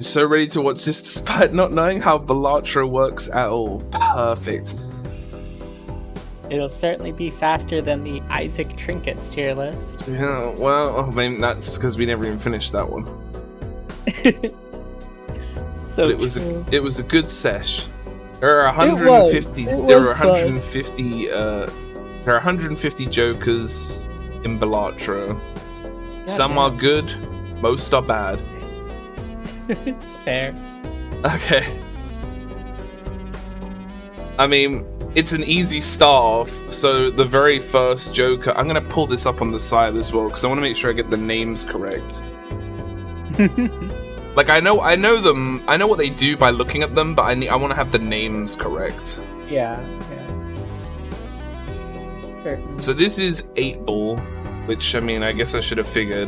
So ready to watch this despite not knowing how Balatro works at all. Perfect. It'll certainly be faster than the Isaac Trinkets tier list. Yeah, well, I mean, that's because we never even finished that one. So but it was a good sesh. There are 150. There are 150 Jokers in Balatro. Some are good, most are bad. Fair. Okay. I mean, it's an easy start off. So the very first Joker, I'm gonna pull this up on the side as well because I want to make sure I get the names correct. Like I know them. I know what they do by looking at them, but I want to have the names correct. Yeah. Certainly. So this is 8-Ball, which I mean, I guess I should have figured.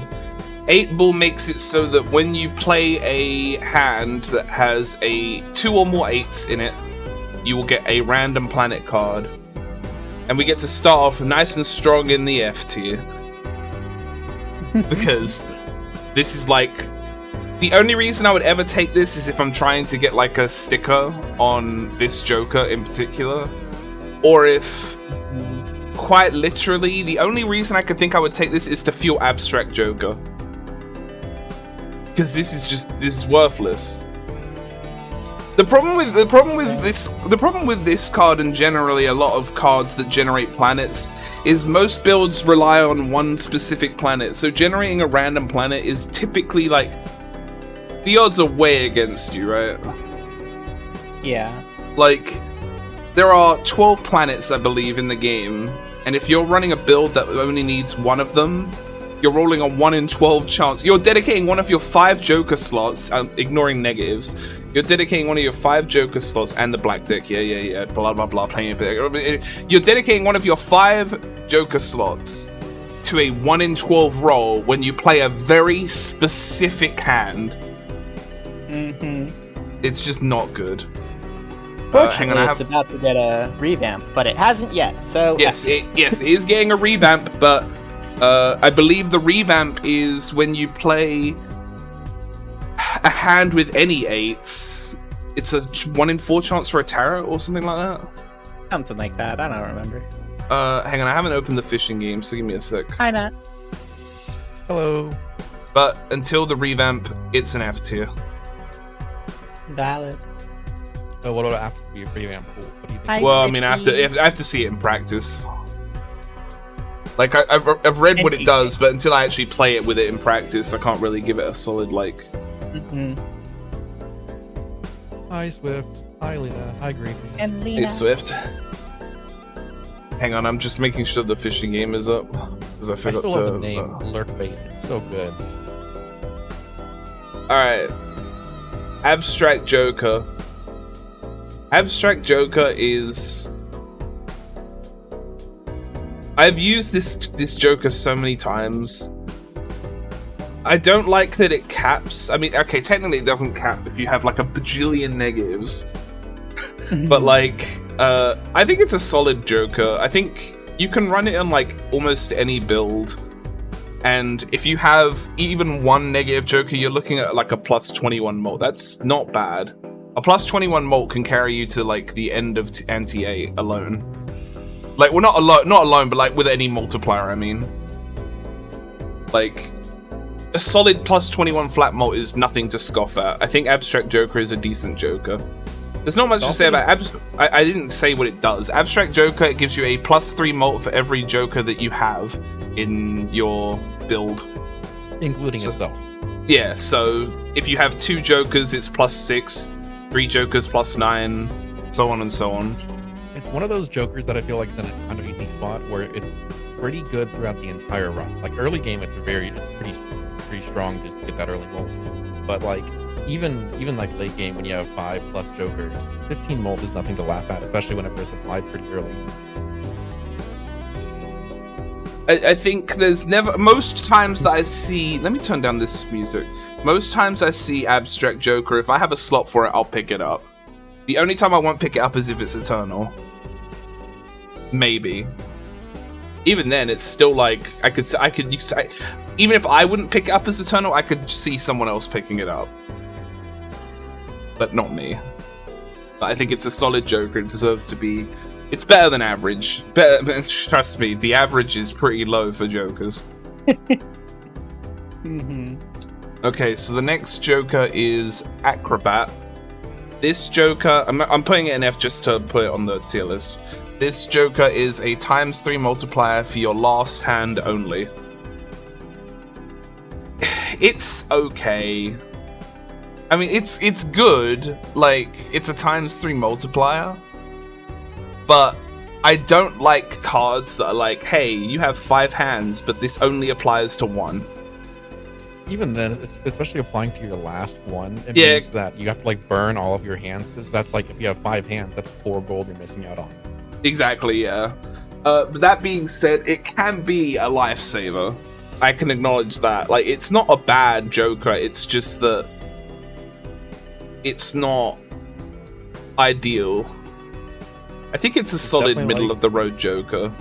8-Ball makes it so that when you play a hand that has 2 or more 8s in it, you will get a random planet card. And we get to start off nice and strong in the F tier. Because this is like... The only reason I would ever take this is if I'm trying to get like a sticker on this Joker in particular. Or if... Quite literally, the only reason I could think I would take this is to feel Abstract Joker. Because this is worthless. The problem with this card and generally a lot of cards that generate planets is most builds rely on one specific planet. So generating a random planet is typically like the odds are way against you, right? Yeah. Like there are 12 planets, I believe, in the game, and if you're running a build that only needs one of them, you're rolling a 1 in 12 chance. You're dedicating one of your 5 Joker slots, ignoring negatives. You're dedicating one of your 5 Joker slots and the black deck. Yeah. Blah blah blah. Playing it. You're dedicating one of your 5 Joker slots to a 1 in 12 roll when you play a very specific hand. It's just not good. Fortunately, it's about to get a revamp, but it hasn't yet. So yes, it is getting a revamp, but. I believe the revamp is when you play a hand with any 8s. It's a 1 in 4 chance for a tarot or something like that. Something like that. I don't remember. Hang on, I haven't opened the fishing game, so give me a sec. Hi, Matt. Hello. But until the revamp, it's an F tier. Valid. So what would it have to be a revamp for? What do you think? Well, I mean, I have to see it in practice. Like, I've read what it does, but until I actually play it with it in practice, I can't really give it a solid, like... Hi, Swift. Hi, Lena. Hi, Green. And Lena. Hey, Swift. Hang on, I'm just making sure the fishing game is up. Because I forgot still love the name, Lurkbait. It's so good. Alright. Abstract Joker. Abstract Joker is... I've used this Joker so many times. I don't like that it caps. I mean, okay, technically it doesn't cap if you have like a bajillion negatives. But like, I think it's a solid Joker. I think you can run it on like almost any build. And if you have even one negative Joker, you're looking at like a plus 21 molt. That's not bad. A plus 21 molt can carry you to like the end of anti-8 alone. Like, well, not alone, but like with any multiplier, I mean. Like, a solid plus 21 flat mult is nothing to scoff at. I think Abstract Joker is a decent Joker. There's not much to say about I didn't say what it does. Abstract Joker, it gives you a plus 3 mult for every Joker that you have in your build. Including itself. Yeah, so if you have 2 Jokers, it's plus 6, 3 Jokers plus 9, so on and so on. It's one of those Jokers that I feel like is in a kind of unique spot where it's pretty good throughout the entire run. Like early game, it's pretty strong just to get that early molt. But like even like late game when you have 5+ Jokers, 15 molt is nothing to laugh at, especially whenever it's applied pretty early. I think there's never... Most times that I see... Let me turn down this music. Most times I see Abstract Joker, if I have a slot for it, I'll pick it up. The only time I won't pick it up is if it's Eternal. Maybe. Even then, it's still like... even if I wouldn't pick it up as Eternal, I could see someone else picking it up. but not me. But I think it's a solid Joker. It deserves to be. It's better than average. Better, trust me, the average is pretty low for Jokers. Okay, so the next Joker is Acrobat. This Joker, I'm putting it in F just to put it on the tier list. This Joker is a ×3 multiplier for your last hand only. It's okay. I mean, it's good. Like, it's a ×3 multiplier. But I don't like cards that are like, hey, you have 5 hands, but this only applies to 1. Even then, especially applying to your last one, it means that you have to like burn all of your hands. That's like, if you have 5 hands, that's 4 gold you're missing out on. Exactly, yeah. But that being said, it can be a lifesaver. I can acknowledge that. Like, it's not a bad Joker, it's just that it's not ideal. I think it's a solid middle of the road Joker.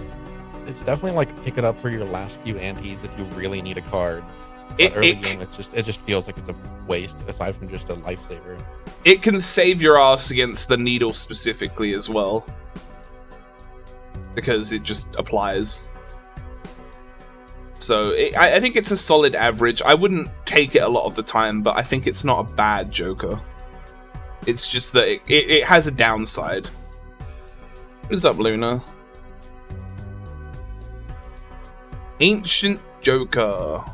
It's definitely like pick it up for your last few antes if you really need a card. But early game, it just feels like it's a waste aside from just a lifesaver. It can save your ass against the needle specifically as well, because it just applies. So I think it's a solid average. I wouldn't take it a lot of the time, but I think it's not a bad Joker. It's just that it has a downside. What is up, Luna? Ancient Joker.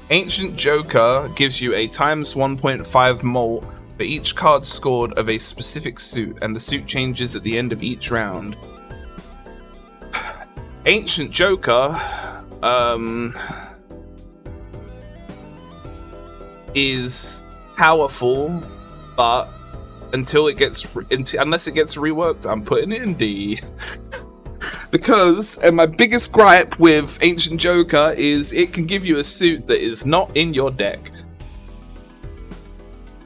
Ancient Joker gives you a ×1.5 molt for each card scored of a specific suit, and the suit changes at the end of each round. Ancient Joker is powerful, but unless it gets reworked, I'm putting it in D. Because, and my biggest gripe with Ancient Joker is it can give you a suit that is not in your deck.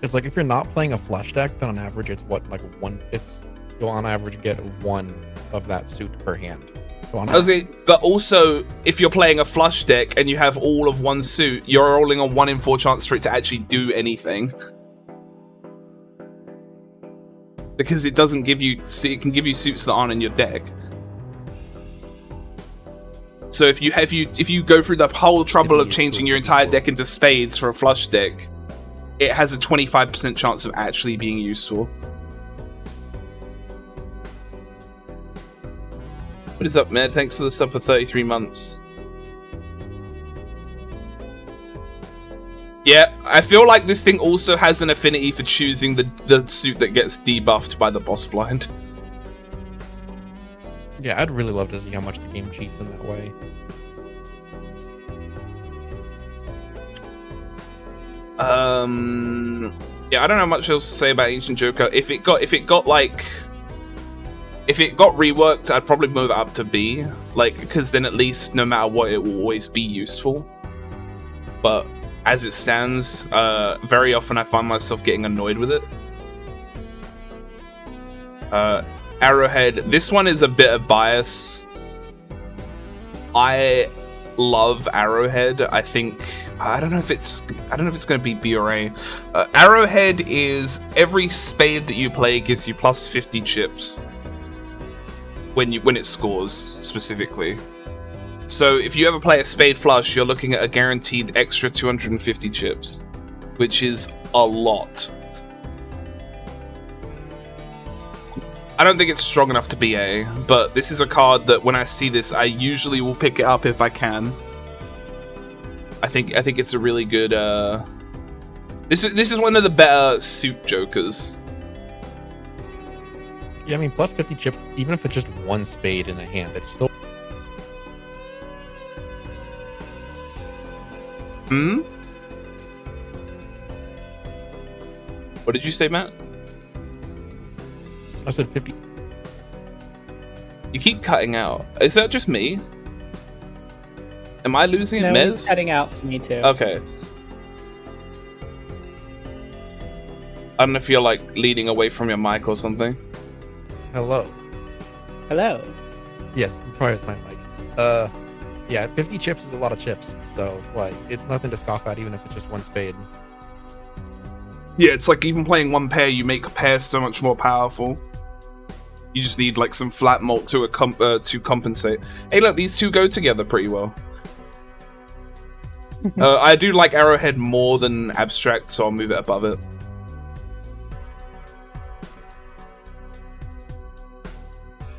It's like if you're not playing a flush deck, then on average it's what, like you'll on average get 1 of that suit per hand. But also, if you're playing a flush deck and you have all of 1 suit, you're rolling a 1 in 4 chance for it to actually do anything. Because it doesn't give you, it can give you suits that aren't in your deck. So if you go through the whole trouble of changing your entire deck into spades for a flush deck, it has a 25% chance of actually being useful. What is up, Med? Thanks for the sub for 33 months. Yeah, I feel like this thing also has an affinity for choosing the suit that gets debuffed by the boss blind. Yeah, I'd really love to see how much the game cheats in that way. Yeah, I don't know much else to say about Ancient Joker. If it got reworked, I'd probably move it up to B, like, because then at least no matter what, it will always be useful. But as it stands, very often I find myself getting annoyed with it. Arrowhead. This one is a bit of bias. I love Arrowhead. I don't know if it's going to be B or A. Arrowhead is every spade that you play gives you plus 50 chips when it scores specifically. So if you ever play a spade flush, you're looking at a guaranteed extra 250 chips, which is a lot. I don't think it's strong enough to be A, but this is a card that when I see this, I usually will pick it up if I can. I think it's a really good. This is one of the better suit Jokers. Yeah, I mean, plus 50 chips, even if it's just 1 spade in a hand, it's still. What did you say, Matt? I said 50. You keep cutting out. Is that just me? Am I losing it, No, Mez? it's cutting out for me too. Okay. I don't know if you're like leaning away from your mic or something. Hello. Hello. Yes, probably it's my mic. Yeah, 50 chips is a lot of chips, so like it's nothing to scoff at, even if it's just 1 spade. Yeah, it's like even playing one pair, you make pairs so much more powerful. You just need like some flat mult to compensate. Hey, look, these two go together pretty well. I do like Arrowhead more than Abstract, so I'll move it above it.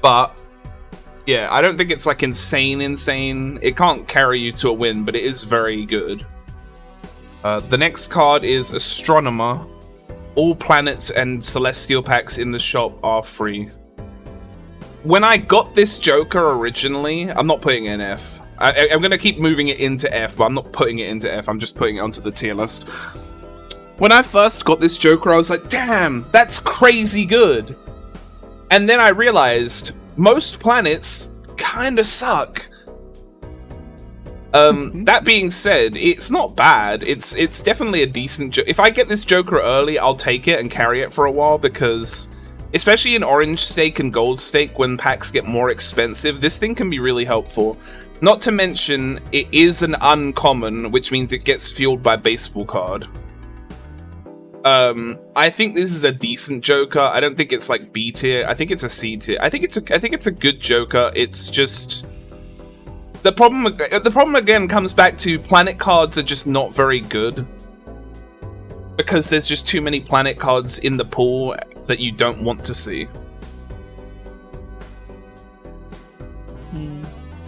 But yeah, I don't think it's like insane. It can't carry you to a win, but it is very good. The next card is Astronomer. All planets and celestial packs in the shop are free. When I got this Joker originally, I'm not putting it in F. I'm going to keep moving it into F, but I'm not putting it into F. I'm just putting it onto the tier list. When I first got this Joker, I was like, damn, that's crazy good. And then I realized most planets kind of suck. That being said, it's not bad. It's definitely a decent Joker. If I get this Joker early, I'll take it and carry it for a while, because especially in Orange Stake and Gold Stake, when packs get more expensive, this thing can be really helpful. Not to mention, it is an uncommon, which means it gets fueled by baseball card. I think this is a decent Joker. I don't think it's like B tier. I think it's a C tier. I think it's a good Joker. It's just the problem again comes back to planet cards are just not very good, because there's just too many planet cards in the pool that you don't want to see.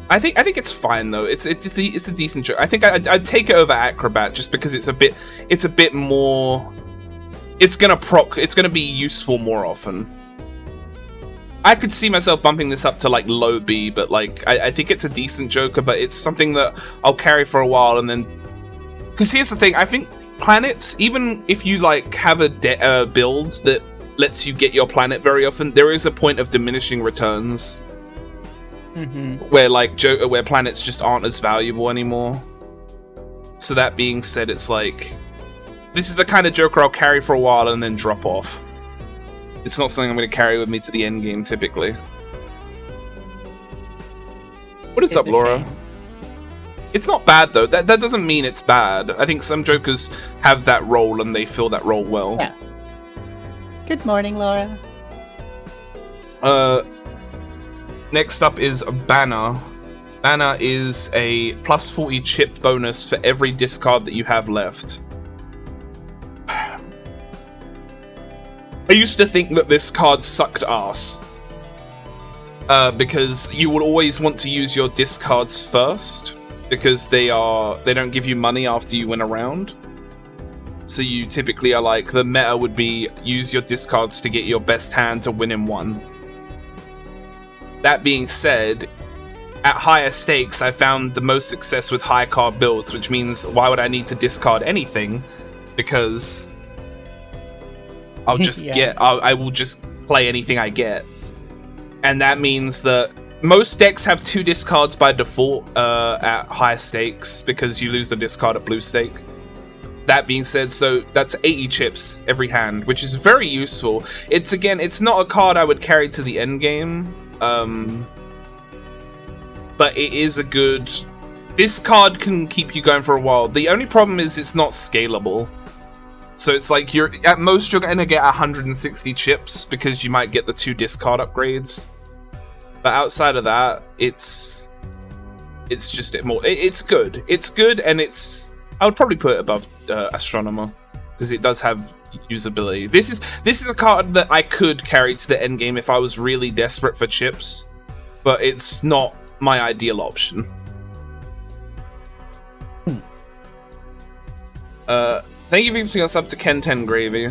I think it's fine though. It's a decent Joker. I think I'd take it over Acrobat just because it's a bit more. It's gonna be useful more often. I could see myself bumping this up to like low B, but like I think it's a decent Joker, but it's something that I'll carry for a while and then. Because here's the thing, I think planets, even if you like have a build that lets you get your planet very often, there is a point of diminishing returns. Where like where planets just aren't as valuable anymore. So that being said, it's like this is the kind of Joker I'll carry for a while and then drop off. It's not something I'm going to carry with me to the end game typically. What is up, Laura? Shame. It's not bad though. That doesn't mean it's bad. I think some Jokers have that role and they fill that role well. Yeah. Good morning, Laura. Next up is Banner. Banner is a plus 40 chip bonus for every discard that you have left. I used to think that this card sucked ass. Because you would always want to use your discards first, because they don't give you money after you win a round. So you typically are like, the meta would be use your discards to get your best hand to win in one. That being said, at higher stakes, I found the most success with high card builds, which means why would I need to discard anything? Because I'll just I will just play anything I get. And that means that most decks have 2 discards by default at higher stakes, because you lose the discard at blue stake. That being said, so that's 80 chips every hand, which is very useful. It's not a card I would carry to the end game. But it is a good. This card can keep you going for a while. The only problem is it's not scalable. So it's like at most you're gonna get 160 chips because you might get the 2 discard upgrades. But outside of that, it's just more. It's good. It's good, and I would probably put it above Astronomer because it does have usability. This is a card that I could carry to the end game if I was really desperate for chips, but it's not my ideal option. Thank you for giving us up to Ken 10 Gravy.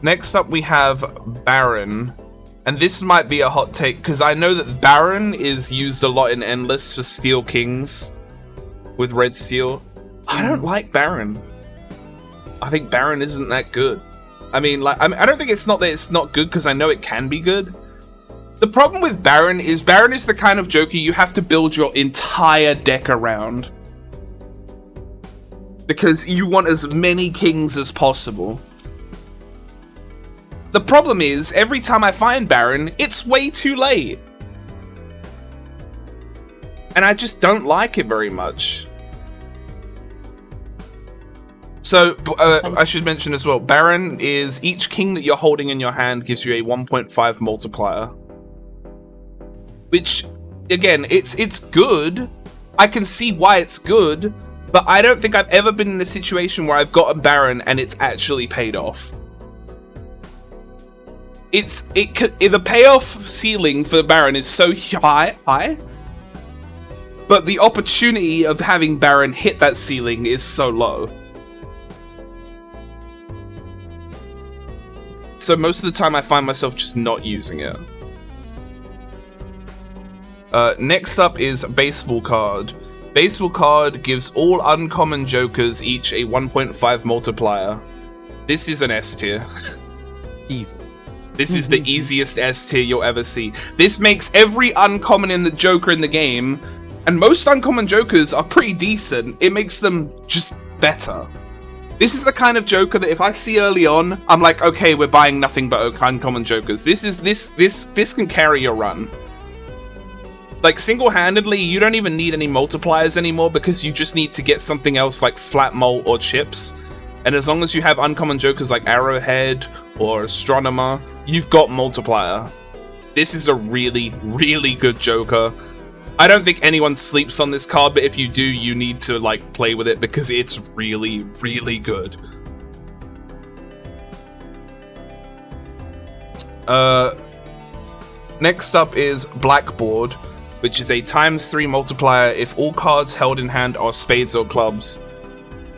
Next up we have Baron, and this might be a hot take because I know that Baron is used a lot in Endless for Steel Kings with Red Steel. I don't like Baron. I think Baron isn't that good. I mean, I don't think it's not that it's not good, because I know it can be good. The problem with Baron is the kind of Joker you have to build your entire deck around, because you want as many kings as possible. The problem is, every time I find Baron, it's way too late. And I just don't like it very much. So, I should mention as well, Baron is each king that you're holding in your hand gives you a 1.5 multiplier. Which, again, it's good. I can see why it's good, but I don't think I've ever been in a situation where I've got a Baron and it's actually paid off. The payoff ceiling for the Baron is so high, but the opportunity of having Baron hit that ceiling is so low. So most of the time I find myself just not using it. Next up is Baseball Card. Baseball Card gives all uncommon jokers each a 1.5 multiplier. This is an S tier. Easy. This is the easiest S tier you'll ever see. This makes every uncommon in the Joker in the game, and most uncommon Jokers are pretty decent. It makes them just better. This is the kind of Joker that if I see early on, I'm like, okay, we're buying nothing but uncommon Jokers. This can carry your run. Like, single-handedly, you don't even need any multipliers anymore because you just need to get something else like Flat Malt or Chips. And as long as you have uncommon Jokers like Arrowhead or Astronomer, you've got multiplier. This is a really, really good Joker. I don't think anyone sleeps on this card, but if you do, you need to like play with it because it's really, really good. Next up is Blackboard, which is a ×3 multiplier if all cards held in hand are spades or clubs.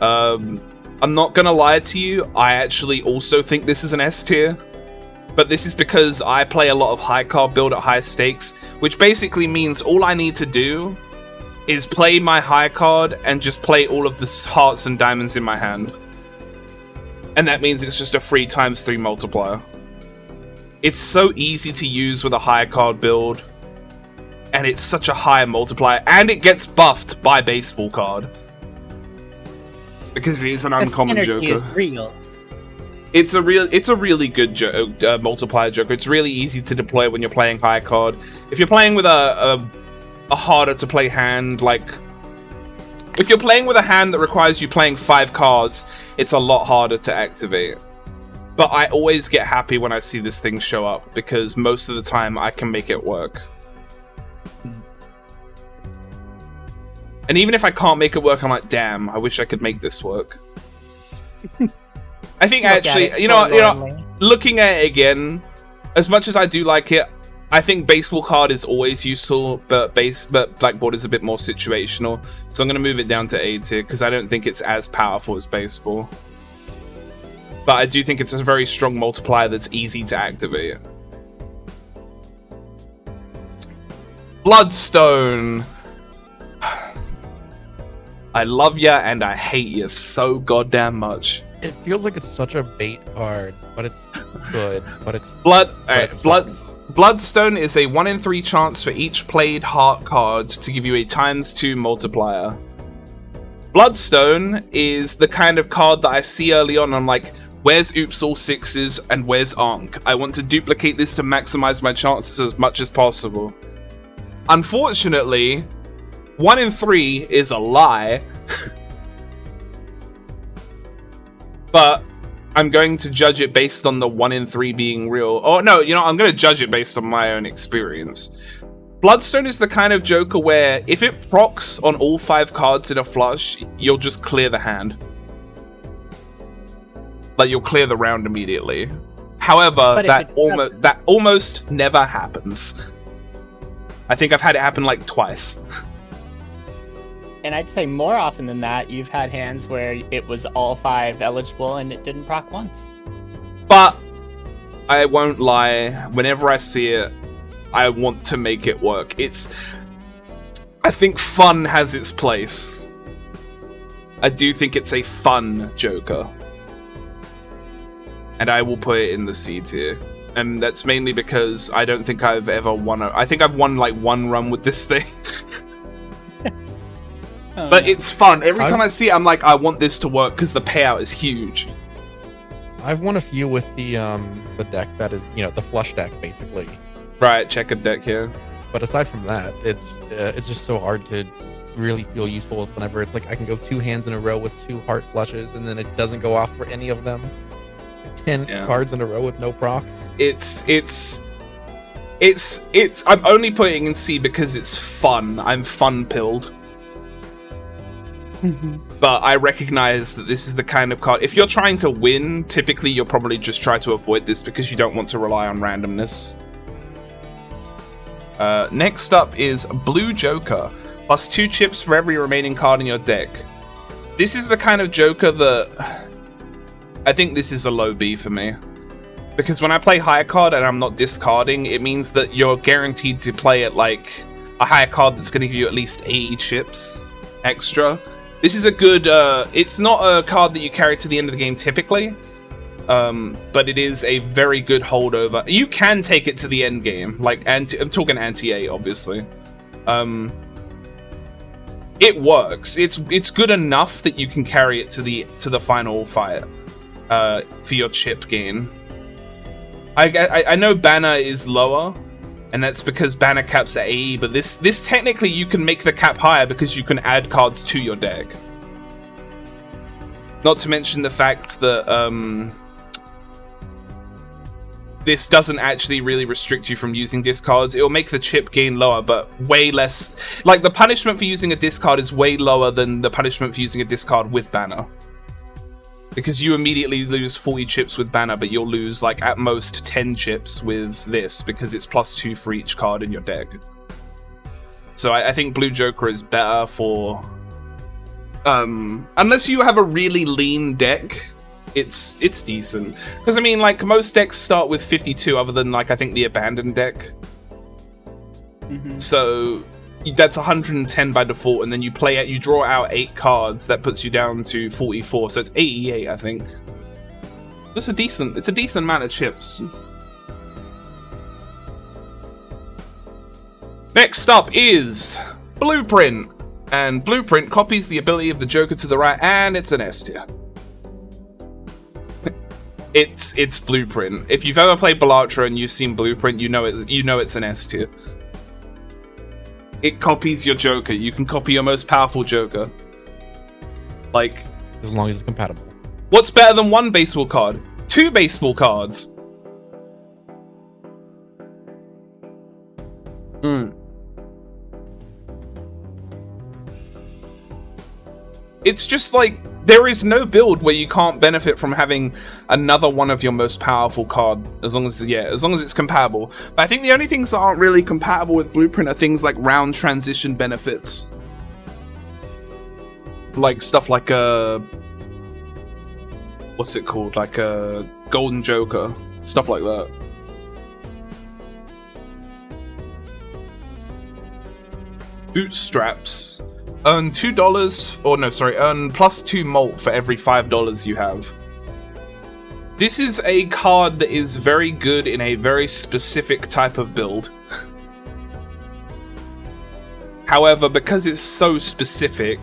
I'm not gonna lie to you, I actually also think this is an S tier. But this is because I play a lot of high card build at high stakes, which basically means all I need to do is play my high card and just play all of the hearts and diamonds in my hand. And that means it's just a free ×3 multiplier. It's so easy to use with a high card build, and it's such a high multiplier, and it gets buffed by Baseball Card. Because it is an uncommon Joker. Is real. It's a really good multiplier Joker. It's really easy to deploy when you're playing high card. If you're playing with a harder to play hand, like if you're playing with a hand that requires you playing 5 cards, it's a lot harder to activate. But I always get happy when I see this thing show up because most of the time I can make it work. And even if I can't make it work, I'm like, damn, I wish I could make this work. I think actually, you know, looking at it again, as much as I do like it, I think Baseball Card is always useful, but Blackboard is a bit more situational. So I'm going to move it down to A tier because I don't think it's as powerful as Baseball. But I do think it's a very strong multiplier that's easy to activate. Bloodstone. I love ya and I hate ya so goddamn much. It feels like it's such a bait card, but it's good. But it's Bloodstone is a 1 in 3 chance for each played heart card to give you a ×2 multiplier. Bloodstone is the kind of card that I see early on. I'm like, where's Oops All Sixes and where's Ankh? I want to duplicate this to maximize my chances as much as possible. Unfortunately, 1 in 3 is a lie. But I'm going to judge it based on the 1 in 3 being real. Oh no, you know, I'm going to judge it based on my own experience. Bloodstone is the kind of Joker where if it procs on all 5 cards in a flush, you'll just clear the hand. Like, you'll clear the round immediately. However, that almost never happens. I think I've had it happen like twice. And I'd say more often than that, you've had hands where it was all 5 eligible and it didn't proc once. But I won't lie, whenever I see it, I want to make it work. I think fun has its place. I do think it's a fun Joker. And I will put it in the C tier. And that's mainly because I don't think I've ever won I think I've won like 1 run with this thing. But it's fun. Every time I see it, I'm like, I want this to work because the payout is huge. I've won a few with the deck that is, you know, the flush deck, basically. Right, checkered deck here. But aside from that, it's just so hard to really feel useful is whenever it's like I can go 2 hands in a row with 2 heart flushes, and then it doesn't go off for any of them. 10 cards in a row with no procs. It's I'm only putting in C because it's fun. I'm fun-pilled. But I recognize that this is the kind of card, if you're trying to win, typically you'll probably just try to avoid this because you don't want to rely on randomness. Next up is Blue Joker, plus 2 chips for every remaining card in your deck. This is the kind of Joker that I think this is a low B for me. Because when I play higher card and I'm not discarding, it means that you're guaranteed to play at like a higher card that's going to give you at least 80 chips extra. This is a good, it's not a card that you carry to the end of the game typically, but it is a very good holdover. You can take it to the end game, like I'm talking anti-A, obviously. It works. It's good enough that you can carry it to the final fight for your chip gain. I know Banner is lower, and that's because Banner caps at AE, but this technically you can make the cap higher because you can add cards to your deck. Not to mention the fact that this doesn't actually really restrict you from using discards. It'll make the chip gain lower, but way less. Like, the punishment for using a discard is way lower than the punishment for using a discard with Banner. Because you immediately lose 40 chips with Banner, but you'll lose, like, at most 10 chips with this, because it's +2 for each card in your deck. So I think Blue Joker is better for... unless you have a really lean deck, it's decent. Because, I mean, like, most decks start with 52, other than, like, I think the Abandoned deck. So... that's 110 by default, and then you draw out 8 cards. That puts you down to 44, so it's 88, I think. It's a decent amount of chips. Next up is Blueprint, and Blueprint copies the ability of the Joker to the right, and it's an S tier. It's Blueprint. If you've ever played Balatro and you've seen Blueprint, you know it's an S tier. It copies your Joker. You can copy your most powerful Joker. Like... as long as it's compatible. What's better than 1 baseball card? 2 baseball cards! It's just like... there is no build where you can't benefit from having another one of your most powerful card, as long as it's compatible. But I think the only things that aren't really compatible with Blueprint are things like round transition benefits. Like stuff like what's it called? Like a Golden Joker. Stuff like that. Bootstraps. Earn earn +2 malt for every $5 you have. This is a card that is very good in a very specific type of build. However, because it's so specific,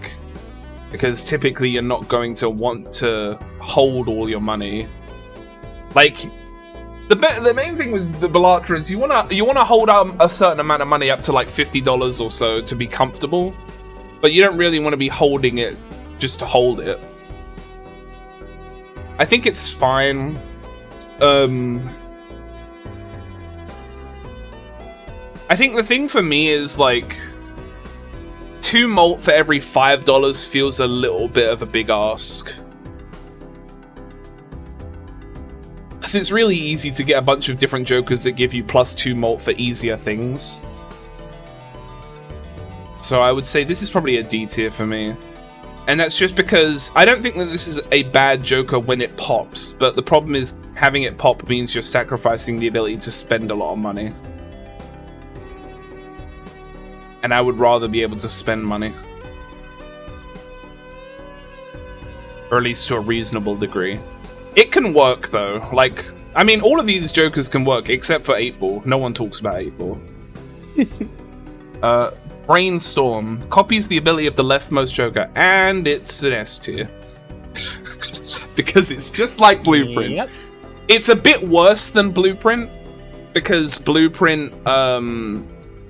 because typically you're not going to want to hold all your money. Like, the main thing with the Balatro is you wanna hold a certain amount of money up to like $50 or so to be comfortable. But you don't really want to be holding it just to hold it. I think it's fine. I think the thing for me is, like, 2 malt for every $5 feels a little bit of a big ask. Because it's really easy to get a bunch of different Jokers that give you +2 malt for easier things. So I would say this is probably a D tier for me. And that's just because I don't think that this is a bad Joker when it pops, but the problem is having it pop means you're sacrificing the ability to spend a lot of money. And I would rather be able to spend money. Or at least to a reasonable degree. It can work though. Like, I mean, all of these Jokers can work except for 8-Ball. No one talks about 8-Ball. Brainstorm copies the ability of the leftmost Joker, and it's an S tier. Because it's just like Blueprint. Yep. It's a bit worse than Blueprint, because Blueprint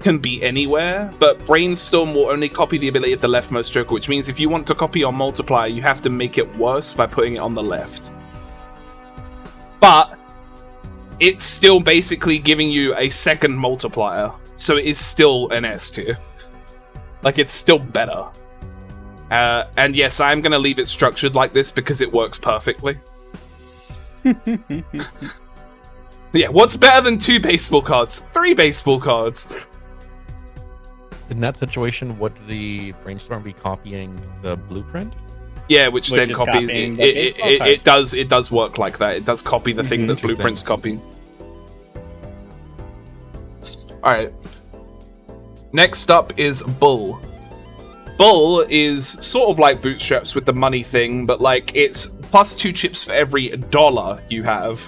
can be anywhere, but Brainstorm will only copy the ability of the leftmost Joker, which means if you want to copy your multiplier, you have to make it worse by putting it on the left. But it's still basically giving you a second multiplier, so it is still an S tier. Like, it's still better. And yes, I'm going to leave it structured like this because it works perfectly. Yeah, what's better than 2 baseball cards? 3 baseball cards! In that situation, would the Brainstorm be copying the blueprint? Yeah, which then is copies copying the baseball card. it does work like that. It does copy the thing that Interesting. Blueprint's copying. Alright. Next up is Bull. Bull is sort of like Bootstraps with the money thing, but like it's plus 2 chips for every $1 you have,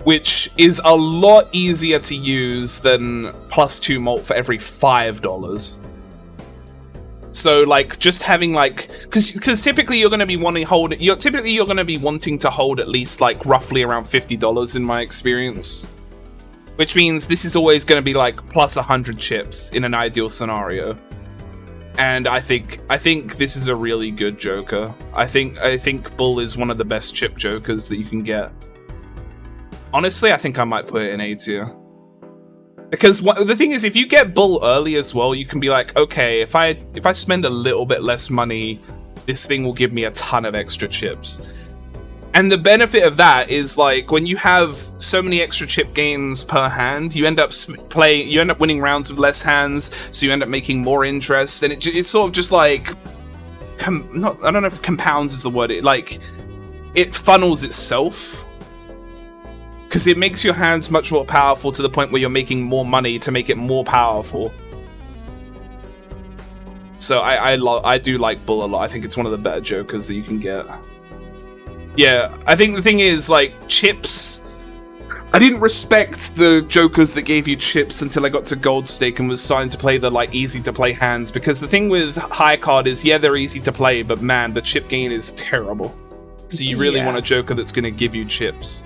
which is a lot easier to use than plus 2 malt for every $5. So like just having like, because typically you're going to be wanting to hold at least like roughly around $50 in my experience, which means this is always going to be like plus 100 chips in an ideal scenario. And I think this is a really good Joker. I think Bull is one of the best chip Jokers that you can get. Honestly, I think I might put it in A tier. Because the thing is, if you get Bull early as well, you can be like, okay, if I spend a little bit less money, this thing will give me a ton of extra chips. And the benefit of that is like when you have so many extra chip gains per hand, you end up winning rounds with less hands, so you end up making more interest, and it's sort of just like I don't know if compounds is the word. It funnels itself. Because it makes your hands much more powerful to the point where you're making more money to make it more powerful. So I do like Bull a lot. I think it's one of the better Jokers that you can get. Yeah, I think the thing is, like, chips... I didn't respect the Jokers that gave you chips until I got to Gold Stake and was starting to play the, like, easy-to-play hands. Because the thing with High Card is, yeah, they're easy to play, but man, the chip gain is terrible. So you really want a Joker that's going to give you chips.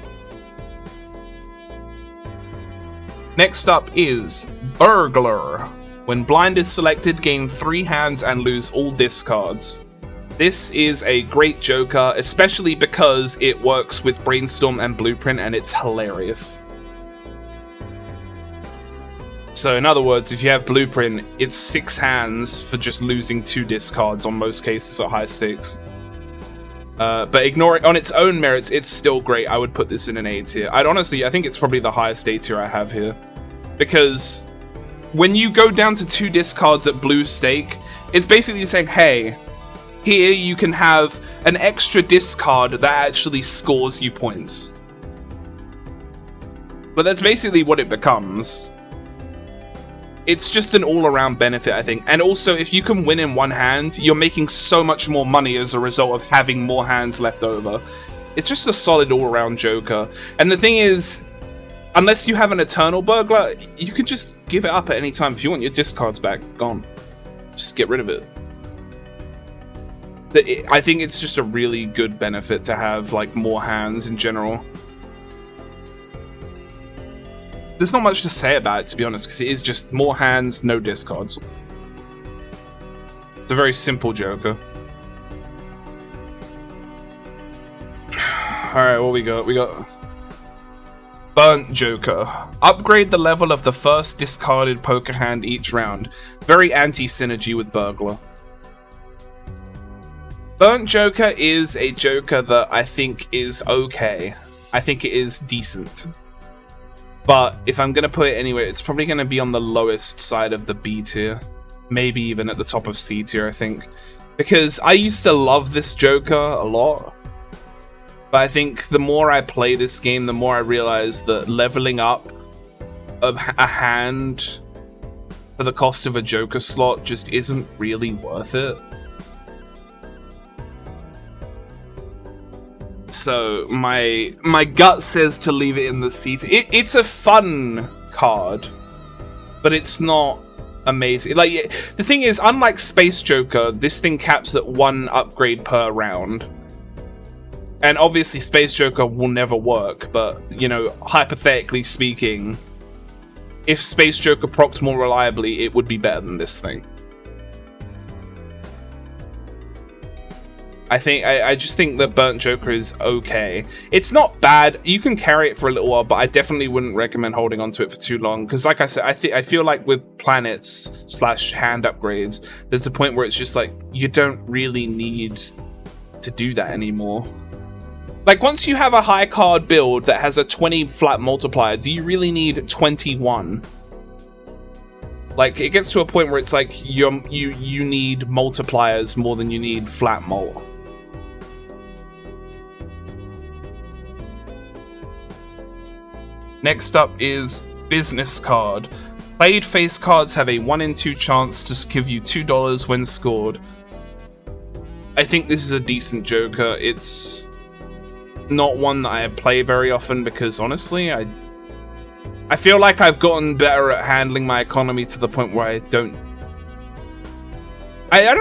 Next up is Burglar. When blind is selected, gain 3 hands and lose all discards. This is a great Joker, especially because it works with Brainstorm and Blueprint, and it's hilarious. So in other words, if you have Blueprint, it's 6 hands for just losing 2 discards on most cases at high stakes. But ignoring on its own merits, it's still great. I would put this in an A tier. I think it's probably the highest A tier I have here. Because when you go down to 2 discards at blue stake, it's basically saying, hey, here you can have an extra discard that actually scores you points. But that's basically what it becomes. It's just an all-around benefit, I think. And also, if you can win in one hand, you're making so much more money as a result of having more hands left over. It's just a solid all-around Joker. And the thing is, unless you have an Eternal Burglar, you can just give it up at any time. If you want your discards back, gone. Just get rid of it. I think it's just a really good benefit to have, like, more hands in general. There's not much to say about it, to be honest, because it is just more hands, no discards. It's a very simple Joker. Alright, what we got? We got Burnt Joker. Upgrade the level of the first discarded poker hand each round. Very anti-synergy with Burglar. Burnt Joker is a Joker that I think is okay. I think it is decent. But if I'm going to put it anywhere, it's probably going to be on the lowest side of the B tier. Maybe even at the top of C tier, I think. Because I used to love this Joker a lot. But I think the more I play this game, the more I realize that leveling up a hand for the cost of a Joker slot just isn't really worth it. So my gut says to leave it in the C tier. It's a fun card, but it's not amazing. Like, the thing is, unlike Space Joker, this thing caps at 1 upgrade per round. And obviously Space Joker will never work, but, you know, hypothetically speaking, if Space Joker procced more reliably, it would be better than this thing. I just think that Burnt Joker is okay. It's not bad. You can carry it for a little while, but I definitely wouldn't recommend holding onto it for too long. Because like I said, I feel like with planets / hand upgrades, there's a point where it's just like, you don't really need to do that anymore. Like, once you have a high card build that has a 20 flat multiplier, do you really need 21? Like, it gets to a point where it's like, you need multipliers more than you need flat mult. Next up is Business Card. Played face cards have a 1 in 2 chance to give you $2 when scored. I think this is a decent Joker. It's not one that I play very often because, honestly, I feel like I've gotten better at handling my economy to the point where I don't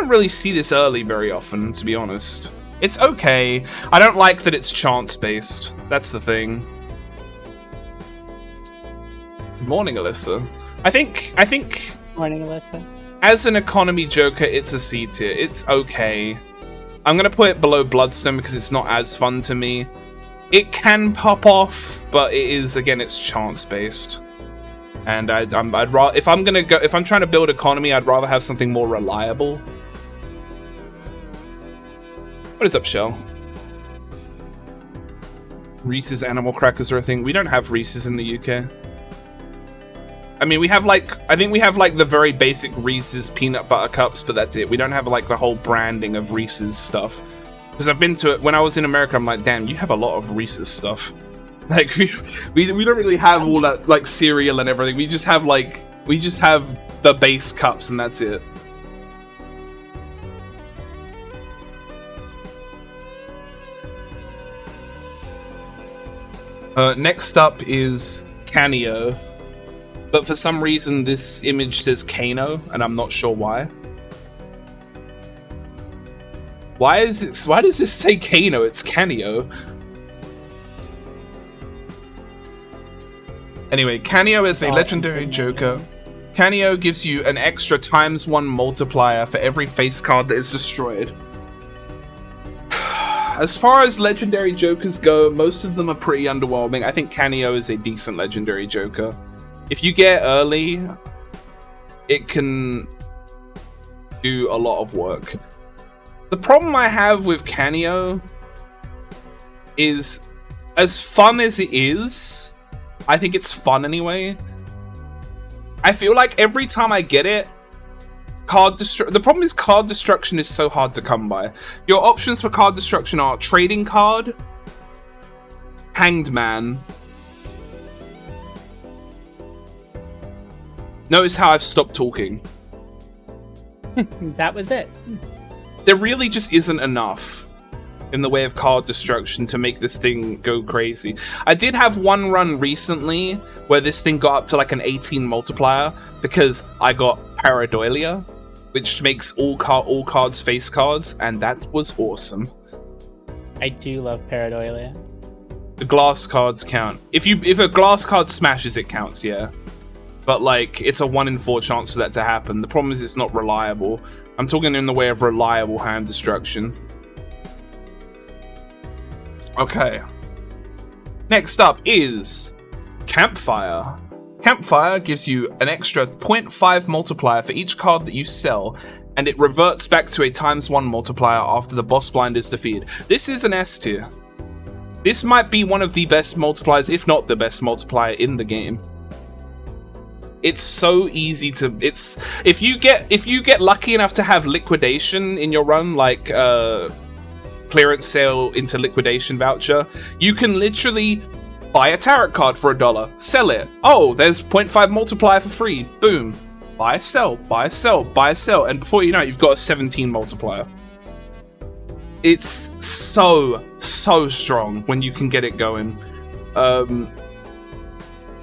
really see this early very often, to be honest. It's okay. I don't like that it's chance-based. That's the thing. Good morning, Alyssa. I think Morning, Alyssa. As an economy Joker, it's a C tier. It's okay. I'm gonna put it below Bloodstone because it's not as fun to me. It can pop off, but it is, again, it's chance based. And I'd rather, if I'm trying to build economy, I'd rather have something more reliable. What is up, Shell? Reese's Animal Crackers are a thing. We don't have Reese's in the UK. I mean, we have I think we have the very basic Reese's peanut butter cups, but that's it. We don't have the whole branding of Reese's stuff. Because I've been to it, when I was in America, I'm like, damn, you have a lot of Reese's stuff. Like, we don't really have all that, cereal and everything. We just have, the base cups and that's it. Next up is Canio. But for some reason, this image says Kano, and I'm not sure why. Why does this say Kano? It's Canio. Anyway, Canio is a legendary Joker. Canio gives you an extra ×1 multiplier for every face card that is destroyed. As far as legendary Jokers go, most of them are pretty underwhelming. I think Canio is a decent legendary Joker. If you get early, it can do a lot of work. The problem I have with Canio is, as fun as it is, I think it's fun anyway. I feel like every time I get it, the problem is card destruction is so hard to come by. Your options for card destruction are trading card, Hanged Man. Notice how I've stopped talking. That was it. There really just isn't enough in the way of card destruction to make this thing go crazy. I did have one run recently where this thing got up to an 18 multiplier because I got Pareidolia, which makes all cards face cards, and that was awesome. I do love Pareidolia. The glass cards count. If a glass card smashes, it counts, yeah. But it's a 1 in 4 chance for that to happen. The problem is it's not reliable. I'm talking in the way of reliable hand destruction. Okay. Next up is Campfire. Campfire gives you an extra 0.5 multiplier for each card that you sell, and it reverts back to a ×1 multiplier after the boss blind is defeated. This is an S tier. This might be one of the best multipliers, if not the best multiplier in the game. It's so easy to. If you get lucky enough to have liquidation in your run, clearance sale into liquidation voucher, you can literally buy a tarot card for $1, sell it. Oh, there's 0.5 multiplier for free. Boom. Buy, sell, buy, sell, buy, sell, and before you know it, you've got a 17 multiplier. It's so strong when you can get it going.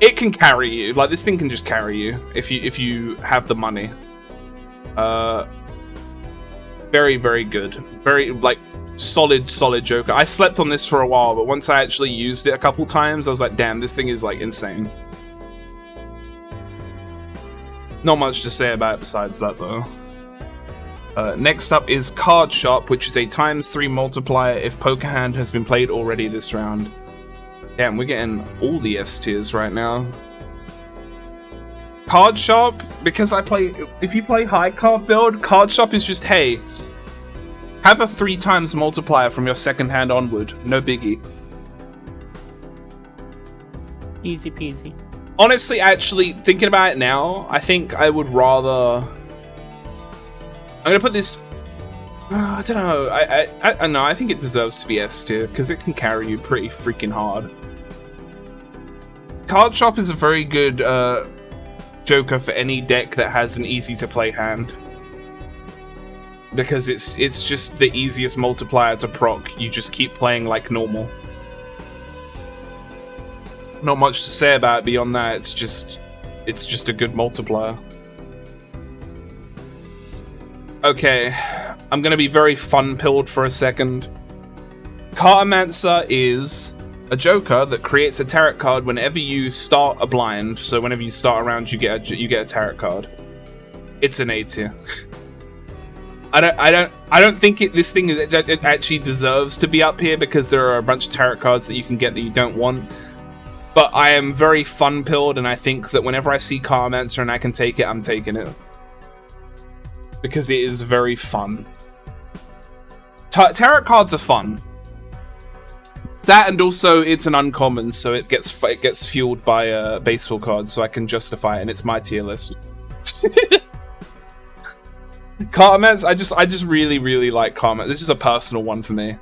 It can carry you. This thing can just carry you if you have the money. Very, very good. Very, solid Joker. I slept on this for a while, but once I actually used it a couple times, I was like, damn, this thing is, insane. Not much to say about it besides that, though. Next up is Card Shop, which is a ×3 multiplier if Poker Hand has been played already this round. Damn, we're getting all the S tiers right now. Card Shop, because if you play high card build, Card Shop is just, hey, have a 3x multiplier from your second hand onward. No biggie. Easy peasy. Honestly, actually, thinking about it now, I think I would rather... I'm gonna put this... I don't know. I think it deserves to be S tier, because it can carry you pretty freaking hard. Card Shop is a very good joker for any deck that has an easy-to-play hand. Because it's just the easiest multiplier to proc. You just keep playing like normal. Not much to say about it beyond that. It's just a good multiplier. Okay, I'm gonna be very fun-pilled for a second. Cartomancer is a joker that creates a tarot card whenever you start a blind. So whenever you start a round, you get a tarot card. It's an A tier. I don't think this thing it actually deserves to be up here because there are a bunch of tarot cards that you can get that you don't want. But I am very fun-pilled, and I think that whenever I see Cartomancer and I can take it, I'm taking it. Because it is very fun. Tarot cards are fun. That, and also it's an uncommon, so it gets fueled by baseball cards, so I can justify it, and it's my tier list. Cartomancer, I just really like Cartomancer. This is a personal one for me.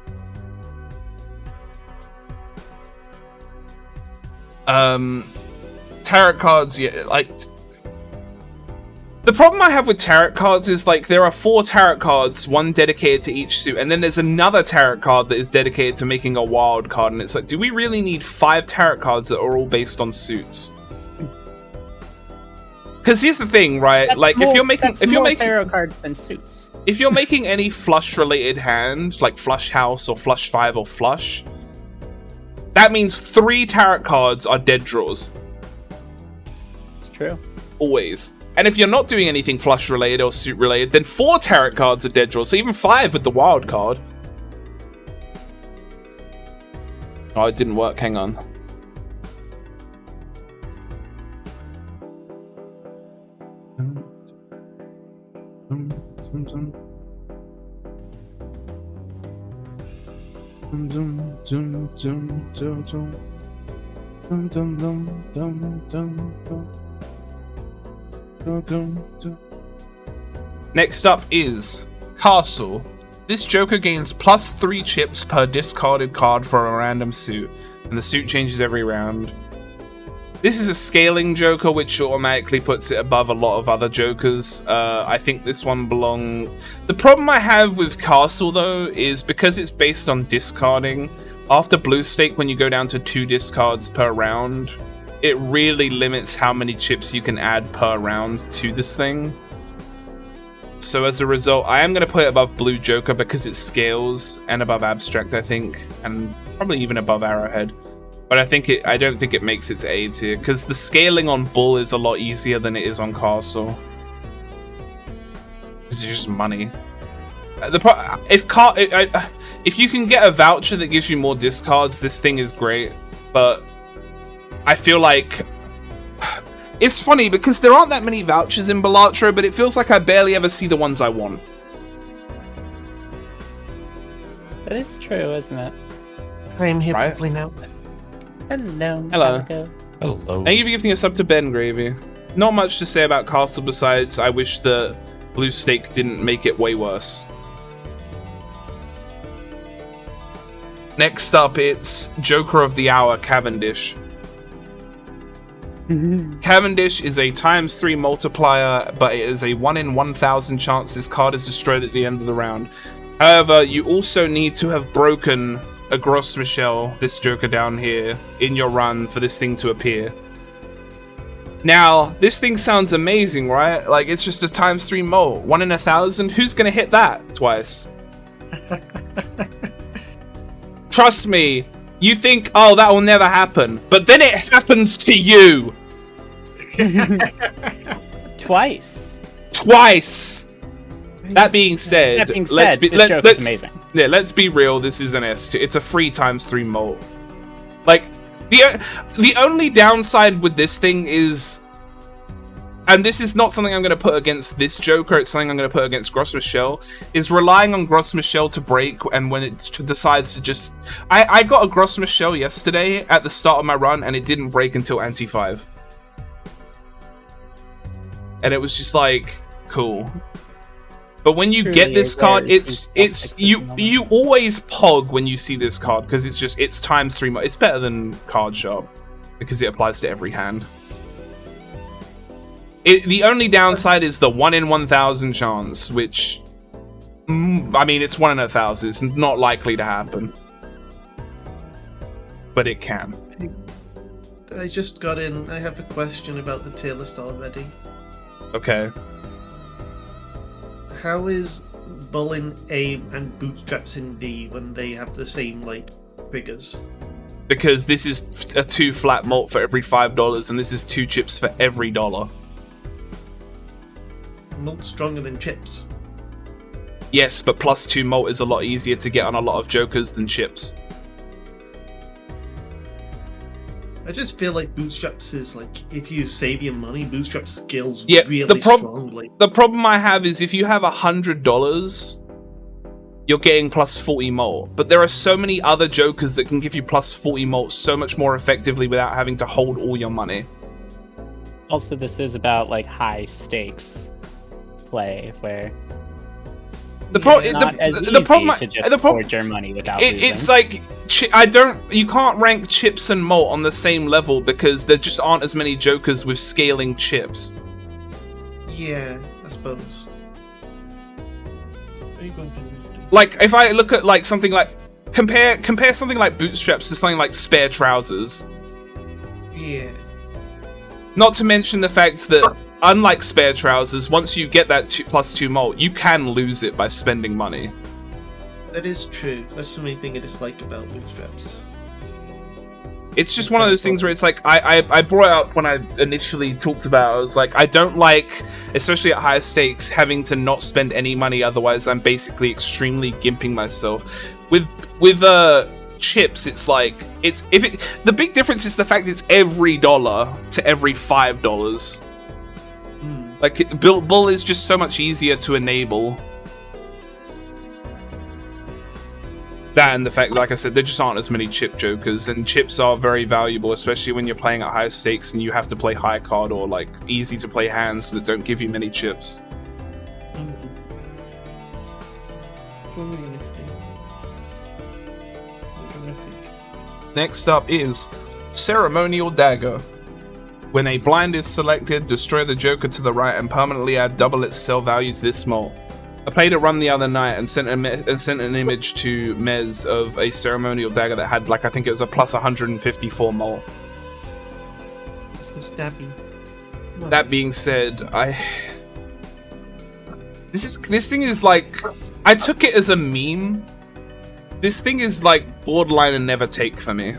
Tarot cards, yeah, like... The problem I have with tarot cards is, like, there are 4 tarot cards, one dedicated to each suit, and then there's another tarot card that is dedicated to making a wild card, and it's like, do we really need 5 tarot cards that are all based on suits? Because here's the thing, right? That's like, more, if you're making tarot cards than suits. If you're making any flush-related hand, like flush house or flush 5 or flush, that means 3 tarot cards are dead draws. It's true. Always. And if you're not doing anything flush related or suit related, then 4 tarot cards are dead draws. So even 5 with the wild card. Oh, it didn't work. Hang on. Next up is Castle. This joker gains +3 chips per discarded card for a random suit, and the suit changes every round. This is a scaling joker, which automatically puts it above a lot of other jokers. I think this one belongs... The problem I have with Castle, though, is because it's based on discarding, after Blue Stake, when you go down to 2 discards per round, it really limits how many chips you can add per round to this thing. So as a result, I am going to put it above Blue Joker because it scales, and above Abstract, I think, and probably even above Arrowhead. But I don't think it makes it to A tier, because the scaling on Bull is a lot easier than it is on Castle. It's just money. If you can get a voucher that gives you more discards, this thing is great. But I feel like... It's funny, because there aren't that many vouchers in Balatro, but it feels like I barely ever see the ones I want. That is true, isn't it? I am here Right? properly now. Hello. Hello. Palico. Hello. Thank you for gifting a sub to Ben Gravy. Not much to say about Castle besides I wish the Blue Stake didn't make it way worse. Next up, it's Joker of the Hour, Cavendish. Cavendish is a ×3 multiplier, but it is a 1 in 1,000 chance this card is destroyed at the end of the round. However, you also need to have broken a Gros Michel, this Joker down here, in your run for this thing to appear. Now, this thing sounds amazing, right? Like, it's just a ×3 mult. 1 in 1,000? Who's gonna hit that twice? Trust me, you think, oh, that will never happen. But then it happens to you! To twice. Twice. That being said, this joke is amazing. Yeah, let's be real. This is an S2. It's a 3x3 molt. Like the only downside with this thing is, and this is not something I'm going to put against this Joker, it's something I'm going to put against Gros Michel, is relying on Gros Michel to break, and when it decides to just... I got a Gros Michel yesterday at the start of my run, and it didn't break until Anti-5. And it was just like, cool. But when you get this card, you always pog when you see this card, because it's times 3. It's better than Card Sharp, because it applies to every hand. The only downside is the 1 in 1,000 chance, which, I mean, it's 1 in 1,000. It's not likely to happen, but it can. I just got in. I have a question about the tier list already. Okay. How is Bull in A and Bootstraps in D when they have the same, like, triggers? Because this is a 2 flat malt for every $5, and this is 2 chips for every $1. Malt stronger than chips. Yes, but +2 malt is a lot easier to get on a lot of Jokers than chips. I just feel like Bootstraps is like, if you save your money, Bootstraps scales Yeah, really strongly. The problem I have is if you have $100, you're getting +40 malt. But there are so many other Jokers that can give you +40 malt so much more effectively without having to hold all your money. Also, this is about like high stakes play where the problem to just hoard your money without losing. It's like you can't rank chips and malt on the same level because there just aren't as many Jokers with scaling chips. Yeah, I suppose. Are you going to list it? Like if I look at like something like compare something like Bootstraps to something like Spare Trousers. Yeah. Not to mention the fact that unlike Spare Trousers, once you get that +2 malt, you can lose it by spending money. That is true. That's the main thing I dislike about Bootstraps. It's just one of those things where it's like, I brought up when I initially talked about it, I was like, I don't like, especially at higher stakes, having to not spend any money, otherwise I'm basically extremely gimping myself. With chips, it's like, the big difference is the fact it's every $1 to every $5. Like, Bull is just so much easier to enable. That and the fact, like I said, there just aren't as many chip Jokers, and chips are very valuable, especially when you're playing at higher stakes and you have to play high card or, like, easy to play hands that don't give you many chips. Next up is Ceremonial Dagger. When a blind is selected, destroy the Joker to the right and permanently add double its sell value to this malt. I played a run the other night and sent an image to Mez of a Ceremonial Dagger that had, like, I think it was a +154 malt. It's the stabby. That being said, this thing is like, I took it as a meme. This thing is like borderline a never take for me.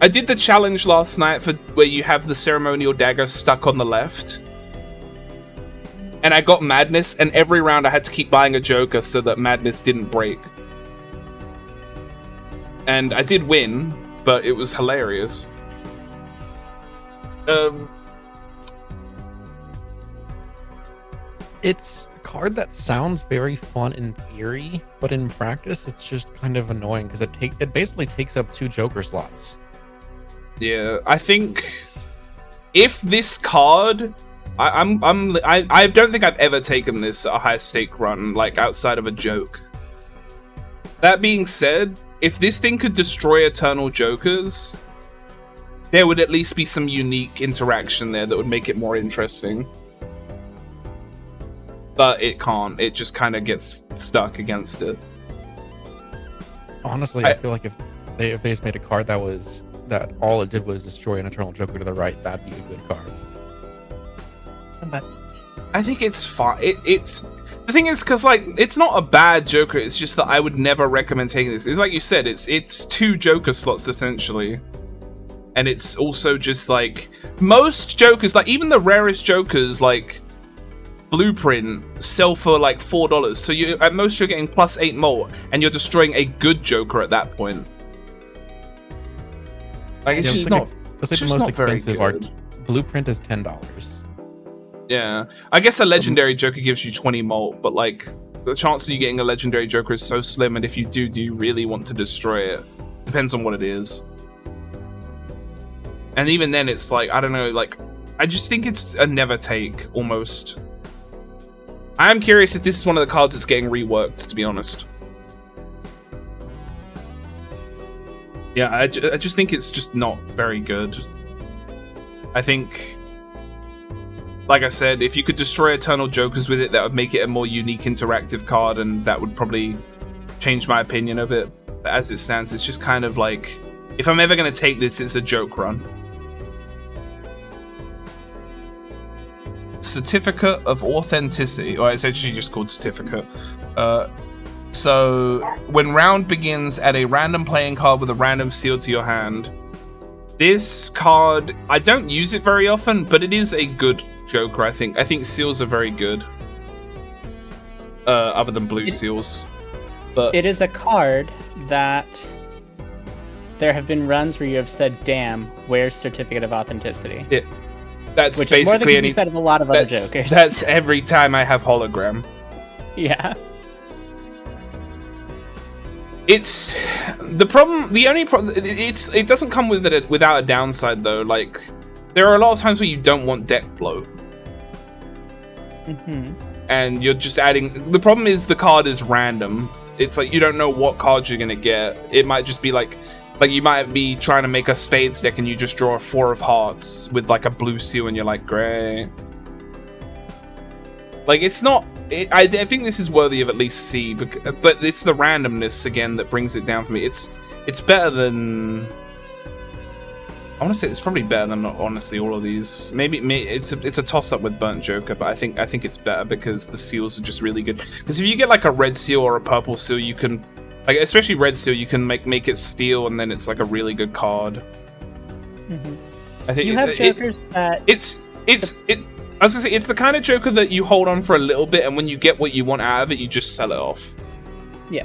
I did the challenge last night for where you have the Ceremonial Dagger stuck on the left. And I got Madness, and every round I had to keep buying a Joker so that Madness didn't break. And I did win, but it was hilarious. It's a card that sounds very fun in theory, but in practice it's just kind of annoying because it basically takes up 2 Joker slots. Yeah, I think if this card, I don't think I've ever taken this a high stake run, like outside of a joke. That being said, if this thing could destroy Eternal Jokers, there would at least be some unique interaction there that would make it more interesting. But it can't. It just kind of gets stuck against it. Honestly, I feel like if they just made a card that all it did was destroy an Eternal Joker to the right, that'd be a good card. I think it's fine. It's the thing is because like it's not a bad Joker. It's just that I would never recommend taking this. It's like you said. It's 2 Joker slots essentially. And it's also just like most Jokers, like even the rarest Jokers, like Blueprint, sell for like $4. So you at most you're getting +8 mult, and you're destroying a good Joker at that point. Like it's just not. It's like just the most not very expensive good. art. Blueprint is $10. Yeah, I guess a legendary Joker gives you 20 mult, but like the chance of you getting a legendary Joker is so slim, and if you do you really want to destroy it? Depends on what it is. And even then, it's like, I don't know, like, I just think it's a never take, almost. I am curious if this is one of the cards that's getting reworked, to be honest. Yeah, I just think it's just not very good. I think, like I said, if you could destroy Eternal Jokers with it, that would make it a more unique interactive card, and that would probably change my opinion of it. But as it stands, it's just kind of like, if I'm ever going to take this, it's a joke run. Certificate of Authenticity, or it's actually just called Certificate. So, when round begins, add a random playing card with a random seal to your hand. This card, I don't use it very often, but it is a good Joker, I think. I think seals are very good. Other than blue seals. But it is a card that there have been runs where you have said, damn, where's Certificate of Authenticity? That's which basically is more than can be said of a lot of other Jokers. That's every time I have hologram. Yeah. It's the problem. The only problem. It doesn't come with it without a downside though. Like there are a lot of times where you don't want deck bloat, and you're just adding. The problem is the card is random. It's like you don't know what card you're gonna get. It might just be like you might be trying to make a spades deck and you just draw a 4 of hearts with like a blue seal and you're like, great. Like it's not. I think this is worthy of at least C, but it's the randomness again that brings it down for me. It's better than. I want to say it's probably better than honestly all of these. Maybe it's a toss up with Burnt Joker, but I think it's better because the seals are just really good. Because if you get like a red seal or a purple seal, you can, like especially red seal, you can make it steel, and then it's like a really good card. I think you have Jokers that I was gonna say, it's the kind of Joker that you hold on for a little bit, and when you get what you want out of it, you just sell it off. Yeah.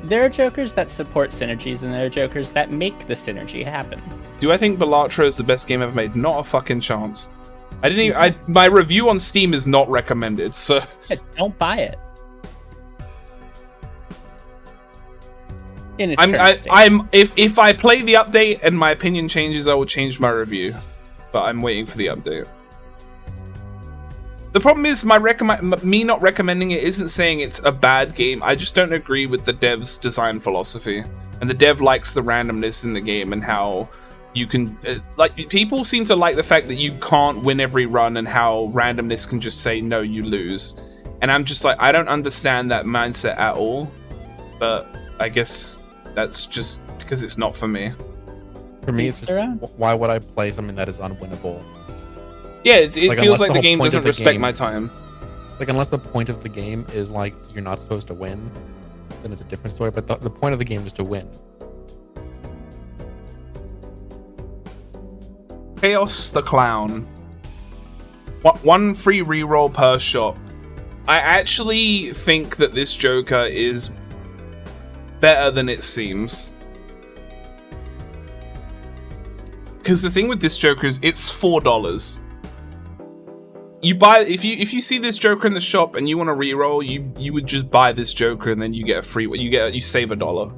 There are Jokers that support synergies, and there are Jokers that make the synergy happen. Do I think Balatro is the best game ever made? Not a fucking chance. I didn't even. My review on Steam is not recommended, so don't buy it. If I play the update and my opinion changes, I will change my review. But I'm waiting for the update. The problem is me not recommending it isn't saying it's a bad game. I just don't agree with the dev's design philosophy. And the dev likes the randomness in the game and how you can... like, people seem to like the fact that you can't win every run and how randomness can just say, no, you lose. And I'm just like, I don't understand that mindset at all. But I guess that's just because it's not for me. For me, it's just, why would I play something that is unwinnable? Yeah, it like, feels like the game doesn't respect my time. Like, unless the point of the game is, like, you're not supposed to win, then it's a different story, but the point of the game is to win. Chaos the Clown. One free reroll per shot. I actually think that this Joker is better than it seems. Because the thing with this Joker is it's $4. You buy if you see this Joker in the shop and you want to reroll, you would just buy this Joker and then you get a free. You save $1.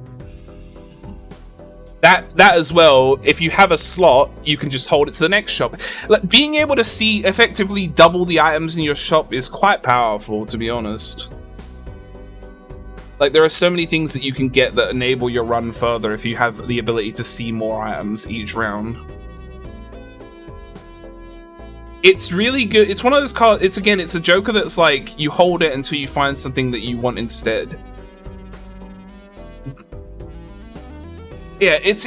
That as well. If you have a slot, you can just hold it to the next shop. Like being able to see effectively double the items in your shop is quite powerful, to be honest. Like there are so many things that you can get that enable your run further if you have the ability to see more items each round. It's really good. It's one of those cards. It's a Joker that's like you hold it until you find something that you want instead. Yeah, it's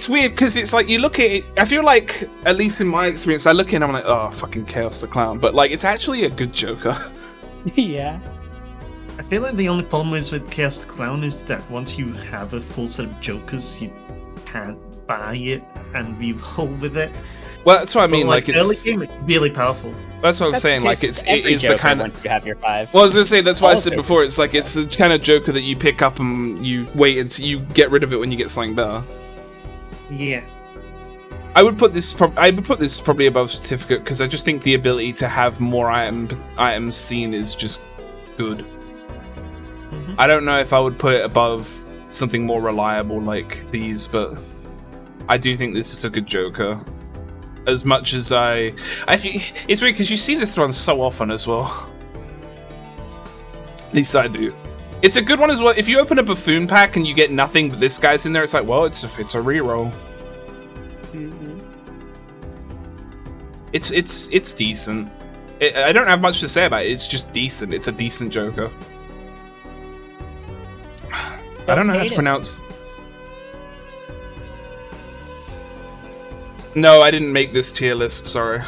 weird because it's like you look at it. I feel like, at least in my experience, I look at it and I'm like, oh, fucking Chaos the Clown. But like, it's actually a good Joker. Yeah. I feel like the only problem is with Chaos the Clown is that once you have a full set of Jokers, you can't buy it and re-roll with it. Well, that's what I mean. But, Like, early it's game, it's really powerful. that's what I'm That's saying. the Like, case it with every is the Joker kind of. once you have your 5. Well, I was gonna say that's why I said Also- before. It's like it's the kind of Joker that you pick up and you wait until you get rid of it when you get something better. Yeah. I would put this. I would put this probably above Certificate because I just think the ability to have more items seen is just good. Mhm. I don't know if I would put it above something more reliable like these, but I do think this is a good Joker. As much as I think it's weird because you see this one so often as well. At least I do. It's a good one as well. If you open a Buffoon pack and you get nothing but this guy's in there, it's like, well, it's a reroll. It's decent. I don't have much to say about it. It's just decent. It's a decent Joker. I don't know how to pronounce. No, I didn't make this tier list. Sorry.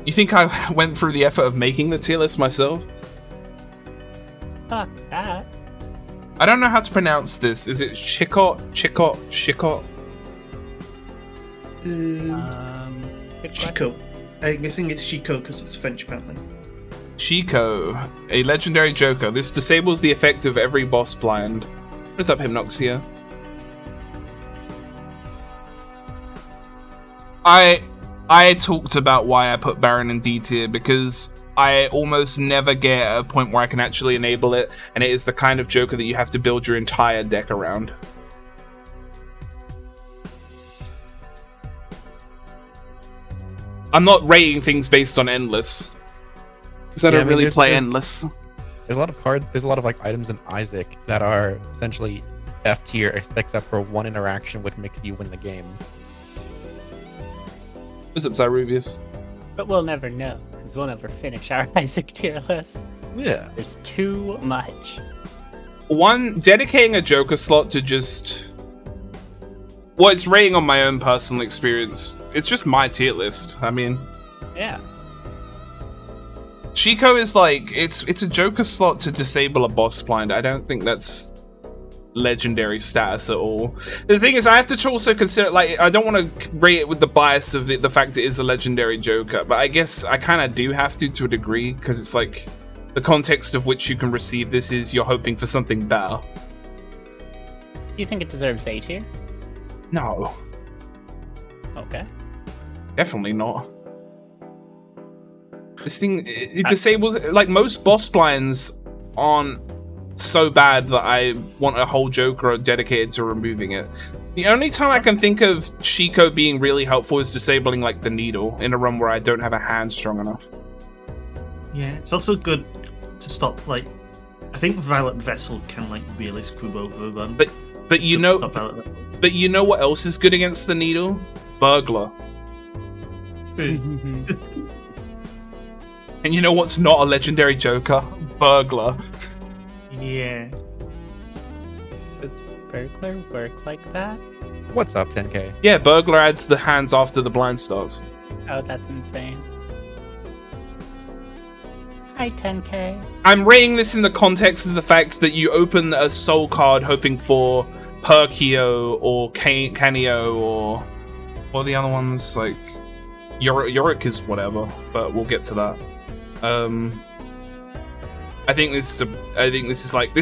You think I went through the effort of making the tier list myself? Fuck that. I don't know how to pronounce this. Is it Chicot? Good question. Chico. I'm guessing it's Chico because it's French, apparently. Chico, a legendary Joker. This disables the effect of every boss blind. What's up, Hypnoxia? I talked about why I put Baron in D tier because I almost never get a point where I can actually enable it, and it is the kind of Joker that you have to build your entire deck around. I'm not rating things based on Endless. Because I don't really play Endless. There's a lot of there's a lot of like items in Isaac that are essentially F tier, except for one interaction which makes you win the game. What's up, Cyrubius? But we'll never know, because we'll never finish our Isaac tier lists. Yeah. There's too much. One, dedicating a Joker slot to just... Well, it's rating on my own personal experience. It's just my tier list. I mean... Yeah. Chico is like... It's a Joker slot to disable a boss blind. I don't think that's legendary status at all. The thing is, I have to also consider, like, I don't want to rate it with the bias of the fact it is a legendary Joker, but I guess I kind of do have to a degree, because it's like the context of which you can receive this is you're hoping for something better. Do you think it deserves A tier? No, Okay. definitely not. This thing, it disables, like, most boss blinds aren't so bad that I want a whole Joker dedicated to removing it. The only time I can think of Chico being really helpful is disabling, like, the needle in a run where I don't have a hand strong enough. Yeah, it's also good to stop, like, I think Violet Vessel can, like, really screw over a run. But It's you good to know, stop Violet Vessel. but you know what else is good against the needle? Burglar. Mm-hmm. And you know what's not a legendary Joker? Burglar. Yeah. Does Burglar work like that? What's up, 10K? Yeah, Burglar adds the hands after the blind starts. Oh, that's insane. Hi, 10K. I'm rating this in the context of the fact that you open a soul card hoping for Perkio or Canio or what are the other ones? Like Yorick is whatever, but we'll get to that. I think this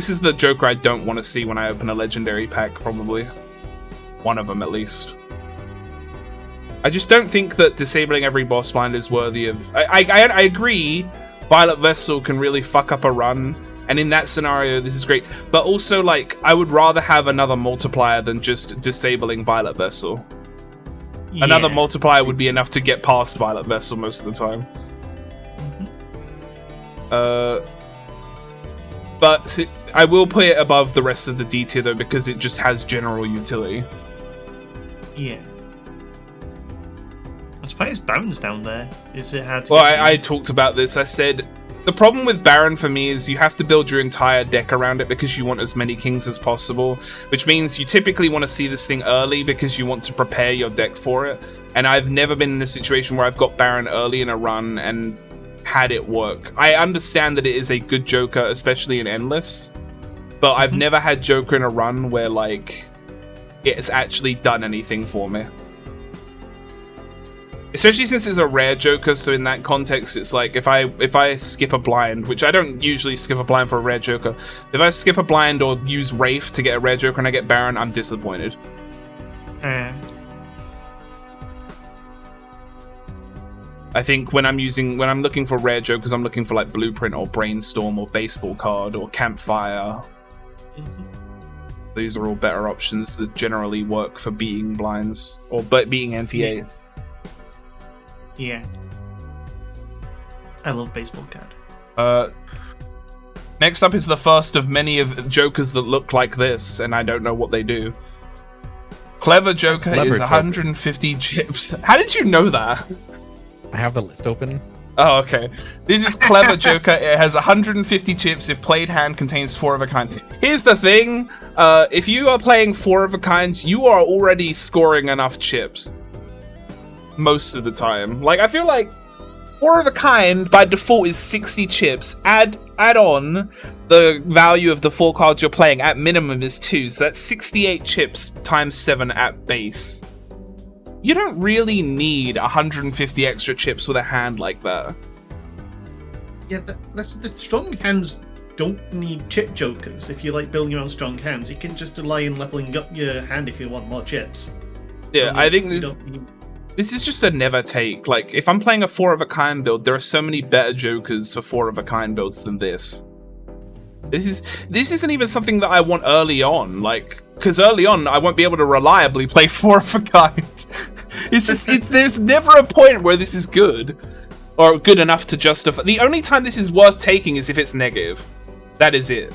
is the Joker I don't want to see when I open a legendary pack, probably. One of them at least. I just don't think that disabling every boss blind is worthy of... I agree, Violet Vessel can really fuck up a run, and in that scenario, this is great. But also, like, I would rather have another multiplier than just disabling Violet Vessel. Another multiplier would be enough to get past Violet Vessel most of the time. But see, I will put it above the rest of the D tier, though, because it just has general utility. Yeah. I'm surprised Baron's down there. Is it hard to Well, get I used? talked about this. I said, the problem with Baron for me is you have to build your entire deck around it because you want as many kings as possible, which means you typically want to see this thing early because you want to prepare your deck for it. And I've never been in a situation where I've got Baron early in a run and had it work. I understand that it is a good Joker, especially in Endless, but I've never had Joker in a run where like it's actually done anything for me. Especially since it's a rare Joker, so in that context, it's like if I skip a blind, which I don't usually skip a blind for a rare Joker, if I skip a blind or use Wraith to get a rare Joker and I get Baron, I'm disappointed. I think when I'm looking for rare Jokers, I'm looking for like Blueprint or Brainstorm or Baseball Card or Campfire. These are all better options that generally work for being blinds or being anti-A. Yeah. I love Baseball Card. Next up is the first of many of Jokers that look like this, and I don't know what they do. Clever Joker is 150 chips. How did you know that? I have the list open. Oh, okay. This is Clever Joker. It has 150 chips if played hand contains 4 of a kind. Here's the thing. If you are playing 4 of a kind, you are already scoring enough chips. Most of the time. Like, I feel like 4 of a kind by default is 60 chips. Add on the value of the 4 cards you're playing at minimum is 2, so that's 68 chips times 7 at base. You don't really need 150 extra chips with a hand like that. Yeah, that's the strong hands don't need chip Jokers. If you like building your own strong hands, you can just rely on leveling up your hand if you want more chips. Yeah, I think this is just a never take. Like, if I'm playing a 4 of a kind build, there are so many better Jokers for 4 of a kind builds than this. This isn't even something that I want early on, like, because early on I won't be able to reliably play 4 of a kind. It's just, there's never a point where this is good, or good enough to justify. The only time this is worth taking is if it's negative. That is it.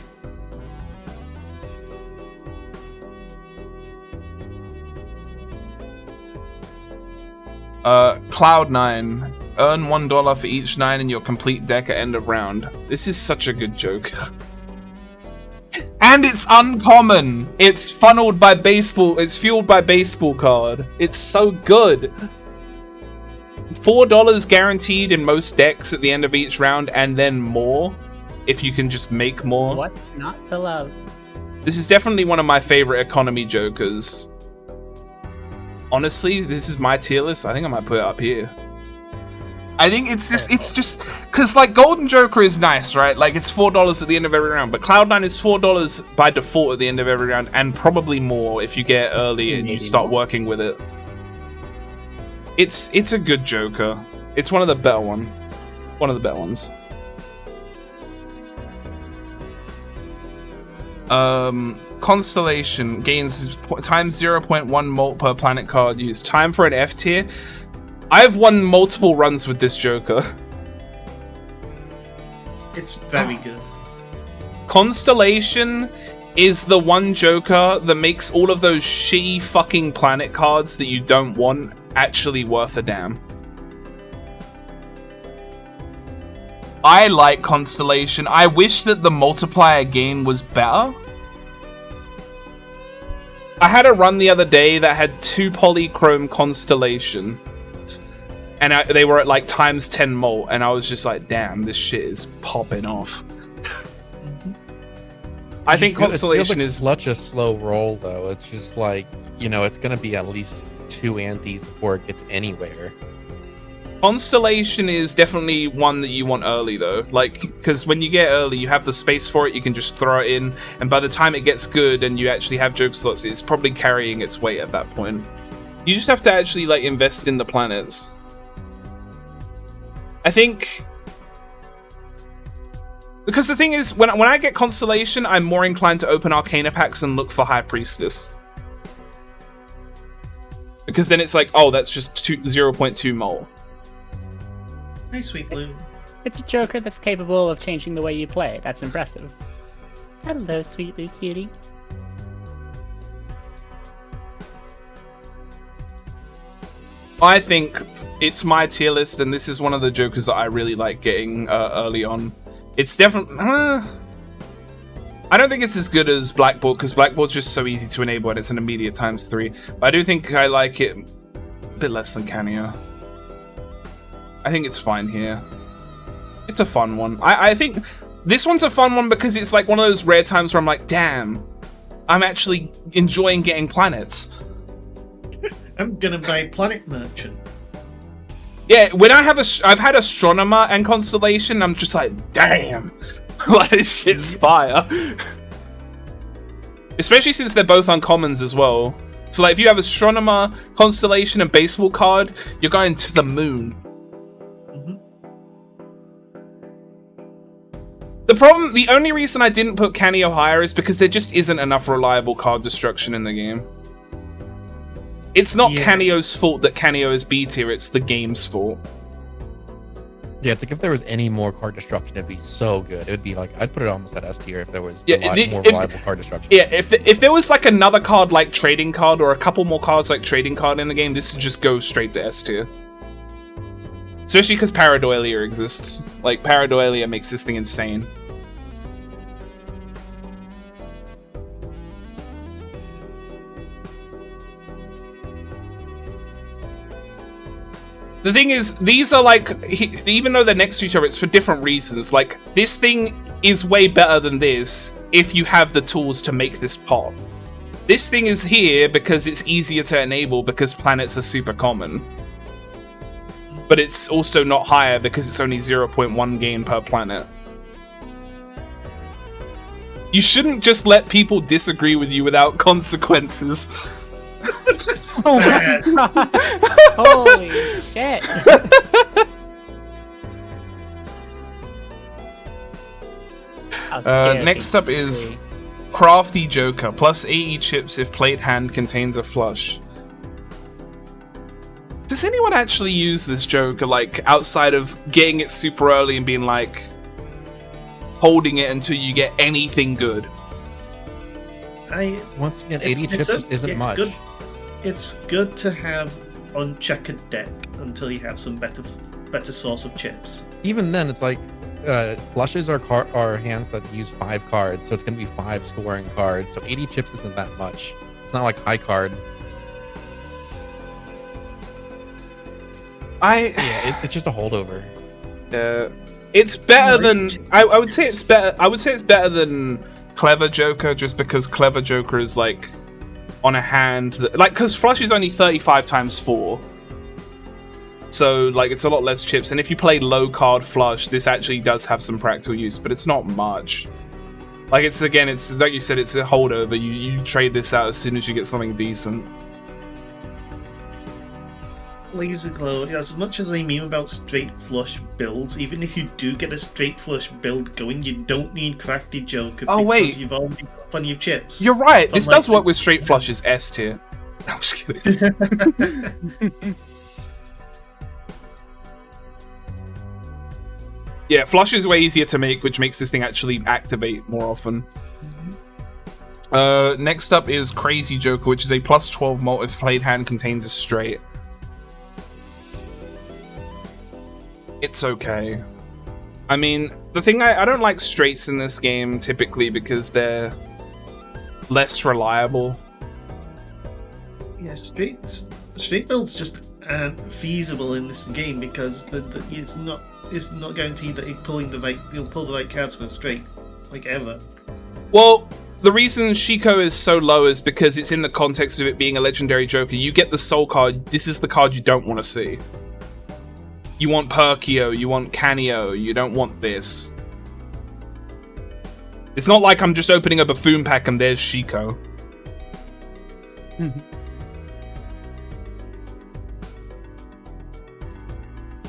Cloud9. Earn $1 for each 9 in your complete deck at end of round. This is such a good joke. And it's uncommon. It's funneled by baseball. It's fueled by Baseball Card. It's so good. $4 guaranteed in most decks at the end of each round, and then more if you can just make more. What's not to love? This is definitely one of my favorite economy Jokers. Honestly, this is my tier list. I think I might put it up here. I think it's just because like Golden Joker is nice, right? Like it's $4 at the end of every round, but Cloud9 is $4 by default at the end of every round, and probably more if you get early and you start working with it. It's a good Joker. It's one of the better ones. Constellation gains times 0.1 mult per planet card used. Time for an F tier. I've won multiple runs with this Joker. It's very good. Constellation is the one Joker that makes all of those shitty fucking planet cards that you don't want actually worth a damn. I like Constellation. I wish that the multiplier gain was better. I had a run the other day that had 2 polychrome Constellation. And they were at like times 10 mult, and I was just like, damn, this shit is popping off. I think Constellation is such a slow roll, though. It's just like, you know, it's going to be at least 2 antis before it gets anywhere. Constellation is definitely one that you want early, though. Like, because when you get early, you have the space for it, you can just throw it in, and by the time it gets good and you actually have joke slots, it's probably carrying its weight at that point. You just have to actually, like, invest in the planets. I think... Because the thing is, when I get Constellation, I'm more inclined to open Arcana packs and look for High Priestess. Because then it's like, oh, that's just 0.2 mole. Hey, sweet Lou. It's a Joker that's capable of changing the way you play. That's impressive. Hello, sweet Lou cutie. I think it's my tier list, and this is one of the Jokers that I really like getting early on. It's definitely... I don't think it's as good as Blackboard, because Blackboard's just so easy to enable and it's an immediate times 3. But I do think I like it a bit less than Canio. I think it's fine here. It's a fun one. I think This one's a fun one because it's like one of those rare times where I'm like, damn, I'm actually enjoying getting planets. I'm gonna buy Planet Merchant. Yeah, when I've had Astronomer and Constellation, I'm just like, damn, like this shit's fire. Especially since they're both uncommons as well. So like if you have Astronomer, Constellation, and Baseball card, you're going to the moon. The only reason I didn't put Canio higher is because there just isn't enough reliable card destruction in the game. It's not Canio's fault that Canio is B tier, it's the game's fault. Yeah, it's like if there was any more card destruction, it'd be so good. It would be like, I'd put it almost at S tier if there was more reliable card destruction. Yeah, if there was like another card like Trading Card or a couple more cards like Trading Card in the game, this would just go straight to S tier. Especially because Paradoilia exists. Like, Paradoilia makes this thing insane. The thing is, these are like, even though they're next to each other, it's for different reasons. Like, this thing is way better than this if you have the tools to make this pop. This thing is here because it's easier to enable because planets are super common. But it's also not higher because it's only 0.1 gain per planet. You shouldn't just let people disagree with you without consequences. Oh my god! Holy shit! Next up is Crafty Joker, plus 80 chips if played hand contains a flush. Does anyone actually use this Joker, like, outside of getting it super early and being like, holding it until you get anything good? Once again, 80 chips isn't much. Good. It's good to have on checkered deck until you have some better source of chips. Even then, it's like flushes are hands that use 5 cards, so it's going to be 5 scoring cards. So 80 chips isn't that much. It's not like high card. It's just a holdover. It's better than I would say it's better. I would say it's better than Clever Joker, just because Clever Joker is like on a hand that, like, because flush is only 35 times 4, so like it's a lot less chips. And if you play low card flush, this actually does have some practical use, but it's not much. Like, it's like you said, it's a holdover. You trade this out as soon as you get something decent. Laser Glow, as much as I meme about straight flush builds, even if you do get a straight flush build going, you don't need Crafty Joker because you've already got plenty of chips. You're right, this does work with straight flushes S tier. I'm just kidding. Yeah, flush is way easier to make, which makes this thing actually activate more often. Next up is Crazy Joker, which is a plus 12 mult if played hand contains a straight. It's okay. I mean, the thing, I don't like straights in this game typically because they're less reliable. Yeah, straight builds just aren't feasible in this game because it's not guaranteed that you'll pull the right cards for a straight, like, ever. Well, the reason Shiko is so low is because it's in the context of it being a legendary Joker. You get the soul card, this is the card you don't want to see. You want Perkio, you want Canio, you don't want this. It's not like I'm just opening a Buffoon pack and there's Shiko.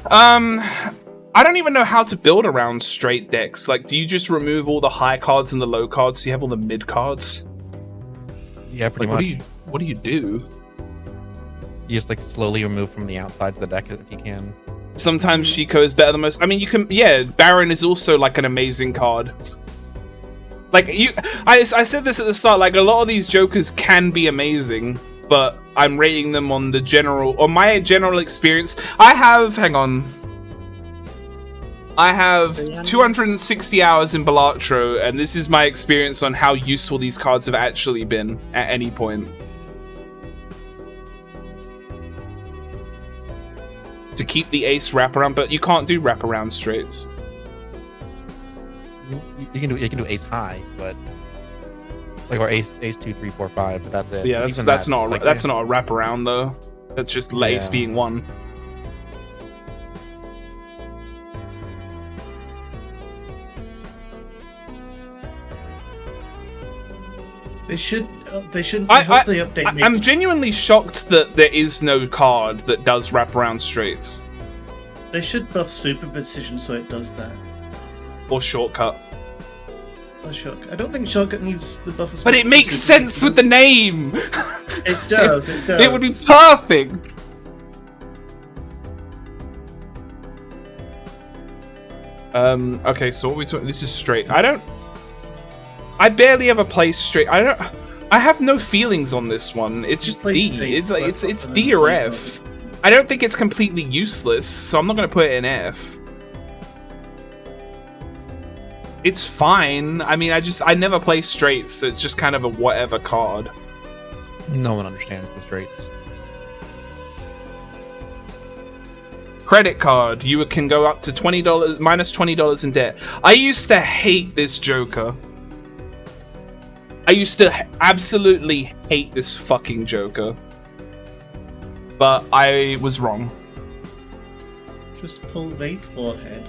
I don't even know how to build around straight decks. Like, do you just remove all the high cards and the low cards so you have all the mid cards? Yeah, pretty much. What do you do? You just, like, slowly remove from the outsides of the deck if you can. Sometimes Shiko is better than most. I mean, you can, yeah, Baron is also like an amazing card. Like, I said this at the start, like, a lot of these Jokers can be amazing, but I'm rating them on my general experience. I have 260 hours in Balatro, and this is my experience on how useful these cards have actually been at any point. To keep the ace wraparound, but you can't do wraparound straights. you can do ace high, but like or ace 2 3 4 5, but that's it. Yeah, Even that's not like, that's not a wraparound though. That's just ace Yeah. being one. They should hopefully update. I'm genuinely shocked that there is no card that does wraparound straights They should buff super precision so it does that. or shortcut. Or shortcut. I don't think shortcut needs the buff. as But much it as makes super sense with the name. It does. It does. It would be perfect. Okay, so what we talking? This is straight. I barely ever play straight. I have no feelings on this one. It's just Play D. straight, It's like but it's often D or it's F. I don't think it's completely useless, so I'm not gonna put it in F. It's fine. I mean, I never play straights, so it's just kind of a whatever card. No one understands the straights. Credit card. You can go up to $20 minus $20 in debt. I used to hate this Joker. I used to absolutely hate this fucking Joker. But I was wrong. Just pull late forehead.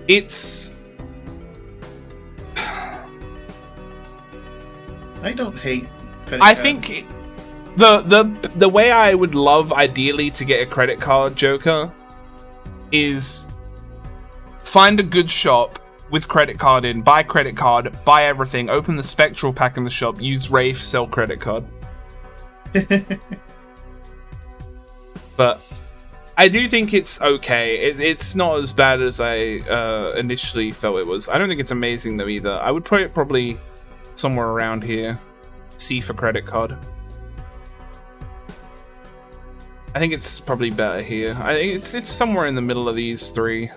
It's... I don't hate. credit I card. think the way I would love ideally to get a credit card Joker is find a good shop with credit card in, buy credit card, buy everything, open the spectral pack in the shop, use Wraith, sell credit card. But I do think it's okay. It's not as bad as I initially felt it was. I don't think it's amazing though either. I would put it probably somewhere around here. C for credit card. I think it's probably better here. I think it's somewhere in the middle of these three.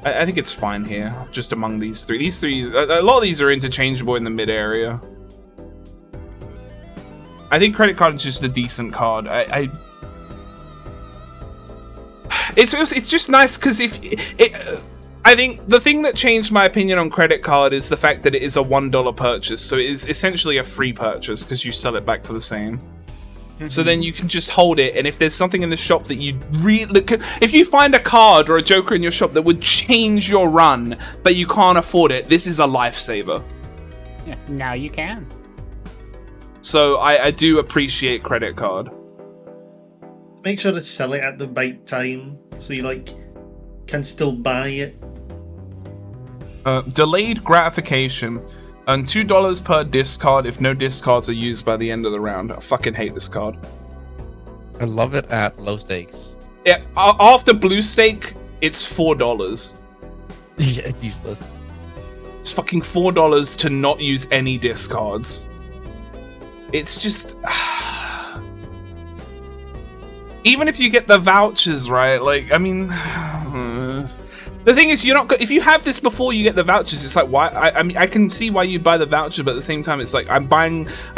I think it's fine here, just among these three. These three, a lot of these are interchangeable in the mid area. I think credit card is just a decent card. It's just nice because I think the thing that changed my opinion on credit card is the fact that it is a $1 purchase, so it is essentially a free purchase because you sell it back for the same. So then you can just hold it, and if there's something in the shop that you really... If you find a card or a Joker in your shop that would change your run, but you can't afford it, this is a lifesaver. Yeah, now you can. So I do appreciate credit card. Make sure to sell it at the right time so you can still buy it. Delayed gratification. Earn $2 per discard if no discards are used by the end of the round. I fucking hate this card. I love it at low stakes. Yeah, after blue stake, it's $4. Yeah, it's useless. It's fucking $4 to not use any discards. It's just... Even if you get the vouchers, right? Like, I mean... The thing is, you're not. If you have this before you get the vouchers, it's like why? I mean, I can see why you buy the voucher, but at the same time, it's like I'm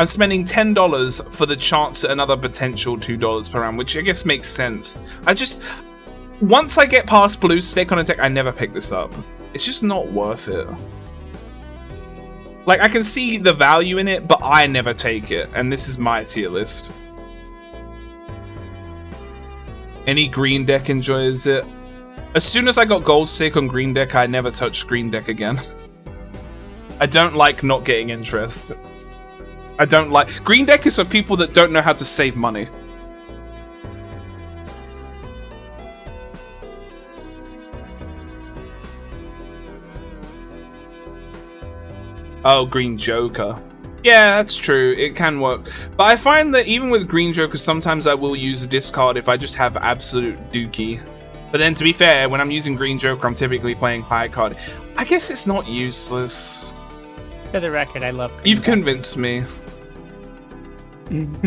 spending $10 for the chance at another potential $2 per round, which I guess makes sense. Once I get past blue stake on a deck, I never pick this up. It's just not worth it. Like I can see the value in it, but I never take it, and this is my tier list. Any green deck enjoys it. As soon as I got gold stake on green deck, I never touched green deck again. I don't like not getting interest. I don't like... Green deck is for people that don't know how to save money. Oh, green Joker. Yeah, that's true. It can work. But I find that even with green Joker, sometimes I will use a discard if I just have absolute dookie. But then, to be fair, when I'm using green Joker, I'm typically playing high card. I guess it's not useless. For the record, I love green You've deck. convinced me.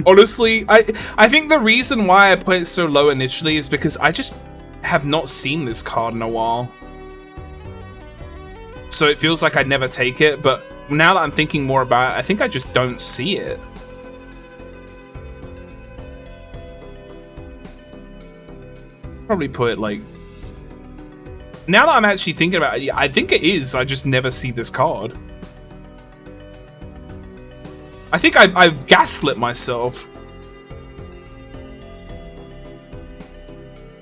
Honestly, I think the reason why I put it so low initially is because I just have not seen this card in a while. So it feels like I never take it, but now that I'm thinking more about it, I think I just don't see it. probably put like. Now that I'm actually thinking about it, I think it is. I just never see this card. I think I've gaslit myself.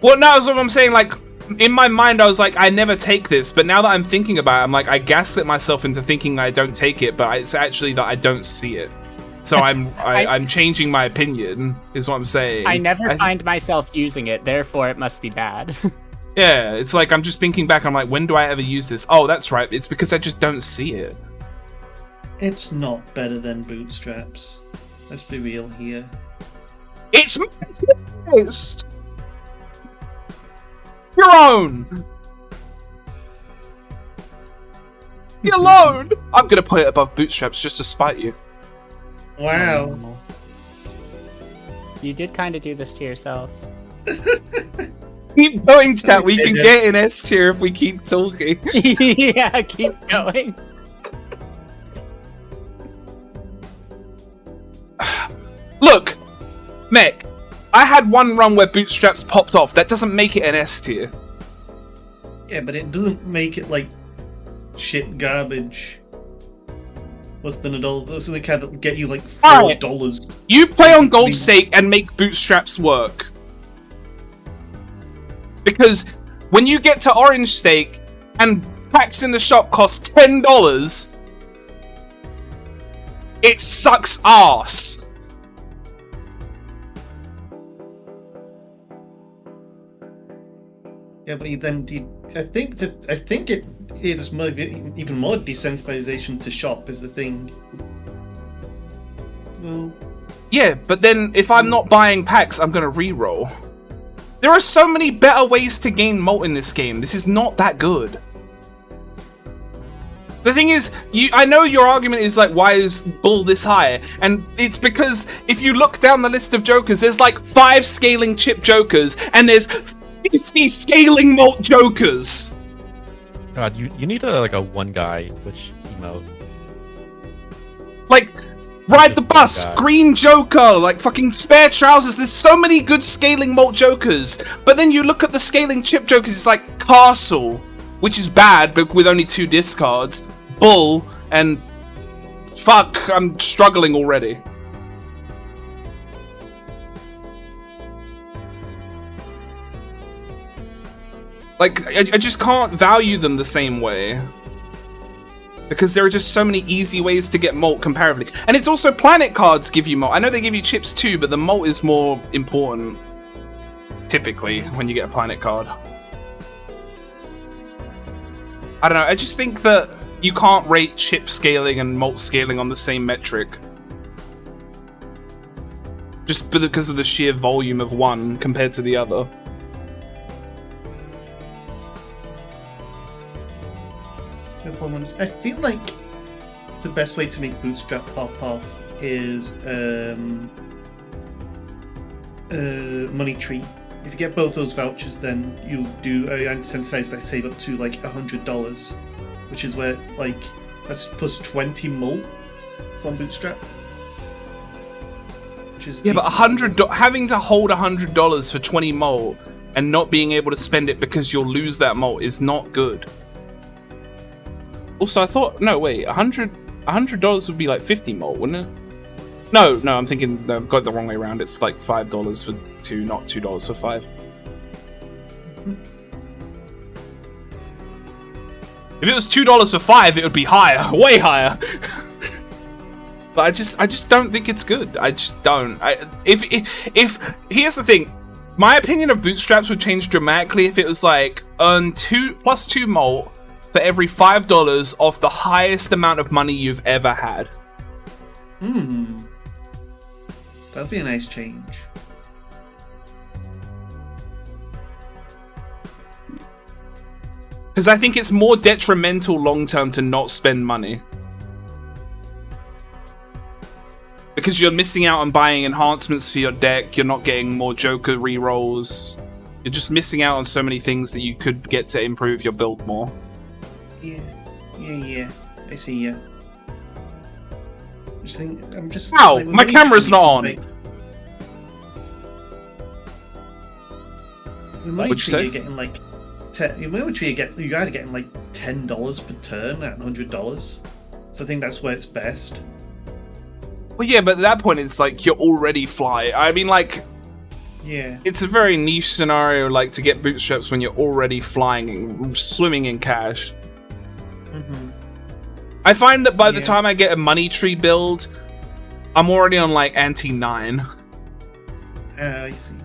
Well, no, that's what I'm saying. Like, in my mind, I was like, I never take this. But now that I'm thinking about it, I'm like, I gaslit myself into thinking I don't take it, but it's actually that I don't see it. So I'm changing my opinion, is what I'm saying. I never find myself using it, therefore it must be bad. Yeah, it's like I'm just thinking back. I'm like, when do I ever use this? Oh, that's right. It's because I just don't see it. It's not better than bootstraps. Let's be real here. It's your own. Be alone. I'm gonna put it above bootstraps just to spite you. Wow. You did kind of do this to yourself. Keep going, chat. We can get in S tier if we keep talking. Yeah, keep going. Look, Mech, I had one run where bootstraps popped off. That doesn't make it an S tier. Yeah, but it doesn't make it like shit garbage. Less than $1. Those are the kind that get you like $4. You play on Gold Stake and make bootstraps work. Because when you get to Orange Stake and packs in the shop cost $10, it sucks ass. Yeah, but then I think it is even more decentralization to shop is the thing. Well, yeah, but then if I'm not buying packs, I'm gonna re-roll. There are so many better ways to gain malt in this game. This is not that good. The thing is, I know your argument is like, why is Bull this high? And it's because if you look down the list of jokers, there's like 5 scaling chip jokers, and there's 50 scaling malt jokers. God, you need like a one guy Twitch emote. Like, ride the bus, green joker, like fucking spare trousers. There's so many good scaling malt jokers. But then you look at the scaling chip jokers, it's like Castle, which is bad, but with only 2 discards. Bull, and fuck, I'm struggling already. Like, I just can't value them the same way. Because there are just so many easy ways to get malt comparatively. And it's also planet cards give you malt. I know they give you chips too, but the malt is more important. Typically, when you get a planet card. I don't know, I just think that you can't rate chip scaling and malt scaling on the same metric. Just because of the sheer volume of one compared to the other. I feel like the best way to make Bootstrap pop off is Money Tree. If you get both those vouchers, then you'll do incentivize that save up to like $100, which is where like that's plus 20 mult from Bootstrap. Which is yeah, but having to hold $100 for 20 mult and not being able to spend it because you'll lose that mult is not good. Also, I thought no, wait, $100 would be like 50 mult, wouldn't it? No, I'm thinking I've got it the wrong way around. It's like $5 for 2, not $2 for 5. If it was $2 for 5, it would be higher, way higher. But I just don't think it's good. I just don't. If here's the thing, my opinion of bootstraps would change dramatically if it was like earn 2 plus 2 mult for every $5 off the highest amount of money you've ever had. That'd be a nice change. Because I think it's more detrimental long term to not spend money. Because you're missing out on buying enhancements for your deck, you're not getting more Joker rerolls. You're just missing out on so many things that you could get to improve your build more. Yeah. I see ya. I'm just. Ow! Like, my camera's not on! In Money What'd you Tree, say? you're getting like in Money Tree, you're either getting like $10 per turn at $100. So I think that's where it's best. Well, yeah, but at that point, it's like you're already fly. I mean, like, Yeah. it's a very niche scenario, like, to get bootstraps when you're already flying and swimming in cash. Mm-hmm. I find that by the Yeah. time I get a Money Tree build, I'm already on, like, ante-9. I see.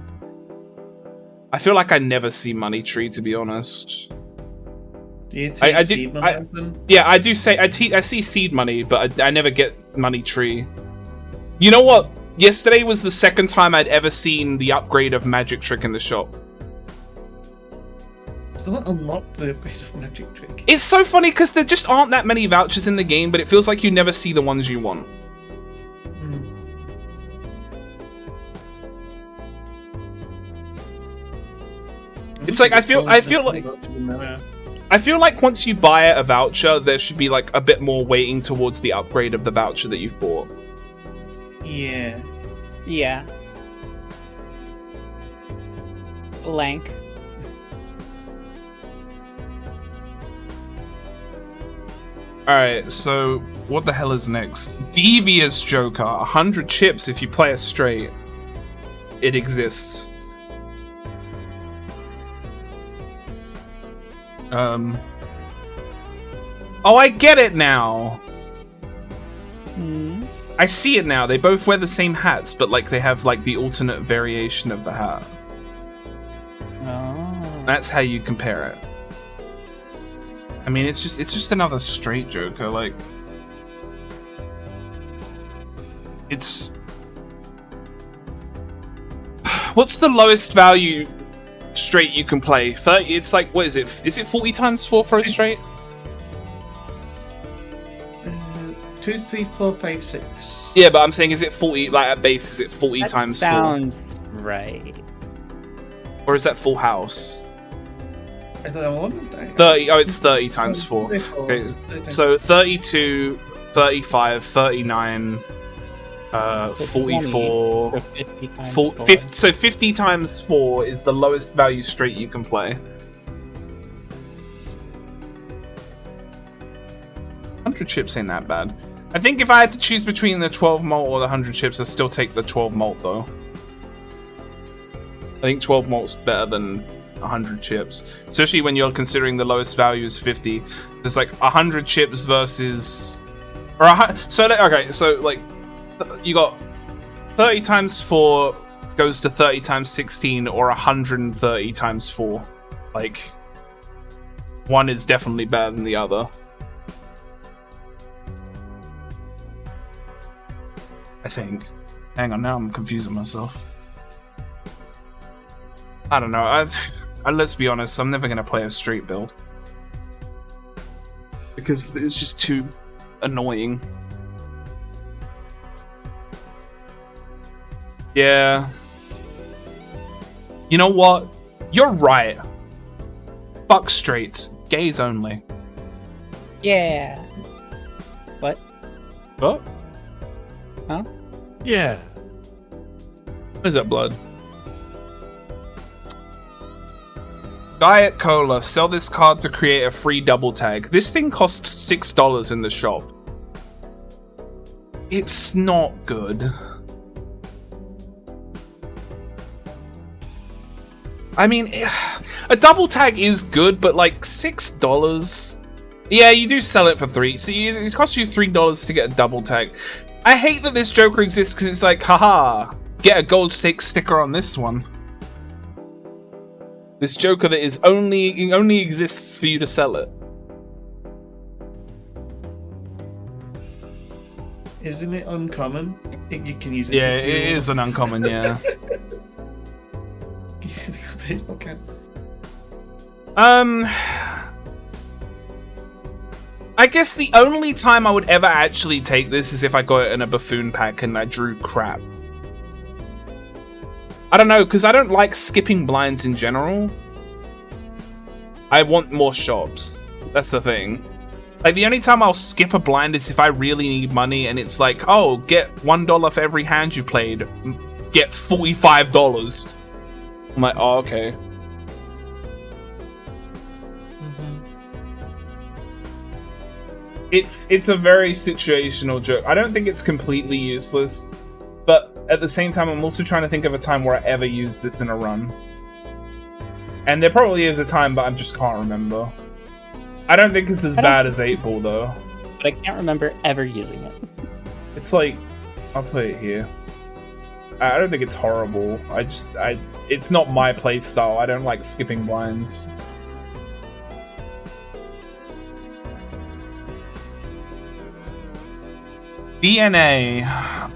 I feel like I never see Money Tree, to be honest. Do you I take do- seed money open? Yeah, I do say I see seed money, but I never get Money Tree. You know what? Yesterday was the second time I'd ever seen the upgrade of Magic Trick in the shop. Still not unlocked the upgrade of Magic Trick. It's so funny because there just aren't that many vouchers in the game, but it feels like you never see the ones you want. Hmm. It's like I feel like once you buy a voucher, there should be like a bit more weighting towards the upgrade of the voucher that you've bought. Yeah. Yeah. Lank. Alright, so what the hell is next? Devious Joker, 100 chips if you play it straight. It exists. Oh, I get it now. I see it now. They both wear the same hats, but like they have like the alternate variation of the hat. Oh. That's how you compare it. I mean, it's just another straight Joker. Like, it's what's the lowest value straight you can play? 30. It's like, what is it? Is it 40 times 4 for a straight? 2, 3, 4, 5, 6. Yeah, but I'm saying, is it 40? Like at base, is it 40 That times 4? sounds right. Or is that full house? I don't know. 30. Oh, it's 30 times 4. Okay, so 32, 35, 39, 44. So 50 times 4. So 50 times 4 is the lowest value straight you can play. 100 chips ain't that bad. I think if I had to choose between the 12 malt or the 100 chips, I'd still take the 12 malt though. I think 12 malt's better than 100 chips, especially when you're considering the lowest value is 50. There's like 100 chips versus, or okay, so like you got 30 times 4 goes to 30 times 16, or 130 times 4. Like, one is definitely better than the other. I think. Hang on, now I'm confusing myself. I don't know. Let's be honest, I'm never gonna play a straight build because it's just too annoying. Yeah. You know what? You're right. Fuck straights. Gays only. Yeah. What? What? Huh? Yeah. What is that, blood? Diet Cola. Sell this card to create a free double tag. This thing costs $6 in the shop. It's not good. I mean, a double tag is good, but like $6? Yeah, you do sell it for $3. So it costs you $3 to get a double tag. I hate that this Joker exists because it's like, haha, get a gold sticker on this one. This Joker that is only exists for you to sell it. Isn't it uncommon? You can use it. Yeah, it is an uncommon, yeah. Baseball cap. I guess the only time I would ever actually take this is if I got it in a buffoon pack and I drew crap. I don't know, because I don't like skipping blinds in general. I want more shops. That's the thing. Like, the only time I'll skip a blind is if I really need money and it's like, oh, get $1 for every hand you played. Get $45. I'm like, oh, okay. it's a very situational joke. I don't think it's completely useless, but at the same time, I'm also trying to think of a time where I ever used this in a run. And there probably is a time, but I just can't remember. I don't think it's as bad as 8 Ball though. But I can't remember ever using it. It's like, I'll put it here. I don't think it's horrible. It's not my play style. I don't like skipping blinds. DNA.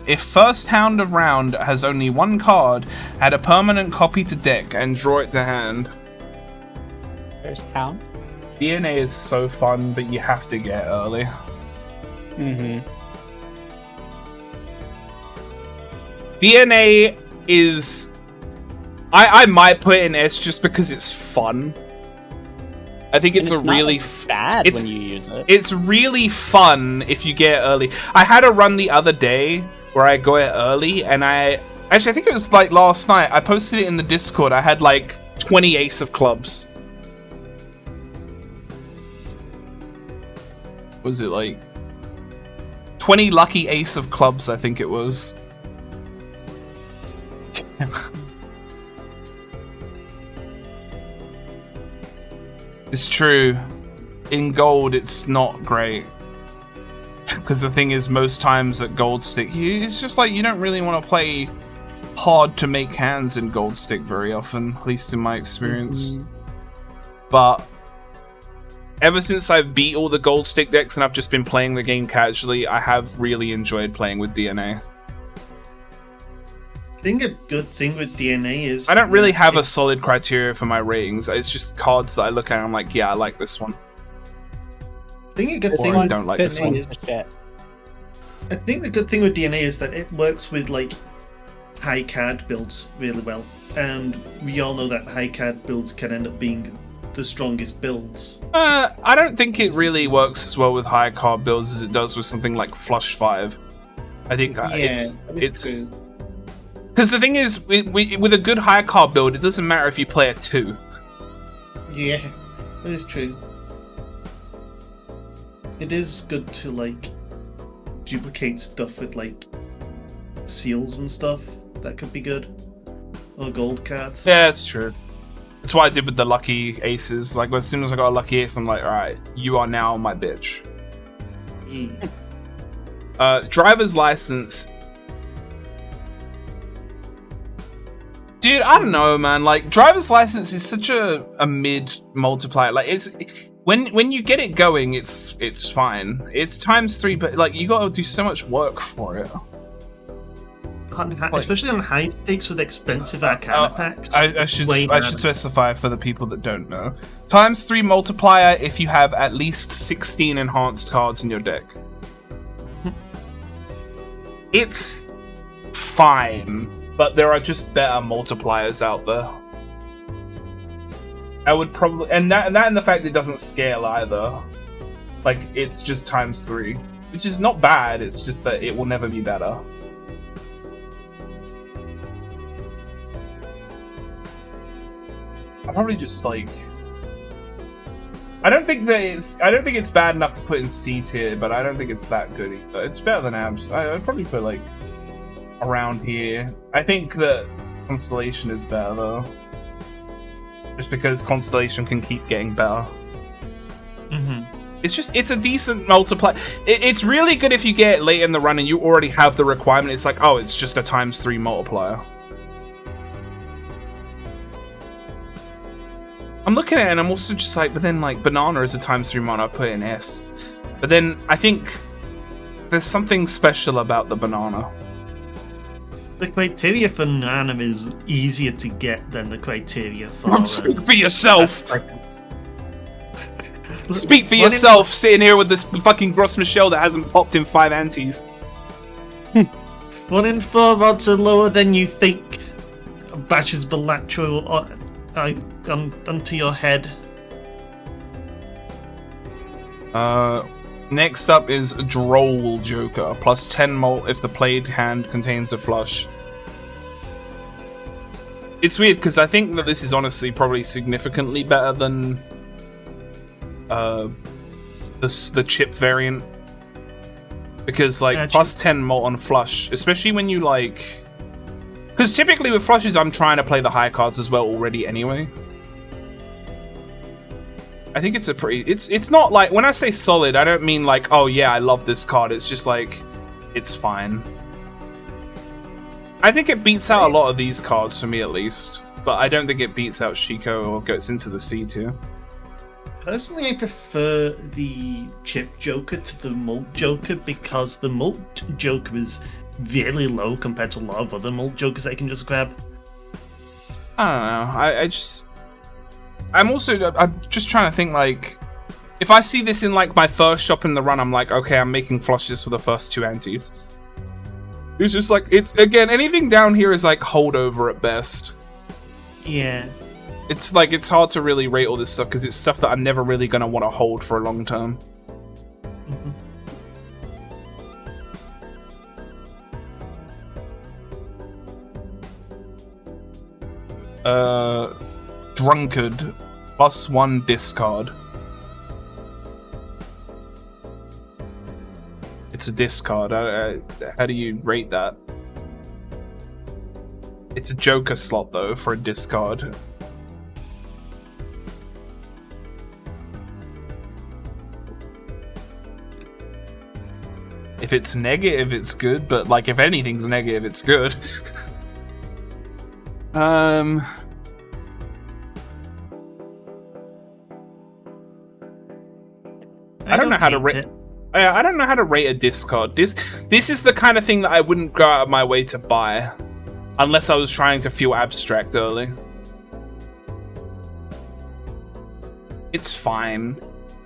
If first hand of round has only one card, add a permanent copy to deck and draw it to hand. First hound? DNA is so fun, but you have to get early. DNA is... I might put it in S just because it's fun. I think it's not bad when you use it. It's really fun if you get it early. I had a run the other day where I got it early, and actually I think it was like last night. I posted it in the Discord. I had like 20 ace of clubs. Was it like 20 lucky ace of clubs? I think it was. It's true. In gold, it's not great. Because the thing is, most times at gold stick, it's just like you don't really want to play hard to make hands in gold stick very often, at least in my experience. But ever since I've beat all the gold stick decks and I've just been playing the game casually, I have really enjoyed playing with DNA. I think a good thing with DNA is... I don't really have a solid criteria for my ratings. It's just cards that I look at and I'm like, yeah, I like this one. I think a good Or thing I don't like this one. I think the good thing with DNA is that it works with like high card builds really well. And we all know that high card builds can end up being the strongest builds. I don't think it really works as well with high card builds as it does with something like Flush 5. I think it's because the thing is, with a good high card build, it doesn't matter if you play a 2. Yeah, that is true. It is good to like duplicate stuff with like seals and stuff. That could be good. Or gold cards. Yeah, it's true. That's what I did with the lucky aces. Like, as soon as I got a lucky ace, I'm like, alright, you are now my bitch. Driver's license. Dude, I don't know, man. Like, driver's license is such a mid multiplier. Like, it's when you get it going, it's fine. It's ×3, but like you gotta do so much work for it. Especially on high stakes with expensive Arcana packs. I should specify for the people that don't know. ×3 multiplier if you have at least 16 enhanced cards in your deck. It's fine, but there are just better multipliers out there. I would probably and the fact it doesn't scale either. Like, it's just ×3, which is not bad. It's just that it will never be better. I probably just like. I don't think it's bad enough to put in C tier, but I don't think it's that good either. It's better than Abs. I'd probably put like around here. I think that Constellation is better though, just because Constellation can keep getting better. It's a decent multiplier. It's really good if you get it late in the run and you already have the requirement. It's like, oh, it's just a ×3 multiplier. I'm looking at it and I'm also just like, but then like Banana is a ×3 mono, I put it in S. But then I think there's something special about the Banana. The criteria for Nana is easier to get than the criteria for... Speak for yourself! Speak for yourself, sitting here with this fucking Gross Michelle that hasn't popped in 5 antis. 1 in 4 odds are lower than you think. Bashes Balatro onto your head. Next up is Droll Joker. +10 mult if the played hand contains a flush. It's weird because I think that this is honestly probably significantly better than the chip variant. because like plus 10 Molten Flush, especially when you like, because typically with flushes I'm trying to play the high cards as well already anyway. I think it's a pretty, it's not like, when I say solid, I don't mean like, oh yeah, I love this card. It's just like, it's fine. I think it beats out a lot of these cards for me at least, but I don't think it beats out Shiko or goes into the C tier. Personally, I prefer the Chip Joker to the Mult Joker because the Mult Joker is really low compared to a lot of other Mult Jokers I can just grab. I don't know. I'm just trying to think, like, if I see this in like my first shop in the run, I'm like, okay, I'm making flushes for the first 2 antis. It's just like, it's, again, anything down here is like holdover at best. Yeah. It's like, it's hard to really rate all this stuff because it's stuff that I'm never really going to want to hold for a long term. Drunkard, +1 discard. It's a discard. How do you rate that? It's a Joker slot though for a discard. If it's negative, it's good, but like if anything's negative, it's good. I don't know how to rate. I don't know how to rate a discard. This is the kind of thing that I wouldn't go out of my way to buy, unless I was trying to feel abstract early. It's fine.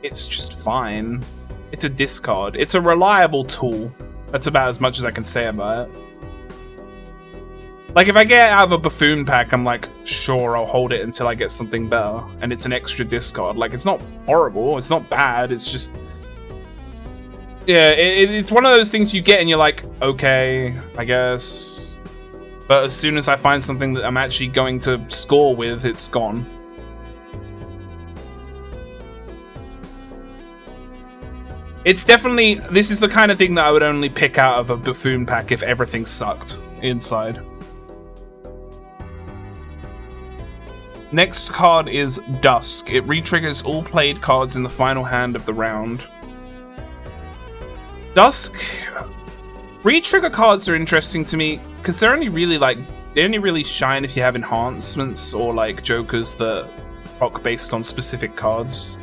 It's just fine. It's a discard. It's a reliable tool. That's about as much as I can say about it. Like, if I get out of a buffoon pack, I'm like, sure, I'll hold it until I get something better. And it's an extra discard. Like, it's not horrible. It's not bad. It's just... yeah, it's one of those things you get and you're like, okay, I guess. But as soon as I find something that I'm actually going to score with, it's gone. It's definitely... this is the kind of thing that I would only pick out of a buffoon pack if everything sucked inside. Next card is Dusk. It re-triggers all played cards in the final hand of the round. Dusk... re-trigger cards are interesting to me because they're only really like... they only really shine if you have enhancements or like jokers that proc based on specific cards.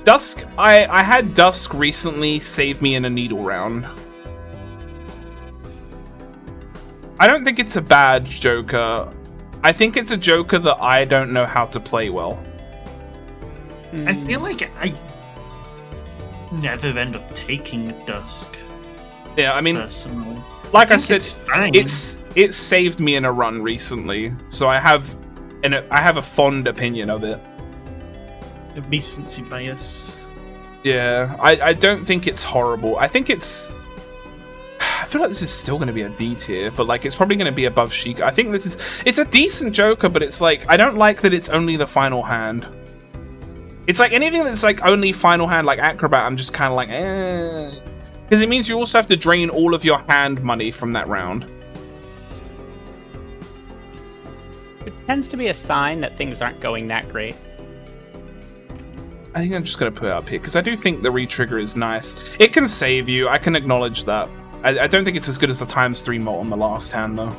Dusk... I had Dusk recently save me in a needle round. I don't think it's a bad Joker. I think it's a Joker that I don't know how to play well. I feel like I never end up taking Dusk. Yeah, I mean, personally. like I said, it's saved me in a run recently, so I have a fond opinion of it. A recency bias. Yeah, I don't think it's horrible. I think it's... I feel like this is still going to be a D tier, but like it's probably going to be above Sheik. I think it's a decent Joker, but it's like, I don't like that it's only the final hand. It's like anything that's like only final hand, like Acrobat, I'm just kind of like, eh. Because it means you also have to drain all of your hand money from that round. It tends to be a sign that things aren't going that great. I think I'm just going to put it up here, because I do think the re-trigger is nice. It can save you, I can acknowledge that. I don't think it's as good as the ×3 mult on the last hand, though.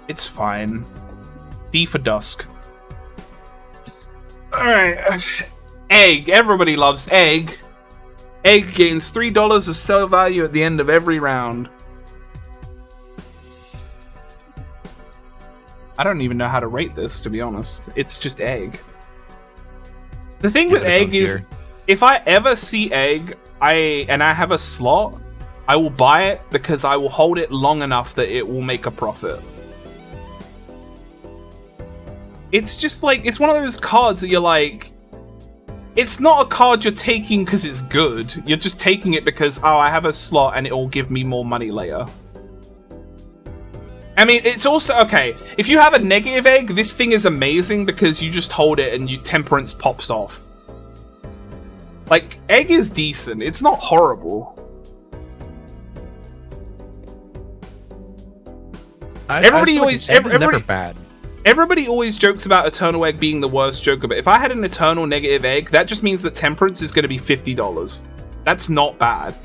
It's fine. D for Dusk. Alright. Egg. Everybody loves Egg. Egg gains $3 of sell value at the end of every round. I don't even know how to rate this, to be honest. It's just Egg. The thing with Egg is, if I ever see Egg, and I have a slot, I will buy it because I will hold it long enough that it will make a profit. It's just like, it's one of those cards that you're like, it's not a card you're taking because it's good. You're just taking it because, oh, I have a slot and it will give me more money later. I mean, it's also, okay, if you have a negative Egg, this thing is amazing because you just hold it and Temperance pops off. Like, Egg is decent. It's not horrible. Everybody always never bad. Everybody always jokes about Eternal Egg being the worst Joker, but if I had an Eternal negative Egg, that just means that Temperance is going to be $50. That's not bad.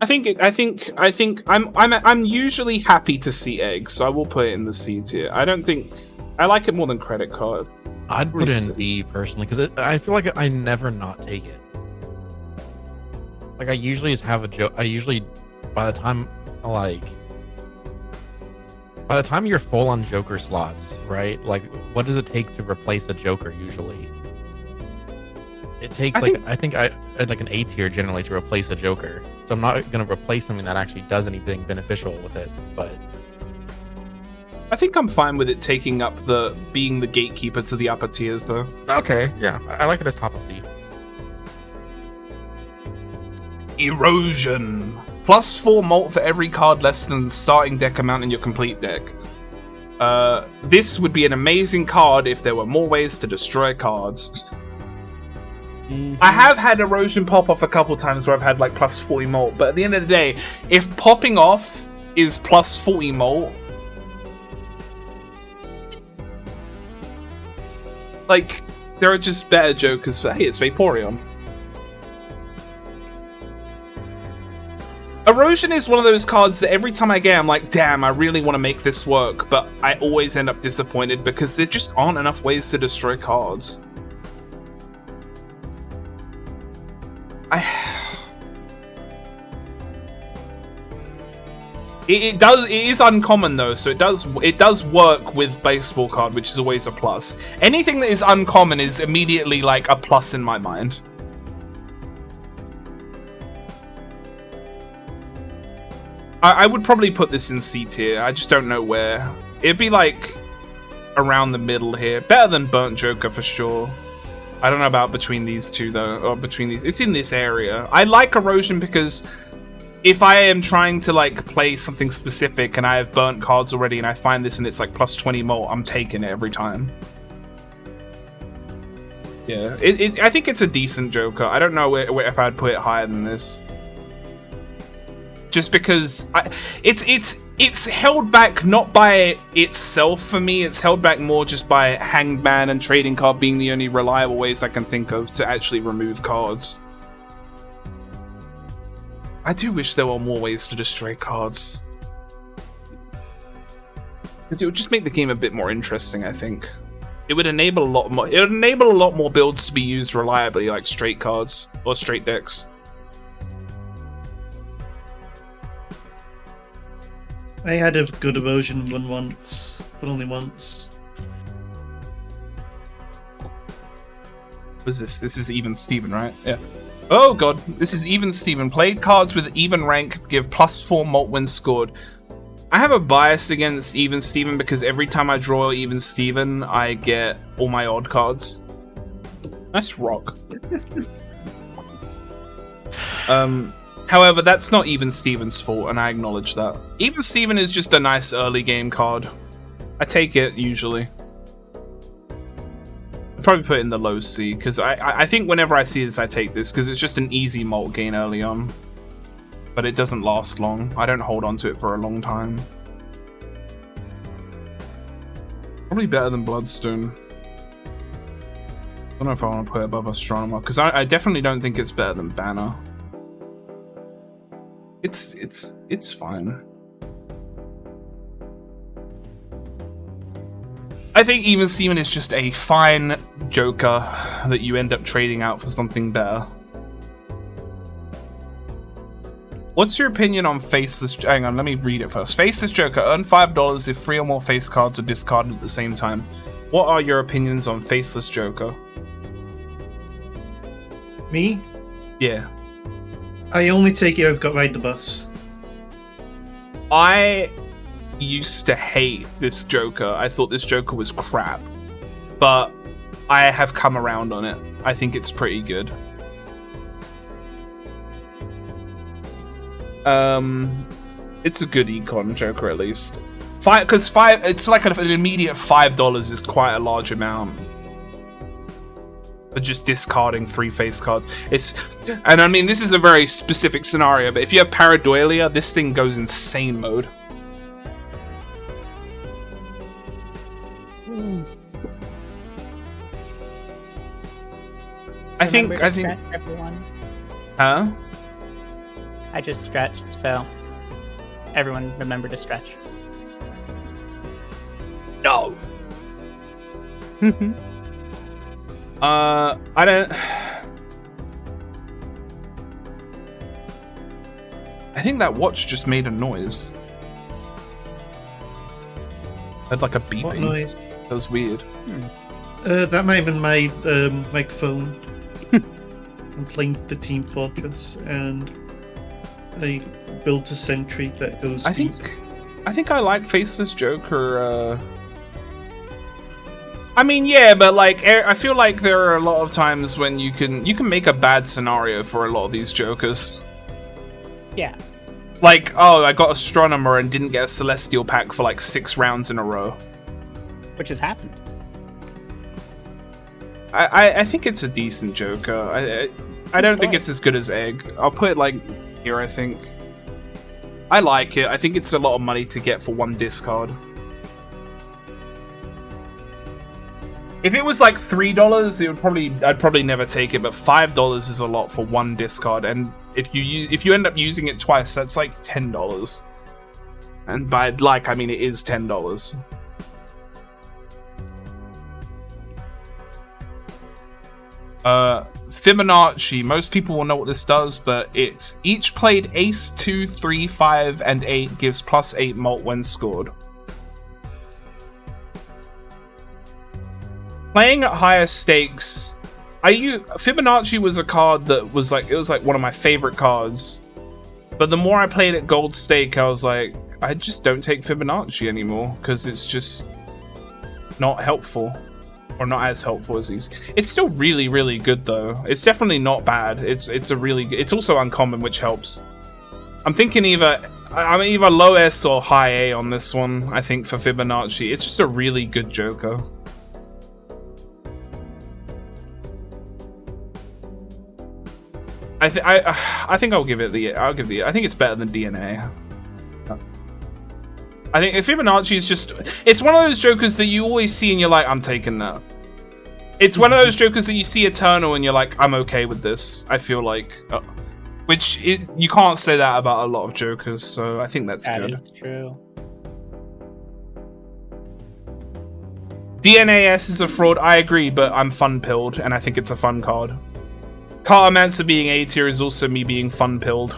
I think I'm usually happy to see Egg, so I will put it in the C tier. I don't think I like it more than Credit Card. I'd put it in B personally because I feel like I never not take it. Like I usually just have a joke. I usually by the time you're full on Joker slots, right? Like what does it take to replace a Joker usually? It takes I think I like an A tier generally to replace a Joker. So I'm not gonna replace something that actually does anything beneficial with it, but I think I'm fine with it taking up being the gatekeeper to the upper tiers though. okay, yeah. I like it as top of C. Erosion. +4 malt for every card less than the starting deck amount in your complete deck. This would be an amazing card if there were more ways to destroy cards. I have had Erosion pop off a couple times where I've had like +40 malt, but at the end of the day, if popping off is +40 malt, like, there are just better Jokers for, hey, it's Vaporeon. Erosion is one of those cards that every time I get, I'm like, damn, I really want to make this work, but I always end up disappointed because there just aren't enough ways to destroy cards. It is uncommon though, so it does work with baseball card, which is always a plus. Anything that is uncommon is immediately like a plus in my mind. I would probably put this in C tier. I just don't know where. It'd be like around the middle here. Better than Burnt Joker for sure. I don't know about between these two though, or between these. It's in this area. I like Erosion because if I am trying to like play something specific and I have burnt cards already and I find this and it's like +20 mult, I'm taking it every time. Yeah, I think it's a decent Joker. I don't know if I'd put it higher than this. Just because it's held back not by itself for me, it's held back more just by Hanged Man and Trading Card being the only reliable ways I can think of to actually remove cards. I do wish there were more ways to destroy cards. Because it would just make the game a bit more interesting, I think. It would enable a lot more. It would enable a lot more builds to be used reliably, like straight cards or straight decks. I had a good Erosion run once, but only once. What is this? This is Even Steven, right? Yeah. Oh god, this is Even Steven. Played cards with even rank give +4 mult when scored. I have a bias against Even Steven because every time I draw Even Steven, I get all my odd cards. Nice rock. However, that's not Even Steven's fault, and I acknowledge that. Even Steven is just a nice early game card. I take it, usually. I'd probably put it in the low C, because I think whenever I see this, I take this, because it's just an easy mult gain early on. But it doesn't last long. I don't hold on to it for a long time. Probably better than Bloodstone. I don't know if I want to put it above Astronomer, because I definitely don't think it's better than Banner. It's fine. I think Even Steven is just a fine Joker that you end up trading out for something better. What's your opinion on Faceless... Hang on, let me read it first. Faceless Joker. Earn $5 if 3 or more face cards are discarded at the same time. What are your opinions on Faceless Joker? Me? Yeah. I only take it I've got Ride the Bus. I used to hate this Joker. I thought this Joker was crap. But I have come around on it. I think it's pretty good. It's a good econ Joker, at least. because it's like an immediate $5 is quite a large amount. But just discarding 3 face cards. And I mean, this is a very specific scenario, but if you have Pareidolia, this thing goes insane mode. I think everyone. Huh? I just stretched, so everyone remember to stretch. No. I don't. I think that watch just made a noise. Had like a beeping. What noise? That was weird. That might have been my microphone. I'm playing the Team Fortress, and I built a sentry that goes. I think I like Faceless Joker. I mean, yeah, but like, I feel like there are a lot of times when you can make a bad scenario for a lot of these Jokers. Yeah. Like, oh, I got Astronomer and didn't get a Celestial pack for like 6 rounds in a row. Which has happened. I think it's a decent Joker. I don't think it's as good as Egg. I'll put it like here, I think. I like it. I think it's a lot of money to get for 1 discard. If it was like $3, I'd probably never take it, but $5 is a lot for 1 discard, and if you end up using it twice, that's like $10. And by like, I mean it is $10. Fibonacci, most people will know what this does, but it's each played ace, 2, 3, 5, and 8 gives +8 mult when scored. Playing at higher stakes, Fibonacci was a card that was like, it was like one of my favorite cards. But the more I played at gold stake, I was like, I just don't take Fibonacci anymore because it's just not helpful, or not as helpful as these. It's still really, really good though. It's definitely not bad. It's also uncommon, which helps. I'm thinking either low S or high A on this one. I think for Fibonacci, it's just a really good Joker. I think I'll give it I think it's better than DNA. I think if Fibonacci is just, it's one of those Jokers that you always see and you're like, I'm taking that. It's one of those Jokers that you see Eternal and you're like, I'm okay with this. I feel like, you can't say that about a lot of Jokers, so I think that's good. That is true. DNAS is a fraud, I agree, but I'm fun-pilled and I think it's a fun card. Cartomancer being A tier is also me being fun-pilled.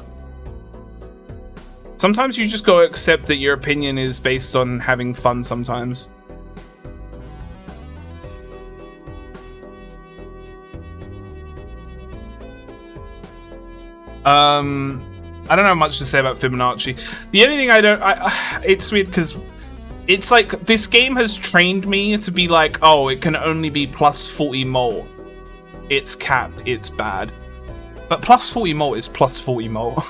Sometimes you just gotta accept that your opinion is based on having fun sometimes. I don't have much to say about Fibonacci. The only thing it's weird because it's like this game has trained me to be like, oh, it can only be +40 mult. It's capped, it's bad. But +40 mult is +40 mult.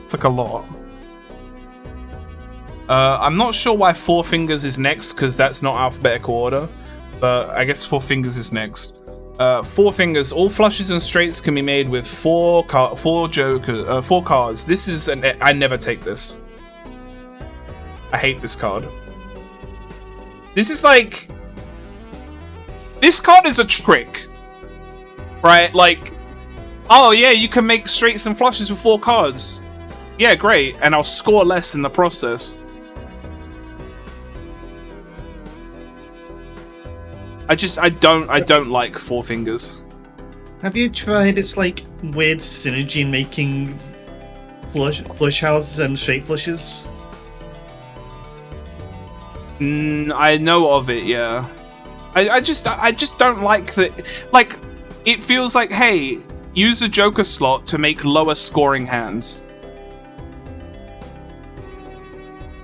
It's like a lot. I'm not sure why Four Fingers is next, because that's not alphabetical order. But I guess Four Fingers is next. Four Fingers, all flushes and straights can be made with 4 cards. This is I never take this. I hate this card. This is like, this card is a trick, right? Like, oh yeah, you can make straights and flushes with 4 cards. Yeah, great, and I'll score less in the process. I don't like Four Fingers. Have you tried its like weird synergy in making flush houses and straight flushes? I know of it, yeah. I just don't like that. Like, it feels like, hey, use a Joker slot to make lower scoring hands.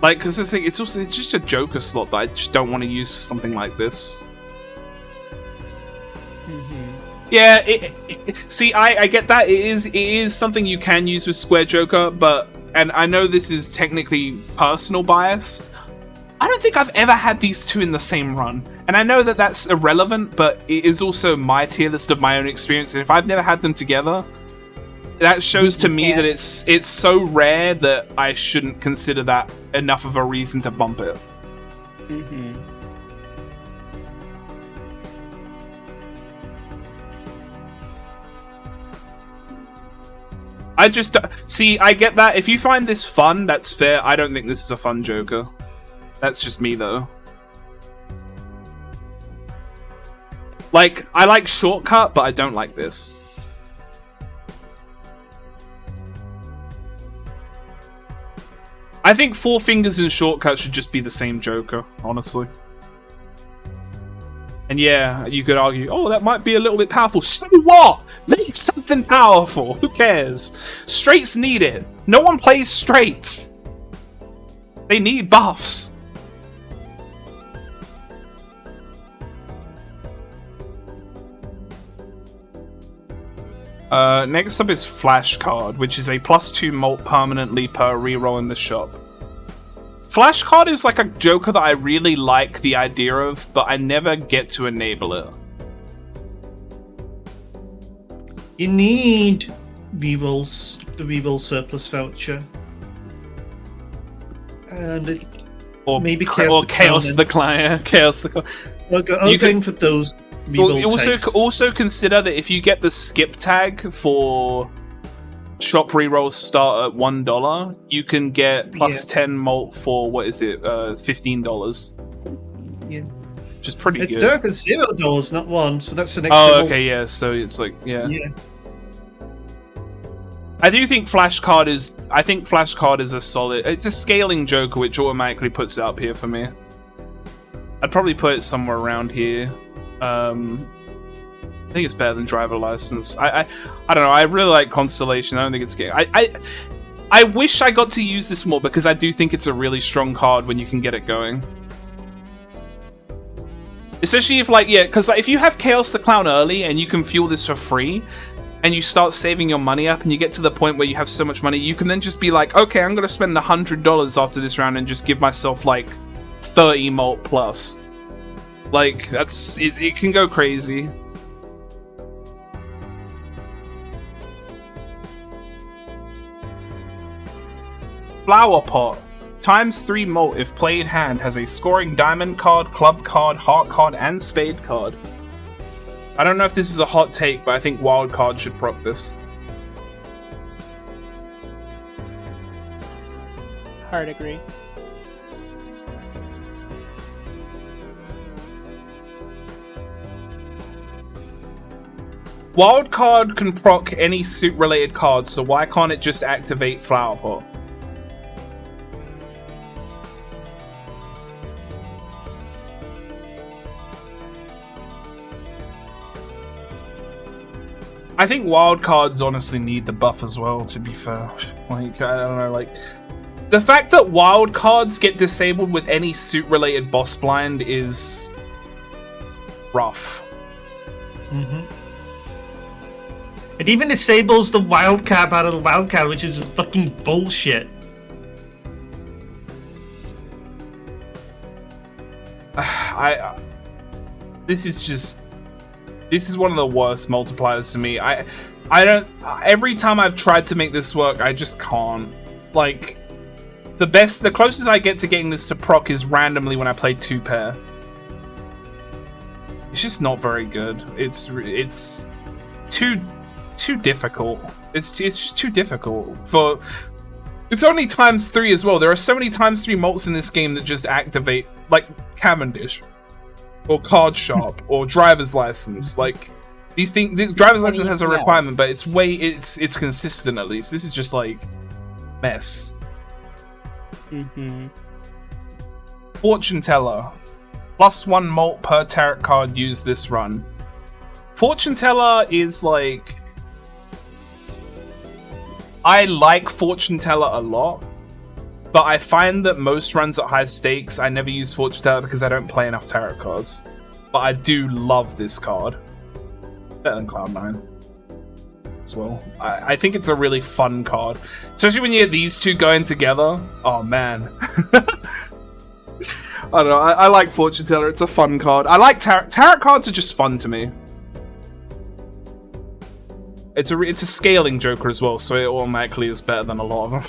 Like, because this thing, it's just a Joker slot that I just don't want to use for something like this. Yeah, see, I get that. It is something you can use with Square Joker, but and I know this is technically personal bias, I don't think I've ever had these two in the same run. And I know that that's irrelevant, but it is also my tier list of my own experience. And if I've never had them together, that shows to me that it's so rare that I shouldn't consider that enough of a reason to bump it. Mm-hmm. I just see. I get that. If you find this fun, that's fair. I don't think this is a fun Joker. That's just me, though. Like, I like Shortcut, but I don't like this. I think Four Fingers and Shortcut should just be the same Joker, honestly. And yeah, you could argue, oh, that might be a little bit powerful. So what? Make something powerful. Who cares? Straights need it. No one plays straights. They need buffs. Next up is Flashcard, which is a +2 mult permanently per reroll in the shop. Flashcard is like a Joker that I really like the idea of, but I never get to enable it. You need rerolls, the reroll surplus voucher. And Or maybe Chaos the Clown. Chaos the Clown. I'm going for those reroll tags. Also consider that if you get the skip tag for shop rerolls start at $1, you can get +10 mult for, what is it, $15. Yeah. Which is pretty good. It's at $0, not 1, so that's an extra. Oh, okay, yeah, so it's like, yeah. Yeah. I do think Flashcard is a solid, it's a scaling Joker, which automatically puts it up here for me. I'd probably put it somewhere around here. I think it's better than Driver License. I don't know. I really like Constellation. I don't think it's good. I wish I got to use this more because I do think it's a really strong card when you can get it going. Especially if, like, yeah, because like, if you have Chaos the Clown early and you can fuel this for free, and you start saving your money up, and you get to the point where you have so much money, you can then just be like, okay, I'm gonna spend $100 after this round and just give myself like 30 mult plus. Like, that's it can go crazy. Flower Pot. ×3 mult if played hand, has a scoring diamond card, club card, heart card, and spade card. I don't know if this is a hot take, but I think wild card should proc this. Hard agree. Wild card can proc any suit related cards, so why can't it just activate Flower Pot? I think wild cards honestly need the buff as well, to be fair. Like, I don't know, like... The fact that wild cards get disabled with any suit-related boss blind is... rough. Mm-hmm. It even disables the wild card out of the wild card, which is fucking bullshit. This is one of the worst multipliers to me. I don't... Every time I've tried to make this work, I just can't. Like, the closest I get to getting this to proc is randomly when I play 2-pair. It's just not very good. It's too difficult. It's just too difficult for... It's only ×3 as well. There are so many ×3 mults in this game that just activate, like Cavendish. Or Card Sharp, or Driver's License. Like, these things... Driver's License has a requirement, but it's consistent at least. This is just, like, mess. Mm-hmm. Fortune Teller. +1 mult per tarot card used this run. Fortune Teller is, like... I like Fortune Teller a lot, but I find that most runs at high stakes, I never use Fortune Teller because I don't play enough tarot cards. But I do love this card. Better than Cloud9. as well. I think it's a really fun card, especially when you get these two going together. Oh man. I don't know. I like Fortune Teller. It's a fun card. I like tarot cards are just fun to me. It's a scaling joker as well, so it automatically is better than a lot of them.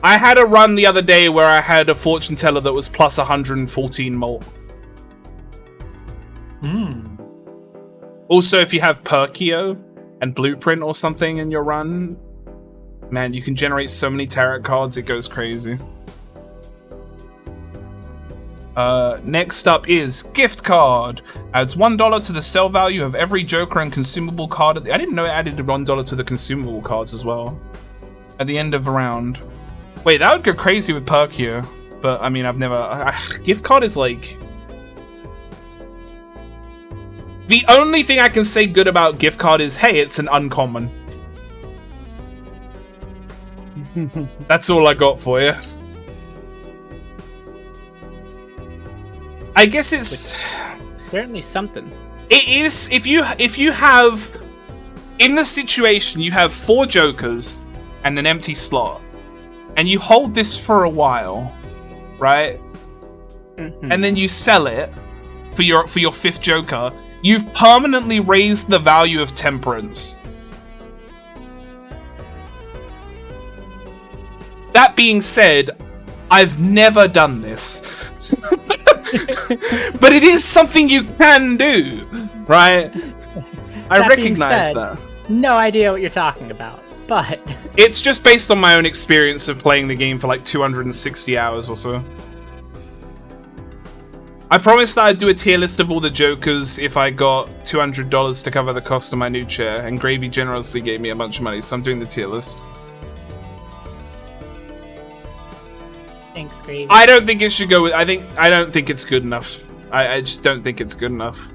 I had a run the other day where I had a Fortune Teller that was plus 114 mult. Also, if you have Perkio and Blueprint or something in your run, man, you can generate so many tarot cards, it goes crazy. Next up is gift card. Adds $1 to the sell value of every Joker and consumable card. I didn't know it added $1 to the consumable cards as well. At the end of a round. Wait, that would go crazy with Perkio. But, I mean, I've never... gift card is like... The only thing I can say good about gift card is, hey, it's an uncommon. That's all I got for you. I guess it's... Certainly something. It is, if you have... In the situation, you have 4 Jokers and an empty slot. And you hold this for a while, right? And then you sell it for your 5th Joker. You've permanently raised the value of Temperance. That being said, I've never done this. But it is something you can do, right? I recognize that. No idea what you're talking about, but... It's just based on my own experience of playing the game for like 260 hours or so. I promised that I'd do a tier list of all the Jokers if I got $200 to cover the cost of my new chair, and Gravy generously gave me a bunch of money, so I'm doing the tier list. Thanks, Gravy. I don't think it should go with... I don't think it's good enough. I just don't think it's good enough.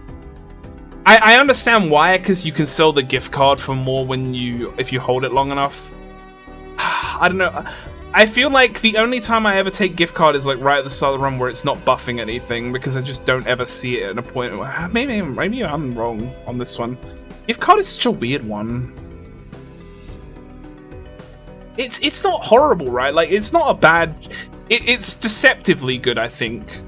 I understand why, because you can sell the gift card for more if you hold it long enough. I don't know. I feel like the only time I ever take gift card is like right at the start of the run where it's not buffing anything, because I just don't ever see it at a point where maybe I'm wrong on this one. Gift card is such a weird one. It's not horrible, right? Like, it's not a bad... It's deceptively good, I think.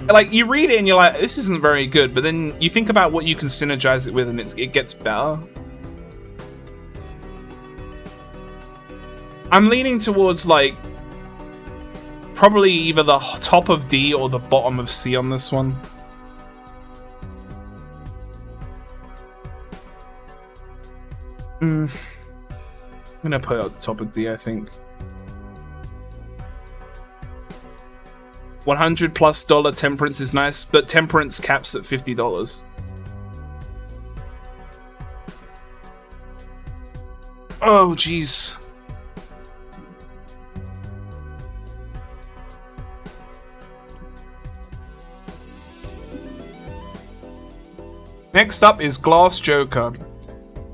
Like, you read it and you're like, this isn't very good, but then you think about what you can synergize it with and it gets better. I'm leaning towards, like, probably either the top of D or the bottom of C on this one. I'm gonna put it at the top of D, I think. $100+ Temperance is nice, but Temperance caps at $50. Oh, jeez. Next up is Glass Joker.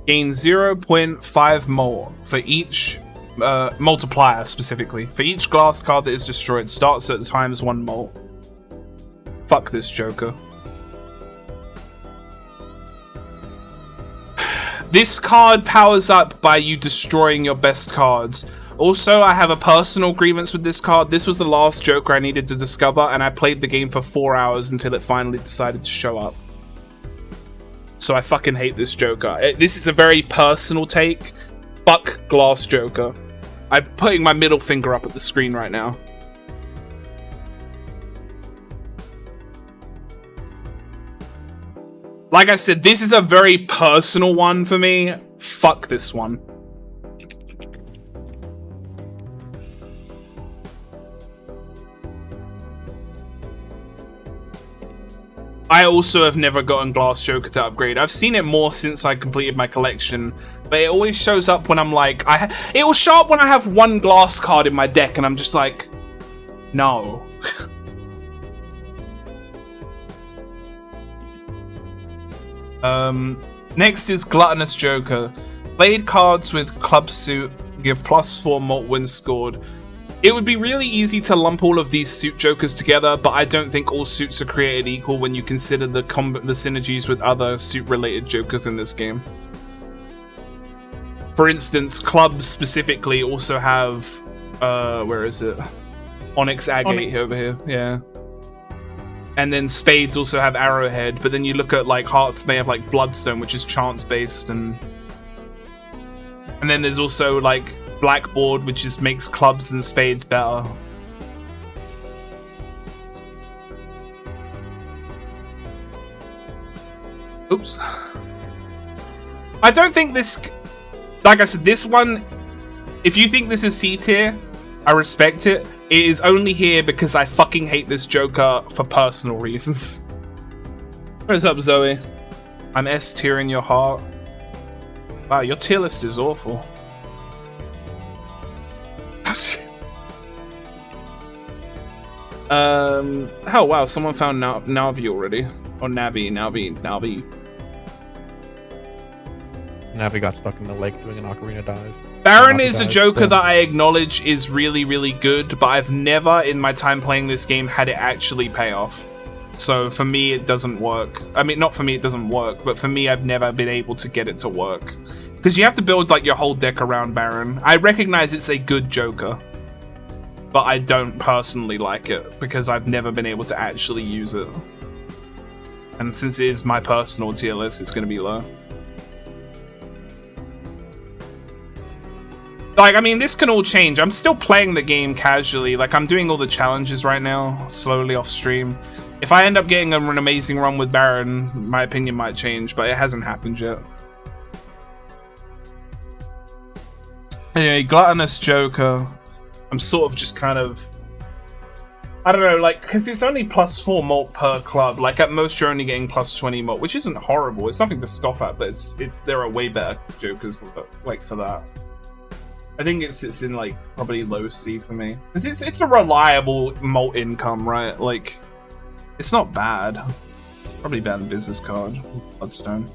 Gain 0.5 more for each multiplier, specifically. For each glass card that is destroyed, starts at times 1 mult. Fuck this Joker. This card powers up by you destroying your best cards. Also, I have a personal grievance with this card. This was the last Joker I needed to discover, and I played the game for 4 hours until it finally decided to show up. So I fucking hate this Joker. This is a very personal take. Fuck Glass Joker. I'm putting my middle finger up at the screen right now. Like I said, this is a very personal one for me. Fuck this one. I also have never gotten Glass Joker to upgrade. I've seen it more since I completed my collection, but it always shows up when I'm like... it will show up when I have 1 glass card in my deck, and I'm just like... No. Next is Gluttonous Joker. Played cards with Club Suit give +4 mult when scored. It would be really easy to lump all of these suit Jokers together, but I don't think all suits are created equal when you consider the synergies with other suit-related Jokers in this game. For instance, clubs specifically also have, where is it? Onyx Agate over here, yeah. And then spades also have arrowhead, but then you look at like hearts, they have like bloodstone, which is chance-based, and then there's also like blackboard, which just makes clubs and spades better. Oops. I don't think this, like I said, this one, if you think this is C tier, I respect it. It is only here because I fucking hate this Joker for personal reasons. What is up, Zoe? I'm S tier in your heart. Wow, your tier list is awful. Oh wow, someone found Navi already. Or Navi. Navi got stuck in the lake doing an ocarina dive. Baron is a Joker that I acknowledge is really, really good, but I've never, in my time playing this game, had it actually pay off. So for me, it doesn't work. I mean, not for me, it doesn't work, but for me, I've never been able to get it to work. Because you have to build like your whole deck around Baron. I recognize it's a good Joker, but I don't personally like it because I've never been able to actually use it. And since it is my personal tier list, it's going to be low. Like, I mean, this can all change. I'm still playing the game casually. Like, I'm doing all the challenges right now, slowly off stream. If I end up getting an amazing run with Baron, my opinion might change, but it hasn't happened yet. Anyway, Gluttonous Joker. I'm sort of just kind of... I don't know, like, because it's only +4 malt per club. Like, at most, you're only getting +20 malt, which isn't horrible. It's nothing to scoff at, but there are way better Jokers, like, for that. I think it sits in, like, probably low C for me. Because it's a reliable malt income, right? Like, it's not bad. Probably better than Business Card, Bloodstone,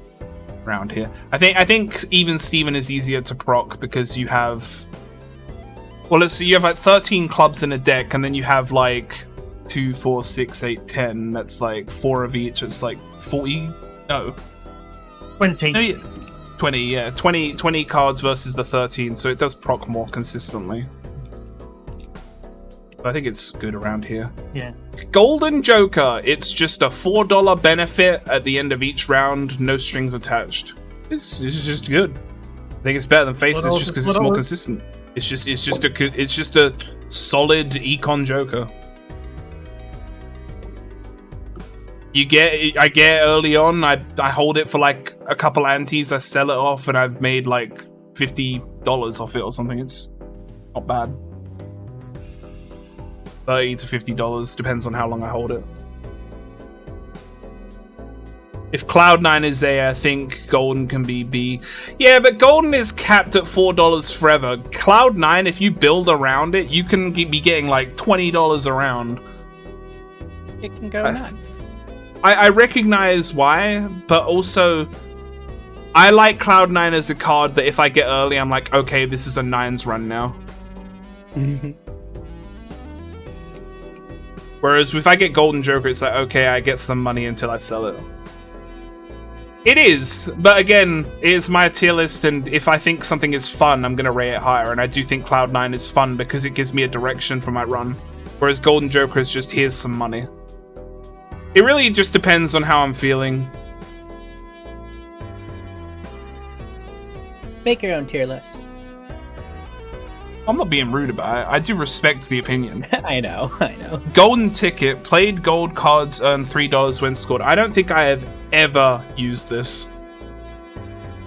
around here. I think even Steven is easier to proc because you have... Well, let's see, you have, like, 13 clubs in a deck, and then you have, like, 2, 4, 6, 8, 10. That's, like, 4 of each. It's, like, 40? No. 20. Maybe 20, yeah. 20 cards versus the 13, so it does proc more consistently. But I think it's good around here. Yeah. Golden Joker. It's just a $4 benefit at the end of each round, no strings attached. It's just good. I think it's better than Faces just because it's more consistent. It's just a solid econ Joker. I get early on, I hold it for like a couple antes, I sell it off, and I've made like $50 off it or something. It's not bad. $30 to $50, depends on how long I hold it. If Cloud9 is A, I think Golden can be B. Yeah, but Golden is capped at $4 forever. Cloud9, if you build around it, you can be getting like $20 a round. It can go nuts. I recognize why, but also I like Cloud9 as a card that if I get early, I'm like, okay, this is a 9s run now. Whereas if I get Golden Joker, it's like, okay, I get some money until I sell it. It is, but again, it is my tier list, and if I think something is fun, I'm going to rate it higher, and I do think Cloud9 is fun because it gives me a direction for my run, whereas Golden Joker is just, here's some money. It really just depends on how I'm feeling. Make your own tier list. I'm not being rude about it. I do respect the opinion. I know. Golden Ticket. Played gold cards, earned $3 when scored. I don't think I have ever used this.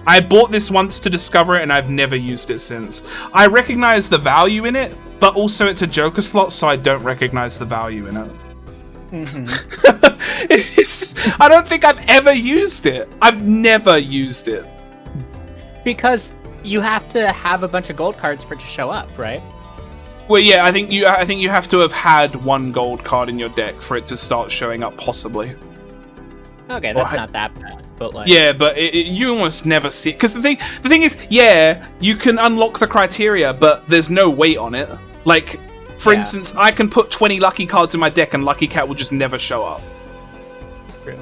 I bought this once to discover it, and I've never used it since. I recognize the value in it, but also it's a Joker slot, so I don't recognize the value in it. It's just, I don't think I've ever used it. I've never used it. Because you have to have a bunch of gold cards for it to show up, right? Well, yeah, I think you have to have had one gold card in your deck for it to start showing up, possibly. Okay, that's not that bad, but like... Yeah, but you almost never see it. Because the thing is, yeah, you can unlock the criteria, but there's no weight on it. Like, For instance, I can put 20 lucky cards in my deck and Lucky Cat will just never show up. True.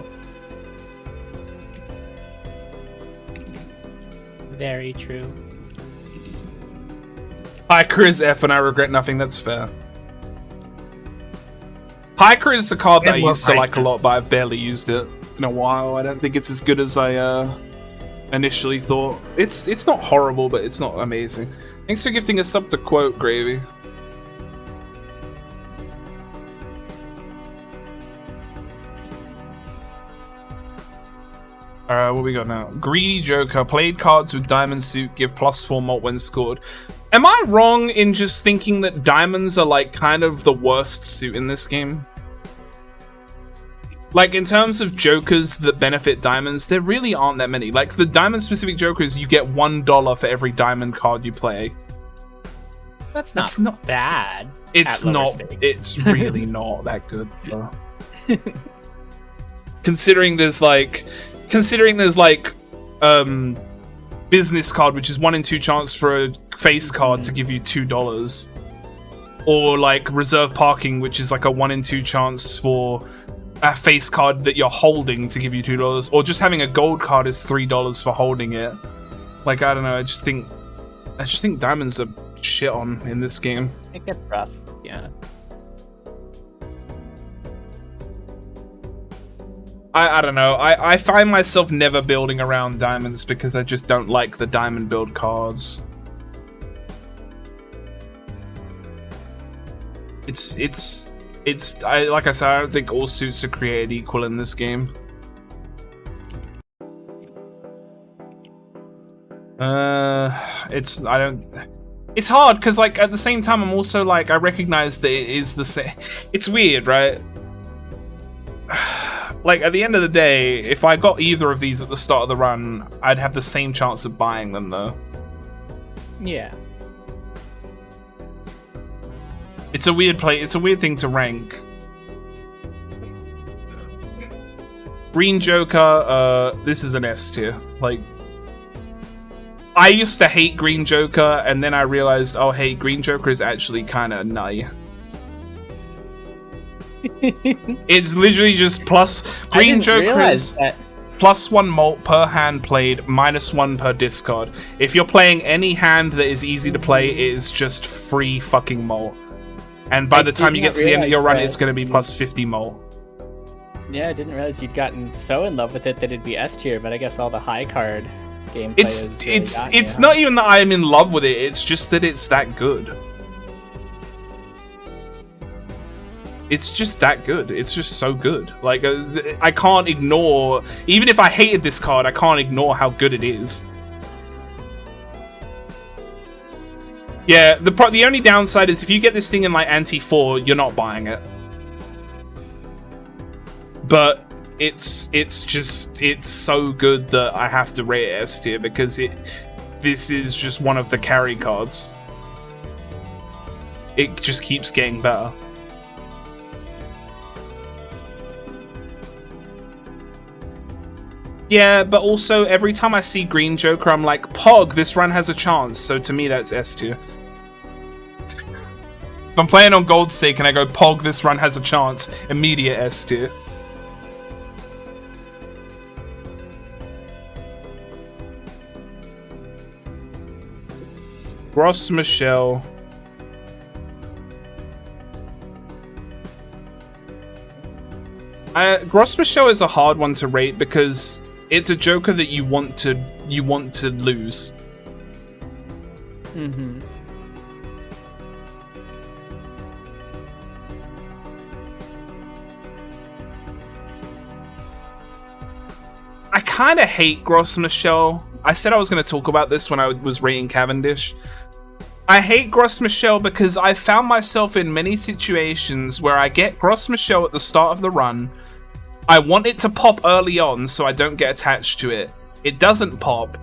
Very true. Hiker is F and I regret nothing, that's fair. Hiker is a card that I used to like a lot, but I've barely used it in a while. I don't think it's as good as I initially thought. It's not horrible, but it's not amazing. Thanks for gifting a sub to Quote, Gravy. Alright, what we got now? Greedy Joker. Played cards with Diamond Suit, give +4 mult when scored. Am I wrong in just thinking that diamonds are like kind of the worst suit in this game? Like in terms of jokers that benefit diamonds, there really aren't that many. Like the diamond specific jokers, you get $1 for every diamond card you play. That's not bad. It's not. Stakes. It's really not that good. Considering there's like business card, which is 1 in 2 chance for a face card to give you $2, or like reserve parking, which is like a 1 in 2 chance for a face card that you're holding to give you $2, or just having a gold card is $3 for holding it. Like I don't know, I just think diamonds are shit on in this game. It gets rough, yeah. I don't know. I find myself never building around diamonds because I just don't like the diamond build cards. Like I said, I don't think all suits are created equal in this game. It's hard because like at the same time I'm also like I recognize that it is the same. It's weird, right? Like, at the end of the day, if I got either of these at the start of the run, I'd have the same chance of buying them, though. Yeah. It's a weird thing to rank. Green Joker, this is an S tier. Like, I used to hate Green Joker, and then I realized, oh hey, Green Joker is actually kind of nigh. It's literally just Green Joker is +1 mult per hand played, -1 per discard. If you're playing any hand that is easy to play, it is just free fucking mult. And by the time you get to the end of your run, it's going to be +50 mult. Yeah, I didn't realize you'd gotten so in love with it that it'd be S tier, but I guess all the high card gameplay is really it's not even that I'm in love with it, it's just that it's that good. It's just that good. It's just so good. Like, I can't ignore... Even if I hated this card, I can't ignore how good it is. Yeah, the only downside is if you get this thing in, like, anti-4, you're not buying it. But it's so good that I have to rate it S tier, because this is just one of the carry cards. It just keeps getting better. Yeah, but also every time I see Green Joker, I'm like, Pog, this run has a chance. So to me, that's S tier. If I'm playing on Gold Stake and I go, Pog, this run has a chance, immediate S tier. Gross Michelle. Gross Michelle is a hard one to rate because it's a Joker that you want to lose. Mm-hmm. I kind of hate Gross Michelle. I said I was going to talk about this when I was rating Cavendish. I hate Gross Michelle because I found myself in many situations where I get Gross Michelle at the start of the run. I want it to pop early on so I don't get attached to it. It doesn't pop,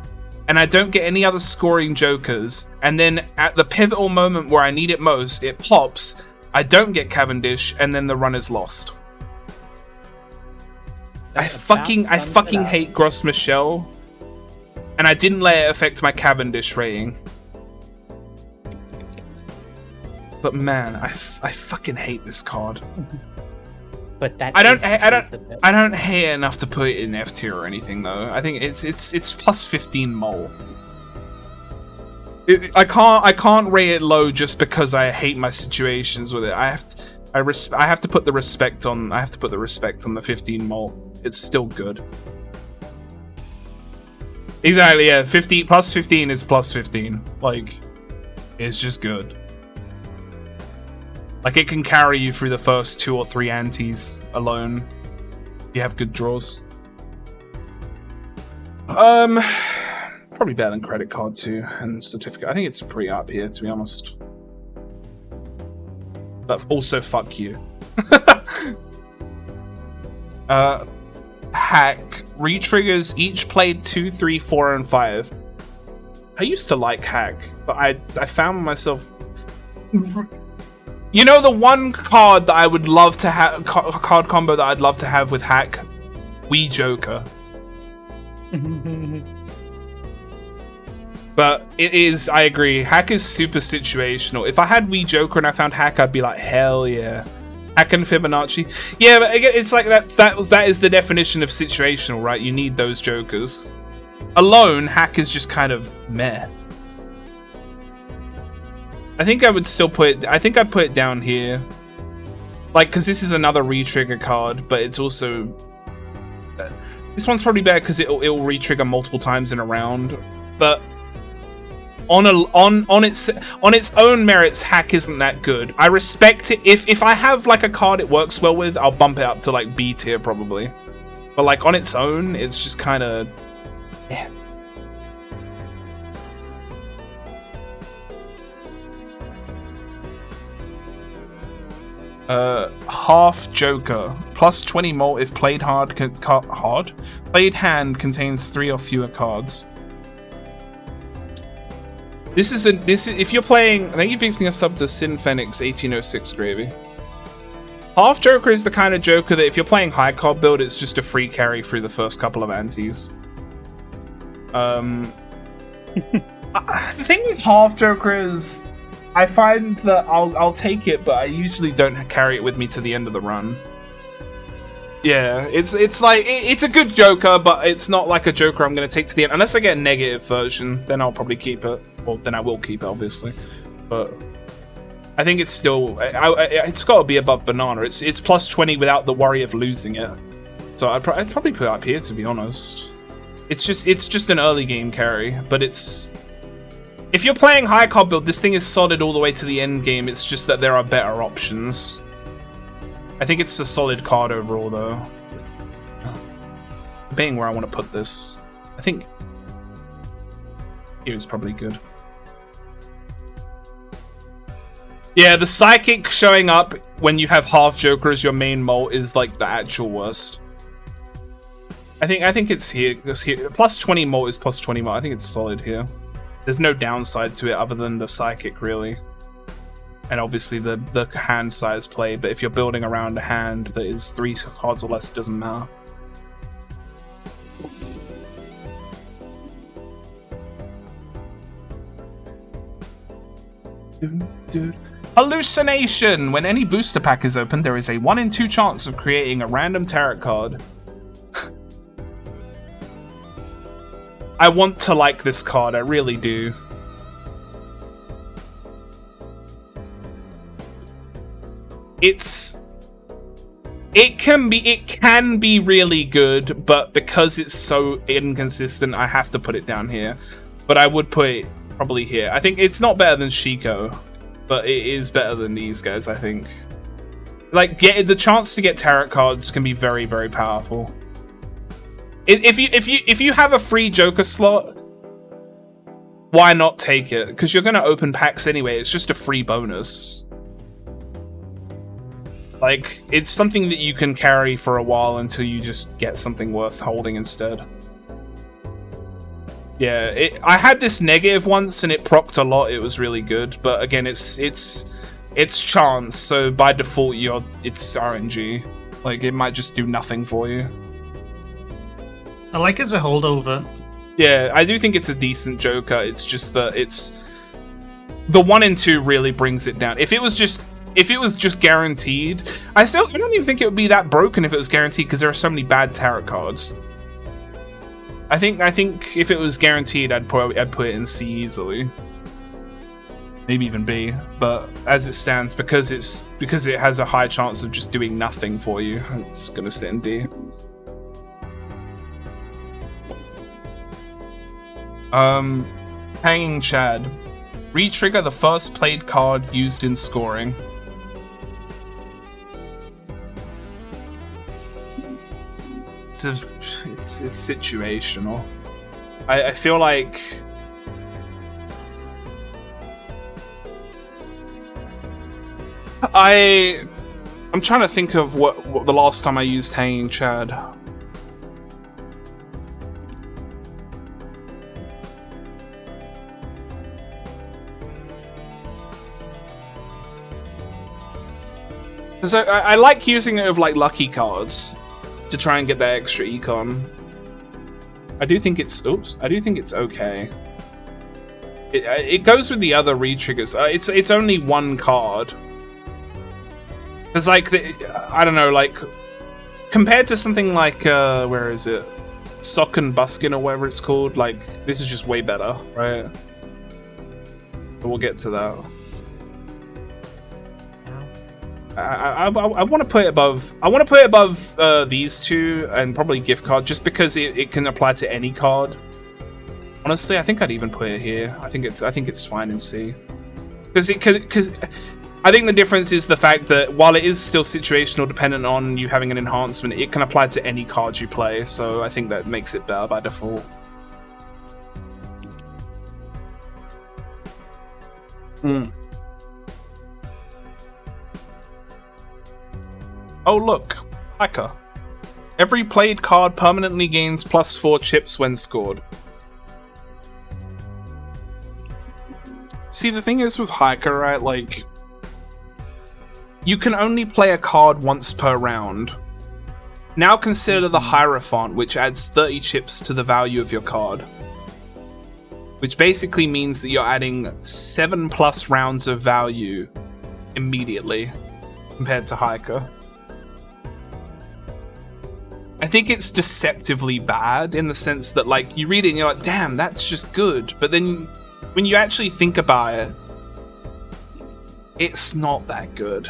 and I don't get any other scoring Jokers. And then at the pivotal moment where I need it most, it pops. I don't get Cavendish, and then the run is lost. I fucking hate Gross Michelle, and I didn't let it affect my Cavendish rating. But man, I fucking hate this card. But that I don't is the truth of it. I don't hate it enough to put it in F tier or anything though. I think it's plus 15 mole. I can't rate it low just because I hate my situations with it. I have to put the respect on the 15 mole. It's still good. Exactly, yeah. 50 plus 15 is plus 15. Like, it's just good. Like, it can carry you through the first 2 or 3 antes alone. You have good draws. Probably better than credit card too, and certificate. I think it's pretty up here, to be honest. But also, fuck you. Hack re-triggers each played 2, 3, 4, and 5. I used to like Hack, but I found myself. You know the one card that I would love to have, card combo that I'd love to have with Hack? Wii Joker. But it is, I agree, Hack is super situational. If I had Wii Joker and I found Hack, I'd be like, hell yeah. Hack and Fibonacci. Yeah, but again, it's like that is the definition of situational, right? You need those Jokers. Alone, Hack is just kind of meh. I think I would still put it, I think I'd put it down here. Like, because this is another re-trigger card, but it's also... This one's probably better because it'll re-trigger multiple times in a round. But on its own merits, Hack isn't that good. I respect it. If I have like a card it works well with, I'll bump it up to like B tier probably. But like on its own, it's just kind of... Yeah. Half Joker. Plus 20 more if played hard. Played hand contains 3 or fewer cards. This is if you're playing. Thank you for gifting a sub to Sin Phoenix 1806 Gravy. Half Joker is the kind of Joker that if you're playing high card build, it's just a free carry through the first couple of antes. The thing with Half Joker is, I find that I'll take it, but I usually don't carry it with me to the end of the run. Yeah, it's like it's a good Joker, but it's not like a Joker I'm going to take to the end unless I get a negative version. Then I'll probably keep it. Well, then I will keep it, obviously. But I think it's still it's got to be above Banana. It's plus 20 without the worry of losing it. So I'd probably put it up here, to be honest. It's just an early game carry, but it's. If you're playing high card build, this thing is solid all the way to the end game. It's just that there are better options. I think it's a solid card overall, though. Debating where I want to put this. I think here is probably good. Yeah, the Psychic showing up when you have Half Joker as your main mult is like the actual worst. I think it's here. It's here. Plus 20 mult is plus 20 mult. I think it's solid here. There's no downside to it other than the Psychic, really. And obviously the hand size play, but if you're building around a hand that is 3 cards or less, it doesn't matter. Hallucination! When any booster pack is opened, there is a 1 in 2 chance of creating a random tarot card. I want to like this card, I really do. It can be really good, but because it's so inconsistent, I have to put it down here. But I would put it probably here. I think it's not better than Shiko, but it is better than these guys, I think. Like, the chance to get tarot cards can be very, very powerful. If you have a free Joker slot, why not take it? Because you're gonna open packs anyway. It's just a free bonus. Like, it's something that you can carry for a while until you just get something worth holding instead. Yeah, I had this negative once and it procced a lot. It was really good, but again, it's chance. So by default, it's RNG. Like, it might just do nothing for you. I like it as a holdover. Yeah, I do think it's a decent Joker. It's just that the 1 and 2 really brings it down. If it was just guaranteed, I don't even think it would be that broken if it was guaranteed, because there are so many bad tarot cards. I think if it was guaranteed, I'd put it in C easily, maybe even B. But as it stands, because it has a high chance of just doing nothing for you, it's gonna sit in D. Hanging Chad. Re-trigger the first played card used in scoring. It's situational. I feel like I'm trying to think of what the last time I used Hanging Chad. Because I like using it with like lucky cards to try and get that extra econ. I do think it's okay. It goes with the other re-triggers. It's only 1 card. It's like I don't know, like compared to something like where is it? Sock and Buskin or whatever it's called. Like this is just way better, right? But we'll get to that. I want to put it above. I want to put it above these two and probably gift card, just because it can apply to any card. Honestly, I think I'd even put it here. I think it's fine in C, because I think the difference is the fact that while it is still situational, dependent on you having an enhancement, it can apply to any card you play. So I think that makes it better by default. Oh look, Hiker. Every played card permanently gains +4 chips when scored. See, the thing is with Hiker, right, like, you can only play a card once per round. Now consider the Hierophant, which adds 30 chips to the value of your card. Which basically means that you're adding 7+ rounds of value immediately compared to Hiker. I think it's deceptively bad in the sense that, like, you read it and you're like, damn, that's just good. But then when you actually think about it, it's not that good.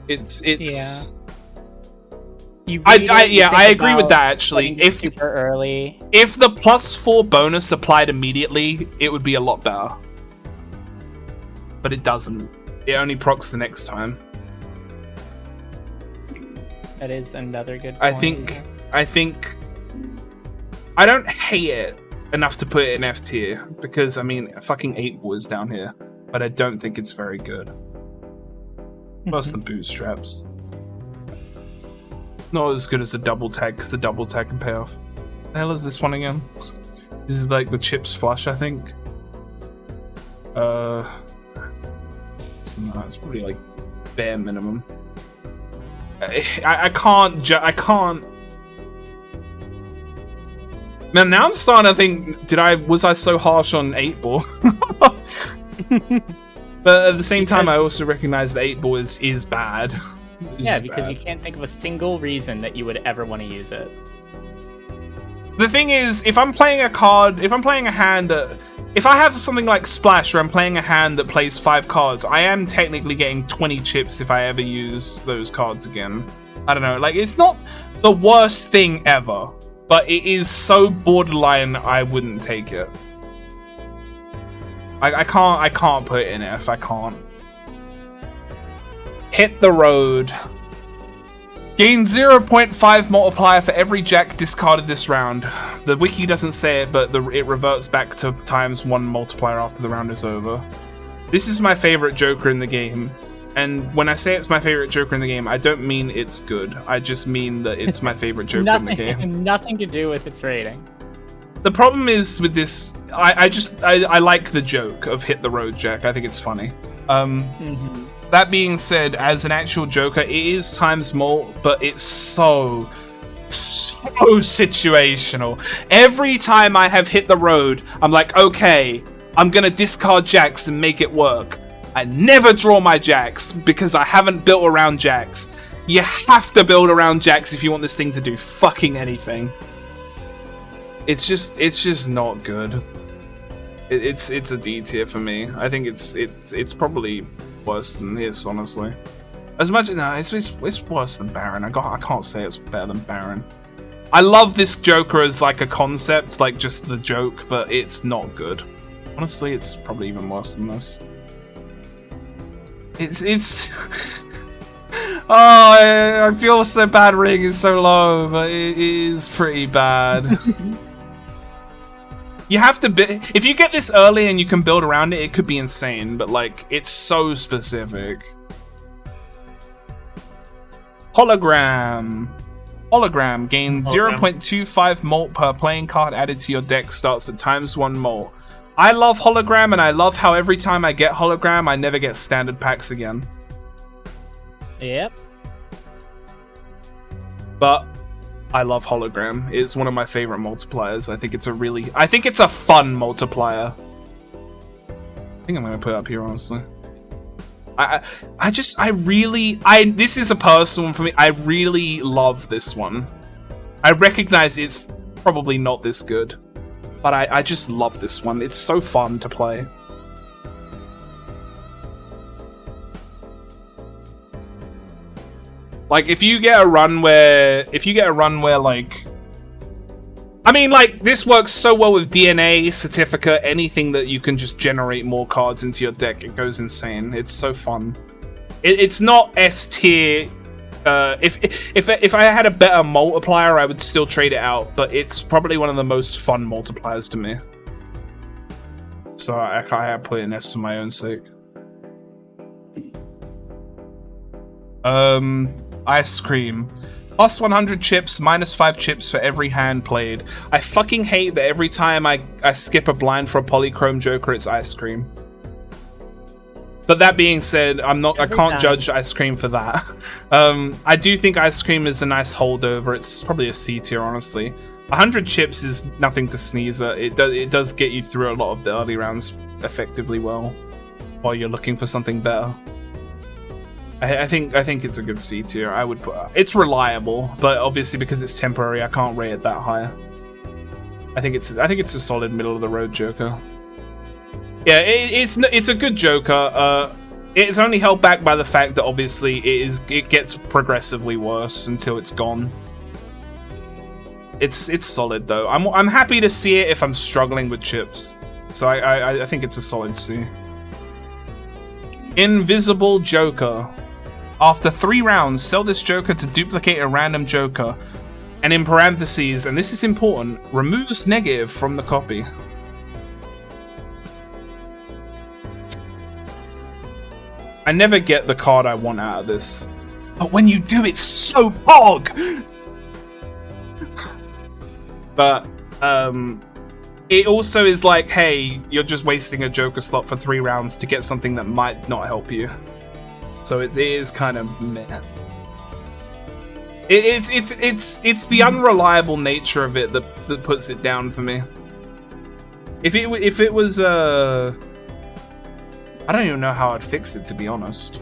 It's yeah. I agree with that actually. If super early, if the +4 bonus applied immediately, it would be a lot better. But it doesn't. It only procs the next time. That is another good point. I think I don't hate it enough to put it in F tier, because I mean fucking 8 Ball is down here, but I don't think it's very good. Plus the bootstraps. Not as good as the double tag, because the double tag can pay off. The hell is this one again? This is like the chips flush, I think. It's probably like bare minimum. I can't. Man, now I'm starting to think, was I so harsh on 8 Ball? But at the same time, I also recognize that 8 Ball is bad. Yeah, because you can't think of a single reason that you would ever want to use it. The thing is, if I'm playing a hand that, if I have something like Splash, or I'm playing a hand that plays 5 cards, I am technically getting 20 chips if I ever use those cards again. I don't know, like, it's not the worst thing ever, but it is so borderline I wouldn't take it. I can't put it in F, I can't. Hit the Road. Gain 0.5 multiplier for every jack discarded this round. The wiki doesn't say it, but it reverts back to ×1 multiplier after the round is over. This is my favorite Joker in the game. And when I say it's my favorite Joker in the game, I don't mean it's good. I just mean that it's my favorite Joker in the game. Nothing to do with its rating. The problem is with this, I like the joke of Hit the Road Jack. I think it's funny. That being said, as an actual Joker, it is times mult, but it's so situational. Every time I have Hit the Road, I'm like, okay, I'm gonna discard jacks and make it work. I never draw my Jax because I haven't built around Jax. You have to build around Jax if you want this thing to do fucking anything. It's just not good. It's a D tier for me. I think it's probably worse than this, honestly. As much it's worse than Baron. I can't say it's better than Baron. I love this Joker as like a concept, like just the joke, but it's not good. Honestly, it's probably even worse than this. It's oh, I feel so bad Ring is so low, but it is pretty bad. You have to if you get this early and you can build around it, it could be insane, but like it's so specific. Hologram gain 0.25 mult per playing card added to your deck, starts at ×1 mult. I love hologram, and I love how every time I get hologram, I never get standard packs again. Yep. But I love hologram. It's one of my favorite multipliers. I think it's a fun multiplier. I think I'm gonna put it up here, honestly. This is a personal one for me. I really love this one. I recognize it's probably not this good, but I just love this one. It's so fun to play. Like, if you get a run where like, I mean, like, this works so well with DNA, Certificate, anything that you can just generate more cards into your deck. It goes insane. It's so fun. It's not S tier. If I had a better multiplier, I would still trade it out, but it's probably one of the most fun multipliers to me. So I put it in S for my own sake. Ice cream. Plus 100 chips, -5 chips for every hand played. I fucking hate that every time I skip a blind for a polychrome Joker, it's ice cream. But that being said, I can't judge ice cream for that. I do think ice cream is a nice holdover. It's probably a C tier, honestly. 100 chips is nothing to sneeze at. It does get you through a lot of the early rounds effectively well, while you're looking for something better. I think it's a good C tier. I would put it's reliable, but obviously because it's temporary, I can't rate it that high. I think it's a solid middle of the road Joker. Yeah, it's a good Joker. It's only held back by the fact that obviously it gets progressively worse until it's gone. It's solid though. I'm happy to see it if I'm struggling with chips. So I think it's a solid C. Invisible Joker. After 3 rounds, sell this Joker to duplicate a random Joker. And in parentheses, and this is important, removes negative from the copy. I never get the card I want out of this. But when you do, it's so pog! But, it also is like, hey, you're just wasting a Joker slot for 3 rounds to get something that might not help you. So it is kind of meh. It's the unreliable nature of it that puts it down for me. If it was I don't even know how I'd fix it, to be honest.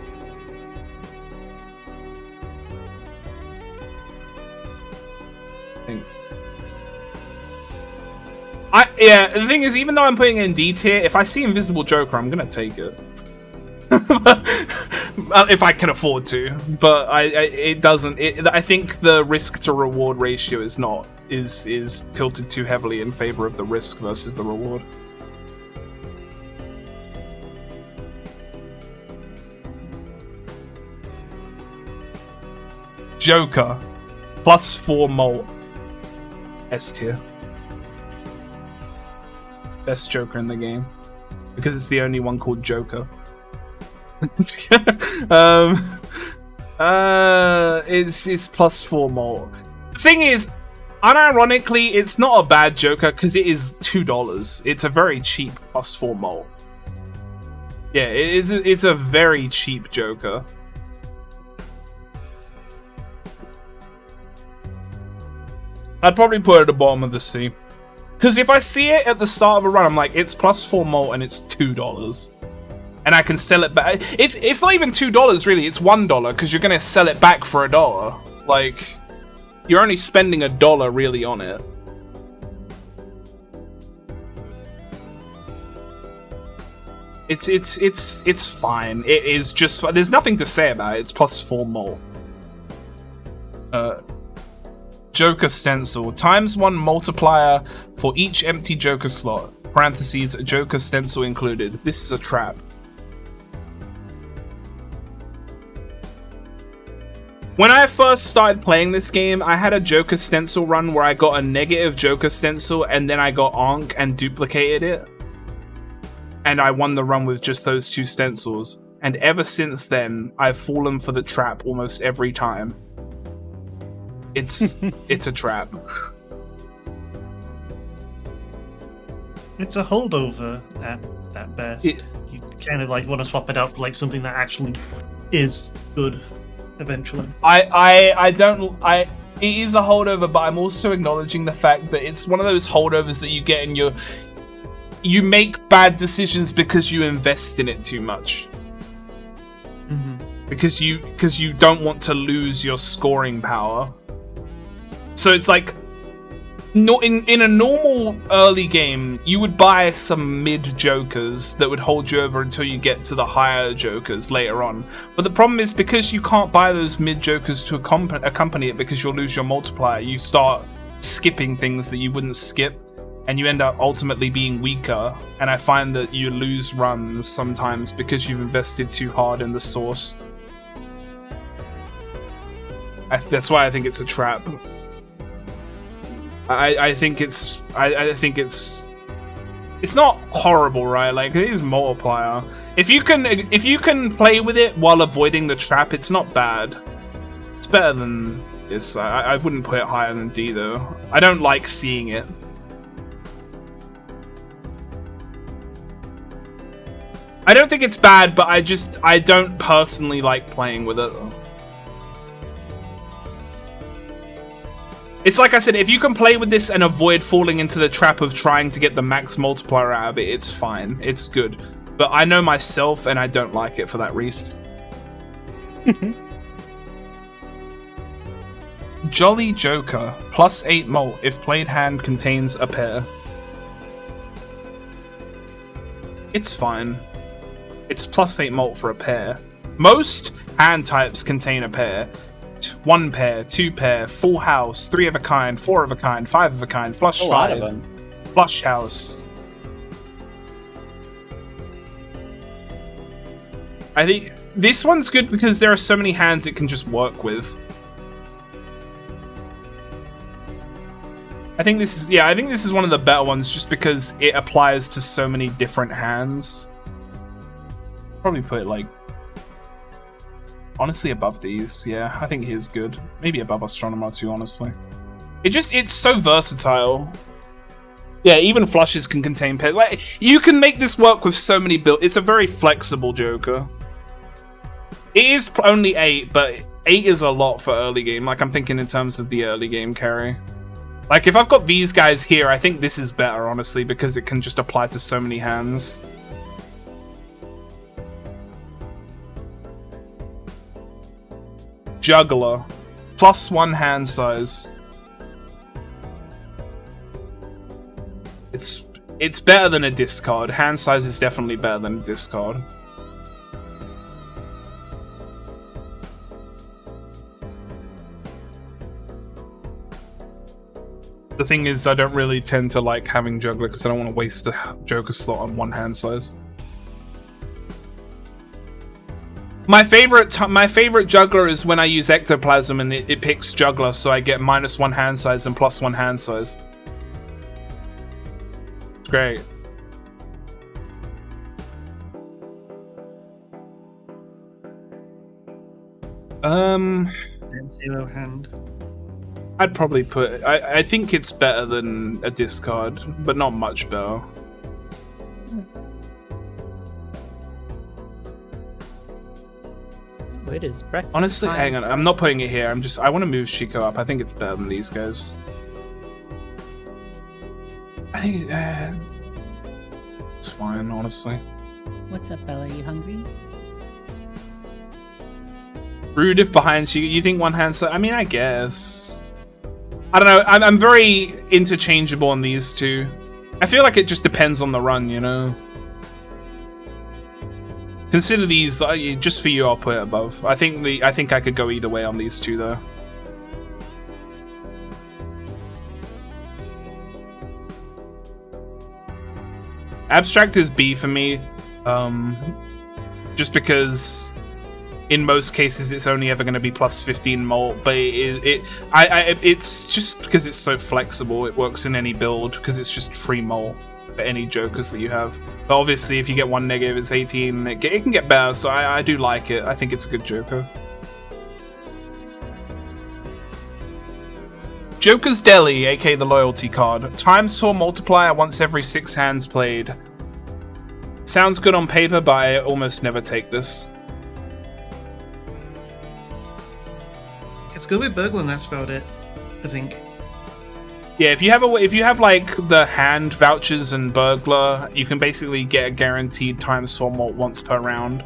Yeah, the thing is, even though I'm putting it in D tier, if I see Invisible Joker, I'm gonna take it. If I can afford to, but it doesn't. I think the risk to reward ratio is tilted too heavily in favor of the risk versus the reward. Joker, +4 mult, S tier. Best Joker in the game, because it's the only one called Joker. It's +4 mult. The thing is, unironically, it's not a bad Joker because it is $2. It's a very cheap +4 mult. Yeah, it's a very cheap Joker. I'd probably put it at the bottom of the C. Because if I see it at the start of a run, I'm like, it's +4 mult and it's $2. and I can sell it back. It's not even $2 really. It's $1 because you're gonna sell it back for $1. Like, you're only spending $1 really on it. It's fine. It is just. There's nothing to say about it. It's +4 mult. Joker stencil ×1 multiplier for each empty Joker slot. Parentheses, Joker stencil included. This is a trap. When I first started playing this game, I had a Joker stencil run where I got a negative Joker stencil and then I got Ankh and duplicated it. And I won the run with just those 2 stencils. And ever since then, I've fallen for the trap almost every time. It's a trap. It's a holdover at best. You kind of like want to swap it out for like something that actually is good eventually. It is a holdover, but I'm also acknowledging the fact that it's one of those holdovers that you get in you make bad decisions because you invest in it too much. Because you don't want to lose your scoring power. So it's like, in a normal early game, you would buy some mid Jokers that would hold you over until you get to the higher Jokers later on. But the problem is, because you can't buy those mid Jokers to accompany it because you'll lose your multiplier, you start skipping things that you wouldn't skip, and you end up ultimately being weaker. And I find that you lose runs sometimes because you've invested too hard in the source. That's why I think it's a trap. I think it's not horrible, right? Like, it is multiplier. If you can play with it while avoiding the trap, it's not bad. It's better than this. I wouldn't put it higher than D though. I don't like seeing it. I don't think it's bad, but I don't personally like playing with it. It's like I said, if you can play with this and avoid falling into the trap of trying to get the max multiplier out of it, it's fine. It's good. But I know myself, and I don't like it for that reason. Jolly Joker, +8 mult if played hand contains a pair. It's fine. It's +8 mult for a pair. Most hand types contain a pair. 1 pair, 2 pair, full house, 3 of a kind, 4 of a kind, 5 of a kind, flush 5, flush house. I think this one's good because there are so many hands it can just work with. I think this is one of the better ones just because it applies to so many different hands. Probably put it like, honestly, above these. Yeah, I think he is good. Maybe above Astronomer too, honestly. It's so versatile. Yeah, even flushes can contain pairs. Like, you can make this work with so many builds. It's a very flexible Joker. It is only 8, but 8 is a lot for early game. Like, I'm thinking in terms of the early game carry. Like, if I've got these guys here, I think this is better, honestly, because it can just apply to so many hands. Juggler, +1 hand size. It's better than a discard. Hand size is definitely better than a discard. The thing is, I don't really tend to like having Juggler because I don't want to waste a Joker slot on 1 hand size. My favorite Juggler is when I use Ectoplasm and it picks Juggler, so I get -1 hand size and +1 hand size. It's great. Zero hand. I'd probably put. I think it's better than a discard, but not much better. It is breakfast Honestly, time. hang on. I'm not putting it here. I want to move Chico up. I think it's better than these guys. I think it's fine, honestly. What's up, Bella? You hungry? Rude if behind you. You think one hand? So I mean, I guess. I don't know. I'm very interchangeable on these two. I feel like it just depends on the run, you know. Consider these just for you. I'll put it above. I think I could go either way on these two though. Abstract is B for me, just because in most cases it's only ever going to be plus 15 molt, but it's just because it's so flexible. It works in any build because it's just free molt for any jokers that you have. But obviously, if you get one negative, it's 18. It can get better, so I do like it. I think it's a good joker. Joker's Deli, aka the loyalty card. ×4 multiplier once every 6 hands played. Sounds good on paper, but I almost never take this. It's good with Burglar, and that's about it, I think. Yeah, if you have like the hand vouchers and Burglar, you can basically get a guaranteed ×4 mult once per round.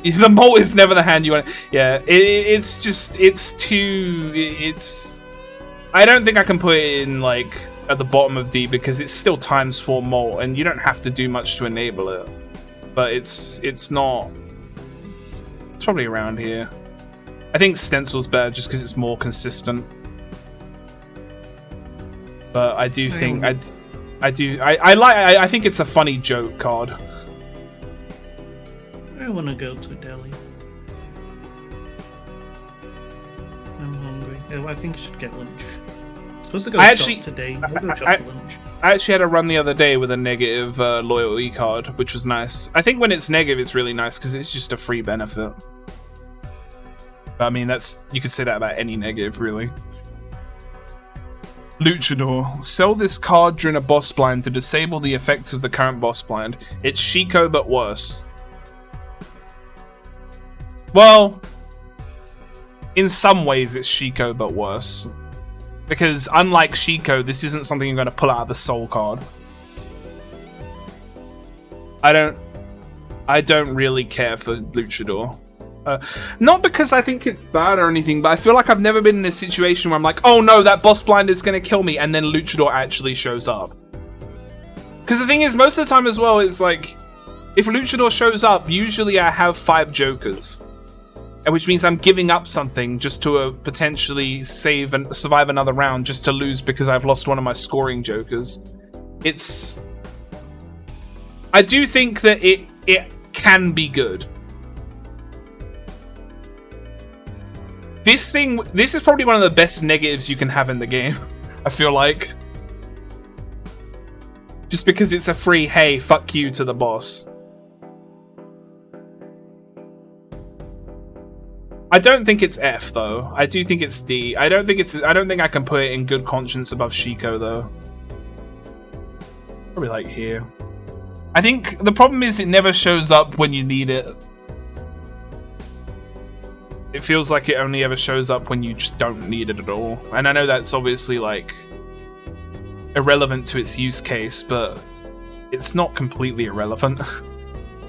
The mult is never the hand you want. Yeah, it's I don't think I can put it in like at the bottom of D because it's still ×4 mult, and you don't have to do much to enable it. But it's not. It's probably around here. I think Stencil's better just because it's more consistent. But I do think I think it's a funny joke card. I want to go to Delhi. I'm hungry. Oh, I think I should get lunch. I'm supposed to go shop today. I'll go shop for lunch. I actually had a run the other day with a negative loyalty card, which was nice. I think when it's negative, it's really nice because it's just a free benefit. I mean, you could say that about any negative, really. Luchador. Sell this card during a boss blind to disable the effects of the current boss blind. It's Shiko, but worse. Well, in some ways it's Shiko, but worse. Because unlike Shiko, this isn't something you're going to pull out of the soul card. I don't really care for Luchador. Not because I think it's bad or anything, but I feel like I've never been in a situation where I'm like, oh no, that boss blind is going to kill me, and then Luchador actually shows up. Because the thing is, most of the time as well, it's like, if Luchador shows up, usually I have 5 jokers. Which means I'm giving up something just to potentially save and survive another round just to lose because I've lost one of my scoring jokers. I do think that it can be good. This is probably one of the best negatives you can have in the game, I feel like. Just because it's a free, hey, fuck you to the boss. I don't think it's F though. I do think it's D. I don't think I can put it in good conscience above Shiko though. Probably like here. I think the problem is it never shows up when you need it. It feels like it only ever shows up when you just don't need it at all. And I know that's obviously like irrelevant to its use case, but it's not completely irrelevant.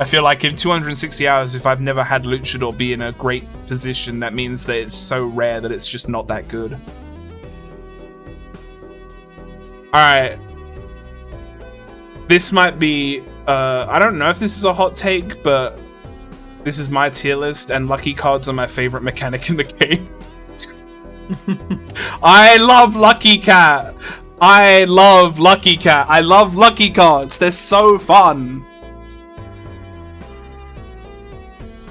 I feel like in 260 hours, if I've never had Luchador be in a great position, that means that it's so rare that it's just not that good. Alright. This might be... I don't know if this is a hot take, but this is my tier list, and lucky cards are my favorite mechanic in the game. I love Lucky Cat! I love Lucky Cat! I love lucky cards! They're so fun!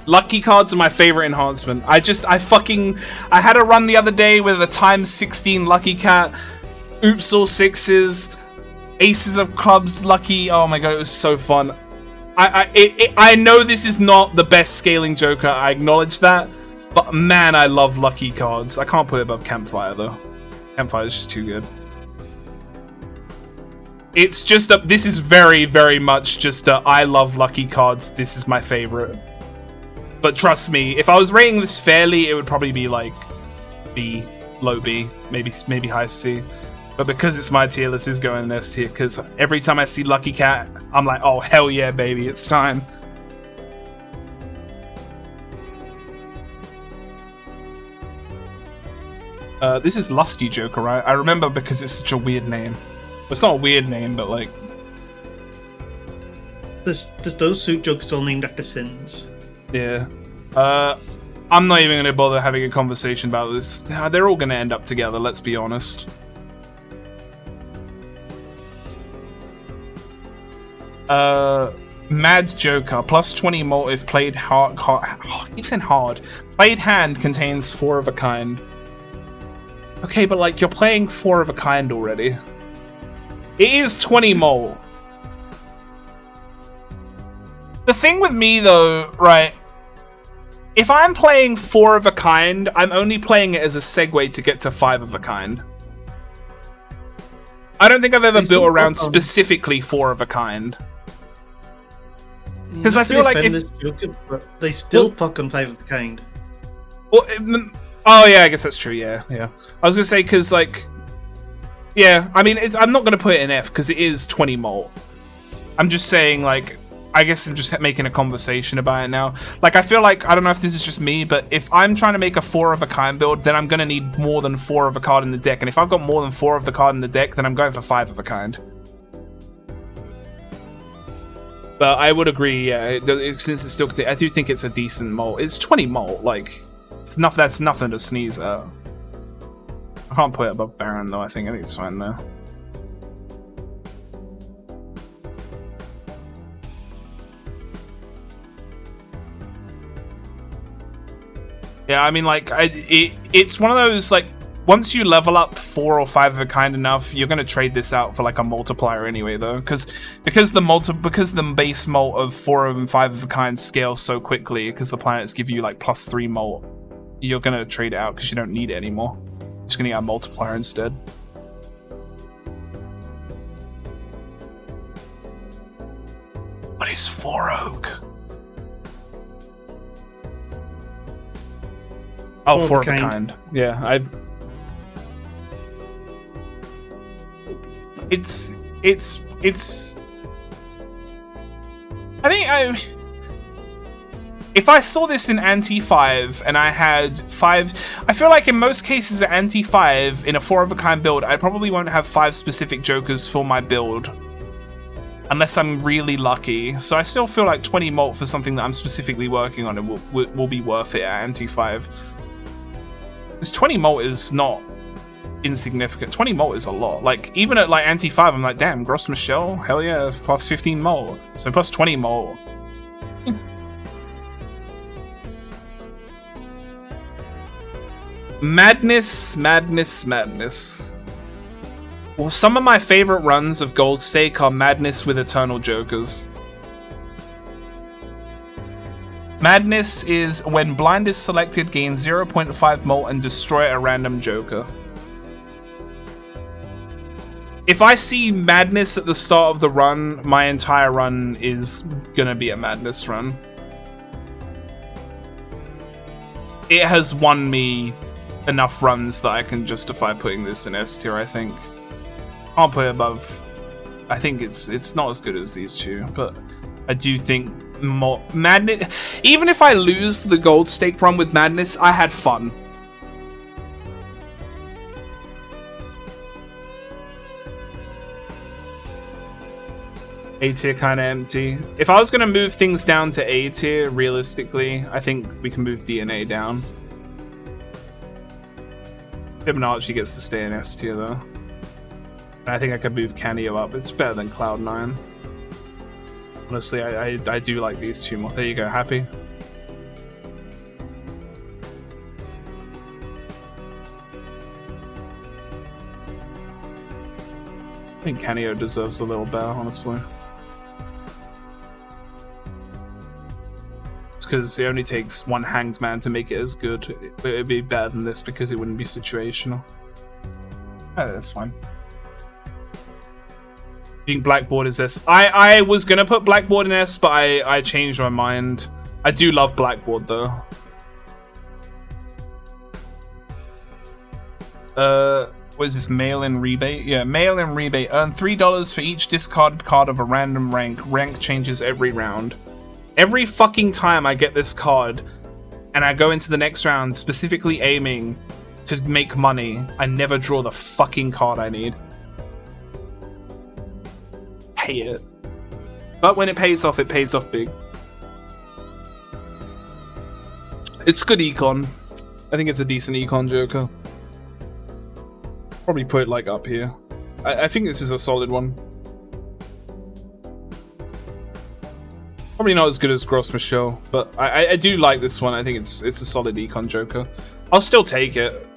Lucky cards are my favorite enhancement. I had a run the other day with a ×16 Lucky Cat, oops all 6s, aces of clubs lucky. Oh my god, it was so fun. I know this is not the best scaling joker, I acknowledge that, but man, I love lucky cards. I can't put it above Campfire though. Campfire is just too good. It's just this is very, very much just I love lucky cards. This is my favorite. But trust me, if I was rating this fairly, it would probably be like B, low B, maybe high C. But because it's my tier, this is going in S tier, because every time I see Lucky Cat, I'm like, oh, hell yeah, baby, it's time. This is Lusty Joker, right? I remember because it's such a weird name. It's not a weird name, but like... There's those suit jokers all named after sins. Yeah. I'm not even going to bother having a conversation about this. They're all going to end up together, let's be honest. Mad Joker, plus 20 mult if played hard. I keep saying hard. Played hand contains 4 of a kind. Okay, but like, you're playing 4 of a kind already. It is 20 mult. The thing with me though, right, if I'm playing 4 of a kind, I'm only playing it as a segue to get to 5 of a kind. I don't think I've ever built around specifically 4 of a kind. Because I feel like if... Joker, but they still puck on 5 of a kind. Well, oh yeah, I guess that's true, yeah. I was gonna say, because like... Yeah, I mean, I'm not gonna put it in F, because it is 20 mult. I'm just saying, like... I guess I'm just making a conversation about it now. Like, I feel like, I don't know if this is just me, but if I'm trying to make a 4 of a kind build, then I'm going to need more than 4 of a card in the deck. And if I've got more than 4 of the card in the deck, then I'm going for 5 of a kind. But I would agree, yeah, since it's still... I do think it's a decent mult. It's 20 mult, like, it's that's nothing to sneeze at. I can't put it above Baron, though, I think it's fine, though. Yeah, I mean, like, it's one of those, like, once you level up 4 or 5 of a kind enough, you're gonna trade this out for like a multiplier anyway, though, because the base mult of 4 and 5 of a kind scales so quickly, because the planets give you like +3 mult, you're gonna trade it out because you don't need it anymore. You're just gonna get a multiplier instead. What is 4 oak? Oh, 4 of a kind. Yeah, It's. I think if I saw this in anti-5 and I had 5, I feel like in most cases at anti-5 in a 4 of a kind build, I probably won't have 5 specific jokers for my build. Unless I'm really lucky. So I still feel like 20 mult for something that I'm specifically working on will be worth it at anti-5. This 20 mult is not insignificant. 20 mult is a lot. Like, even at like anti-5, I'm like, damn, Gross Michelle, hell yeah, plus 15 mult. So plus 20 mult. Madness. Well, some of my favorite runs of Gold Stake are Madness with Eternal Jokers. Madness is when blind is selected, gain 0.5 mult and destroy a random joker. If I see Madness at the start of the run, my entire run is gonna be a Madness run. It has won me enough runs that I can justify putting this in S tier, I think. I'll put it above. I think it's not as good as these two, but I do think more Madness. Even if I lose the Gold Stake run with Madness, I had fun. A tier kind of empty. If I was going to move things down to A tier, realistically, I think we can move DNA down. Fibonacci gets to stay in S tier though. And I think I could move Canio up. It's better than Cloud9. Honestly, I do like these two more. There you go, happy? I think Canio deserves a little better, honestly. It's because it only takes 1 Hanged Man to make it as good. It'd be better than this because it wouldn't be situational. Oh, that's fine. Being Blackboard is S. I was gonna put Blackboard in S, but I changed my mind. I do love Blackboard though. What is this? Mail-in rebate? Yeah, mail-in rebate. Earn $3 for each discarded card of a random rank. Rank changes every round. Every fucking time I get this card, and I go into the next round specifically aiming to make money, I never draw the fucking card I need. Hate it. But when it pays off big. It's good econ. I think it's a decent econ Joker. Probably put it like up here. I think this is a solid one. Probably not as good as Gross Michelle, but I do like this one. I think it's a solid econ Joker. I'll still take it.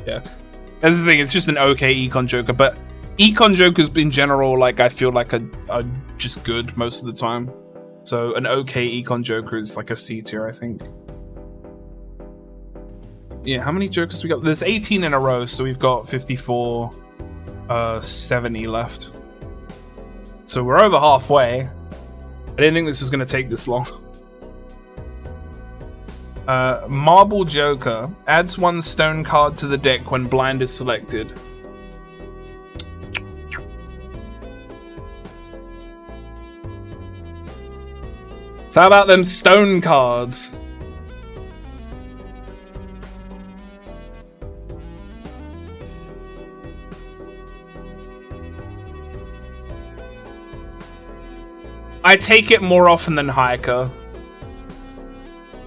Yeah. That's the thing, it's just an okay econ Joker, but econ Jokers in general, like, I feel like are just good most of the time. So an okay econ Joker is like a C tier, I think. Yeah, how many Jokers we got? There's 18 in a row, so we've got 54, 70 left. So we're over halfway. I didn't think this was going to take this long. Marble Joker adds 1 stone card to the deck when blind is selected. So how about them stone cards? I take it more often than high card.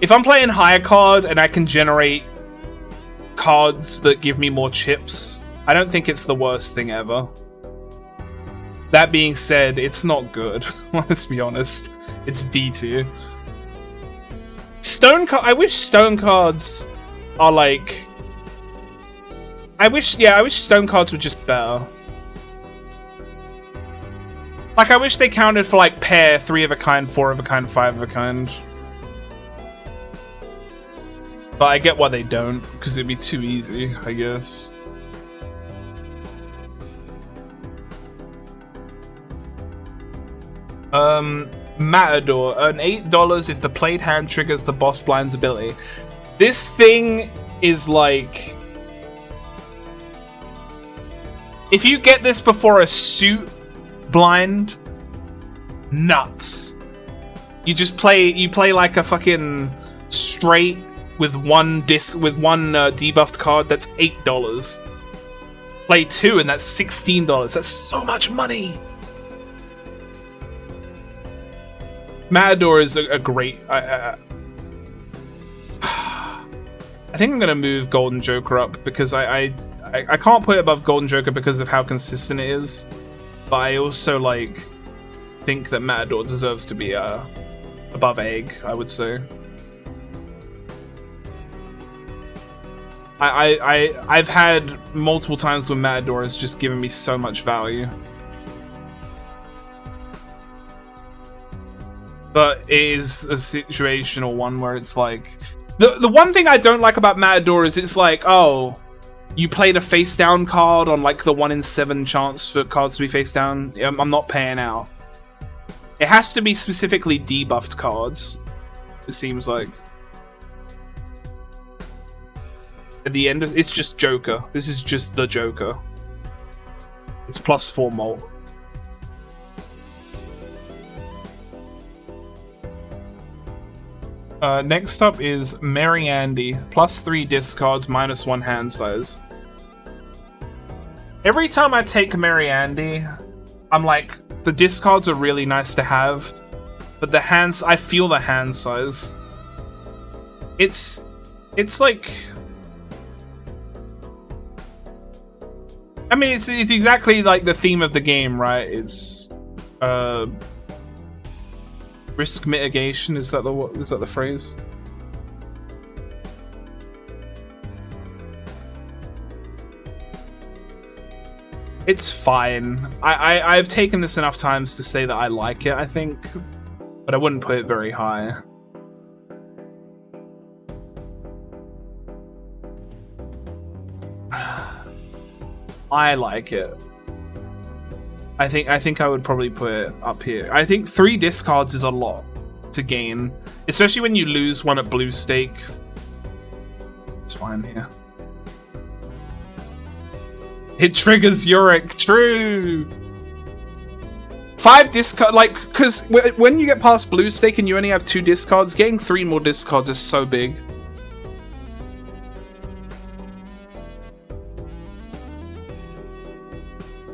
If I'm playing higher card and I can generate cards that give me more chips, I don't think it's the worst thing ever. That being said, it's not good. Let's be honest. It's D tier. I wish stone cards are like... I wish stone cards were just better. Like, I wish they counted for, like, pair, 3 of a kind, 4 of a kind, 5 of a kind. But I get why they don't, because it'd be too easy, I guess. Matador. Earn $8 if the played hand triggers the boss blind's ability. This thing is like... If you get this before a suit blind, nuts. You play like a fucking straight with one debuffed card. That's $8. Play 2 and that's $16. That's so much money. Matador is a great. I think I'm gonna move Golden Joker up because I can't put it above Golden Joker because of how consistent it is. But I also like think that Matador deserves to be above Egg, I would say. I've had multiple times when Matador has just given me so much value. But it is a situational one where it's like... The one thing I don't like about Matador is it's like, oh... You played a face down card on like the 1 in 7 chance for cards to be face down. I'm not paying out. It has to be specifically debuffed cards. It seems like. At the end, it's just Joker. This is just the Joker. It's +4 mult. Next up is Mary Andy. +3 discards, -1 hand size. Every time I take Mary Andy, I'm like, the discards are really nice to have, but the hands, I feel the hand size. It's like... I mean, it's exactly like the theme of the game, right? It's... risk mitigation, is that the phrase? It's fine. I've taken this enough times to say that I like it, I think, but I wouldn't put it very high. I like it. I think I would probably put it up here. I think 3 discards is a lot to gain, especially when you lose one at blue stake. It's fine here. It triggers Yorick. True. 5 discard, like, because when you get past blue stake and you only have 2 discards, getting 3 more discards is so big.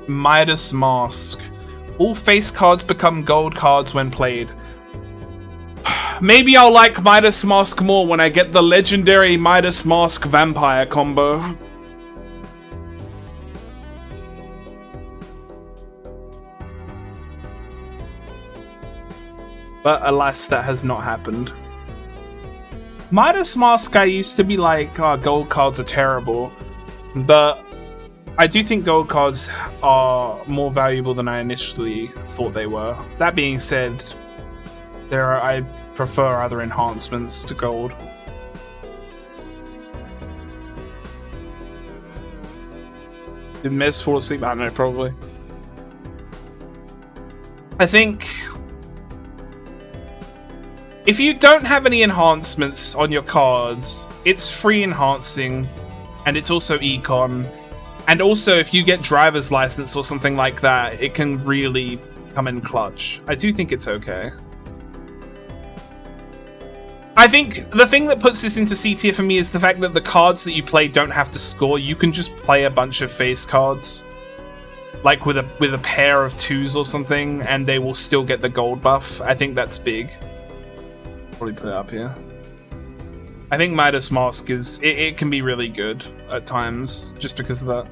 Midas Mask. All face cards become gold cards when played. Maybe I'll like Midas Mask more when I get the legendary Midas Mask Vampire combo. But alas, that has not happened. Midas Mask, I used to be like, oh, gold cards are terrible. But I do think gold cards are more valuable than I initially thought they were. That being said, I prefer other enhancements to gold. Did Mez fall asleep? I don't know, probably. I think if you don't have any enhancements on your cards, it's free enhancing, and it's also econ. And also, if you get driver's license or something like that, it can really come in clutch. I do think it's okay. I think the thing that puts this into C tier for me is the fact that the cards that you play don't have to score. You can just play a bunch of face cards, like with a pair of 2s or something, and they will still get the gold buff. I think that's big. Probably put it up here. I think Midas Mask is it can be really good at times just because of that.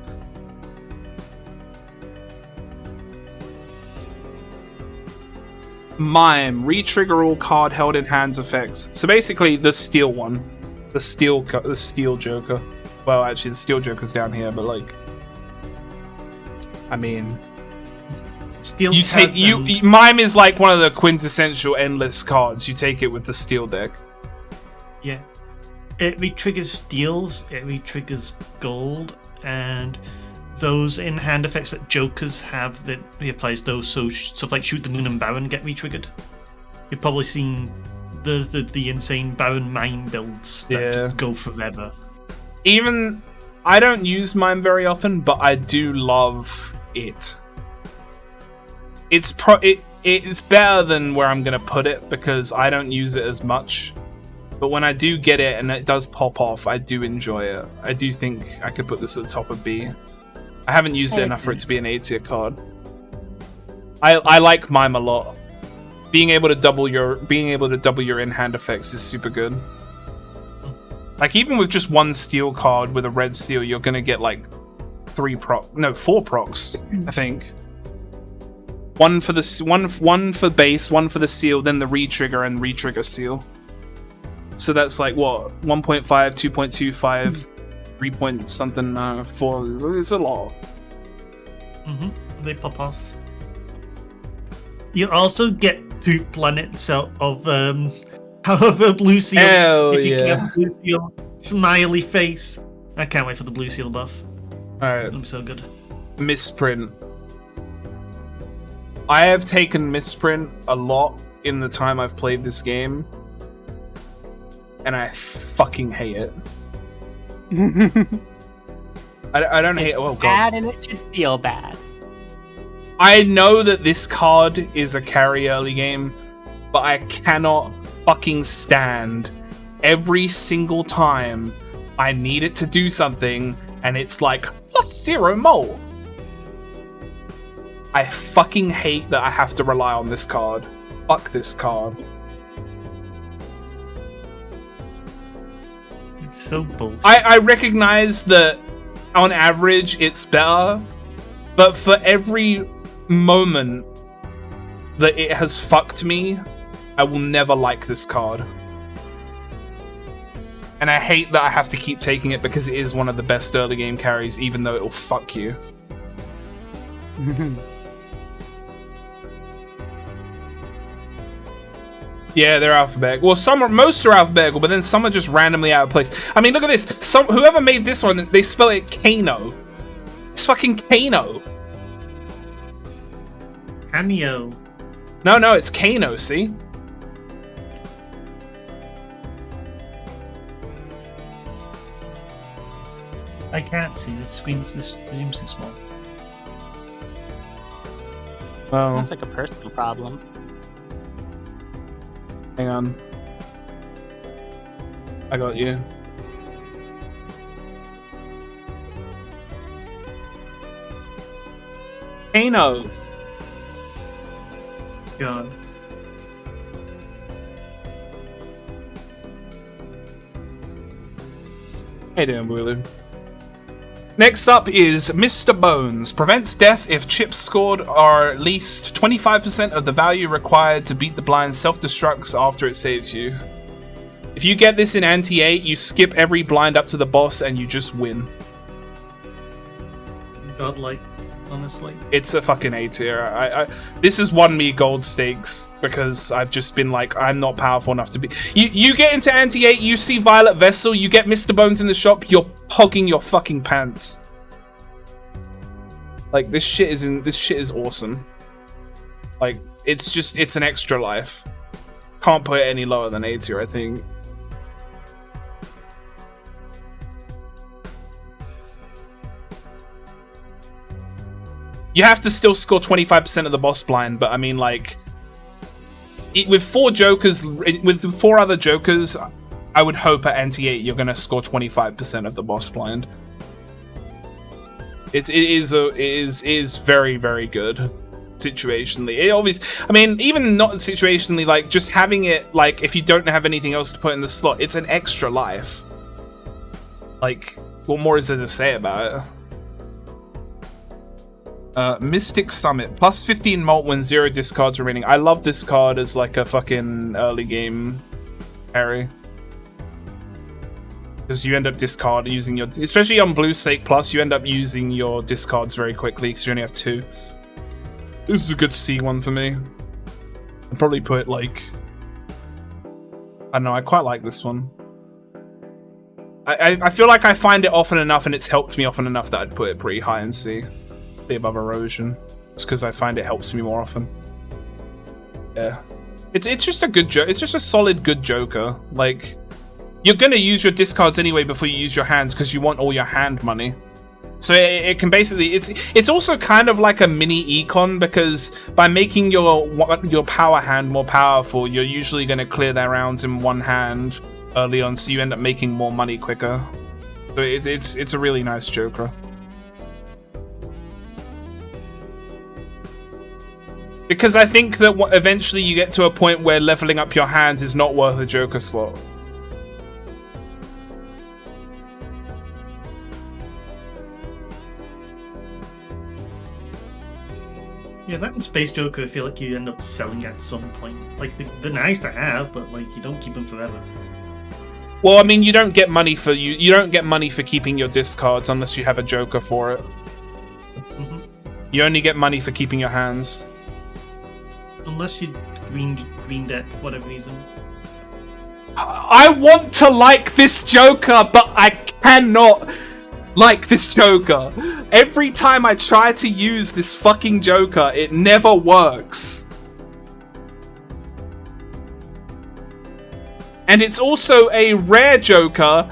Mime, re-trigger all card held in hands effects. So basically the steel one, the steel Joker. Well, actually the steel Joker's down here, but like, I mean, Steel you take Mime is like one of the quintessential endless cards. You take it with the steel deck. Yeah. It re-triggers steals, it re-triggers gold, and those in-hand effects that Jokers have that he applies those, so stuff like Shoot the Moon and Baron get re-triggered. You've probably seen the insane Baron Mime builds that just go forever. Even I don't use Mime very often, but I do love it. It's better than where I'm gonna put it because I don't use it as much. But when I do get it and it does pop off, I do enjoy it. I do think I could put this at the top of B. I haven't used it enough for it to be an A tier card. I like Mime a lot. Being able to double your in-hand effects is super good. Like even with just one steel card with a red seal, you're gonna get like 4 procs, I think. One for base, one for the seal, then the re-trigger and re-trigger seal. So that's like what 1.5, 2.25, 3 point something 4. It's a lot. They pop off. You also get 2 planets out of a blue seal. Hell if you yeah! get a blue seal, smiley face. I can't wait for the blue seal buff. All right, I'm so good. Misprint. I have taken misprint a lot in the time I've played this game, and I fucking hate it. I don't hate it. Oh god. Bad and it should feel bad. I know that this card is a carry early game, but I cannot fucking stand every single time I need it to do something and it's like +0 mole. I fucking hate that I have to rely on this card. Fuck this card. It's so bullshit. I recognize that on average it's better, but for every moment that it has fucked me, I will never like this card. And I hate that I have to keep taking it because it is one of the best early game carries, even though it will fuck you. Yeah, they're alphabetical. Well, most are alphabetical, but then some are just randomly out of place. I mean, look at this. Whoever made this one, they spell it Kano. It's fucking Kano. Cameo. No, it's Kano, see? I can't see the screen's too small. Oh, That's like a personal problem. hang on. I got you. Kano. God. Hey there, Wooloo. Next up is Mr. Bones. Prevents death if chips scored are at least 25% of the value required to beat the blind self-destructs after it saves you. If you get this in Anti-8, you skip every blind up to the boss and you just win. Godlike, honestly. It's a fucking A tier. This has won me gold stakes because I've just been like, I'm not powerful enough to be. You get into Anti-8, you see Violet Vessel, you get Mr. Bones in the shop, you're hogging your fucking pants. Like this shit is awesome. Like it's an extra life. Can't put it any lower than A tier, I think. You have to still score 25% of the boss blind, but I mean, like, with 4 jokers, with 4 other jokers, I would hope at Anti-8 you're gonna score 25% of the boss blind. It is very, very good situationally. It obviously, I mean, even not situationally, like just having it, like if you don't have anything else to put in the slot, it's an extra life. Like, what more is there to say about it? Mystic Summit, plus 15 mult when 0 discards remaining. I love this card as like a fucking early game carry. Because you end up discard using your, especially on Blue Stake Plus, you end up using your discards very quickly because you only have 2. This is a good C one for me. I'd probably put like, I don't know, I quite like this one. I feel like I find it often enough and it's helped me often enough that I'd put it pretty high in C. Above Erosion, just because I find it helps me more often. Yeah, it's just a good joke. It's just a solid good Joker. Like, you're gonna use your discards anyway before you use your hands because you want all your hand money. So it can basically, it's also kind of like a mini econ because by making your power hand more powerful, you're usually gonna clear their rounds in one hand early on, so you end up making more money quicker. So it's a really nice Joker. Because I think that eventually you get to a point where leveling up your hands is not worth a Joker slot. Yeah, that and Space Joker, I feel like you end up selling at some point. Like, they're nice to have, but like, you don't keep them forever. Well, I mean, you don't get money for you don't get money for keeping your discards unless you have a Joker for it. Mm-hmm. You only get money for keeping your hands. Unless you green deck for whatever reason. I want to like this Joker, but I cannot like this Joker. Every time I try to use this fucking Joker, it never works. And it's also a rare Joker,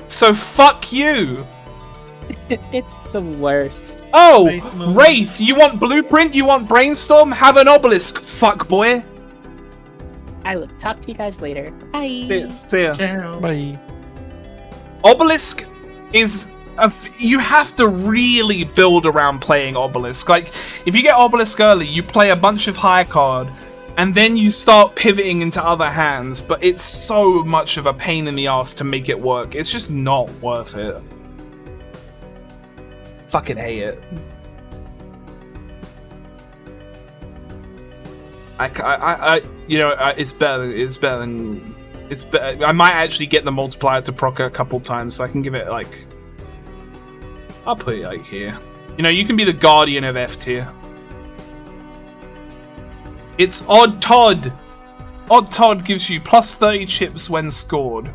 so fuck you. It's the worst. Oh, Wraith, you want Blueprint? You want Brainstorm? Have an Obelisk, fuck boy. I will talk to you guys later. Bye. See ya. Ciao. Bye. Obelisk is you have to really build around playing Obelisk. Like, if you get Obelisk early, you play a bunch of high card, and then you start pivoting into other hands, but it's so much of a pain in the ass to make it work. It's just not worth it. Fucking hate it. It's better than. I might actually get the multiplier to proc a couple times, so I can give it like. I'll put it like here. You know, you can be the guardian of F tier. It's Odd Todd. Odd Todd gives you plus 30 chips when scored.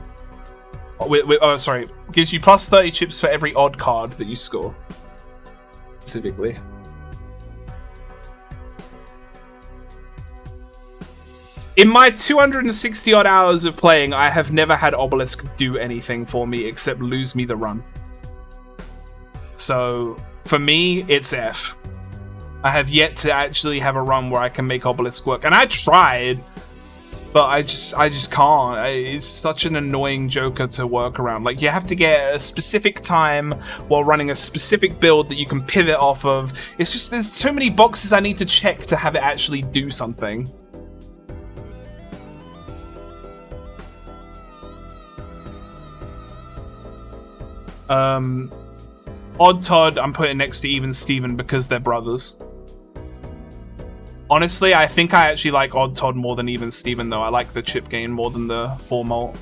Sorry, gives you plus 30 chips for every odd card that you score. Specifically. In my 260 odd hours of playing, I have never had Obelisk do anything for me except lose me the run. So for me, it's F. I have yet to actually have a run where I can make Obelisk work, and I tried, but I just can't. It's such an annoying Joker to work around. Like, you have to get a specific time while running a specific build that you can pivot off of. It's just, there's too many boxes I need to check to have it actually do something. Odd Todd, I'm putting next to Even Steven because they're brothers. Honestly, I think I actually like Odd Todd more than Even Steven, though. I like the chip gain more than the 4 malt.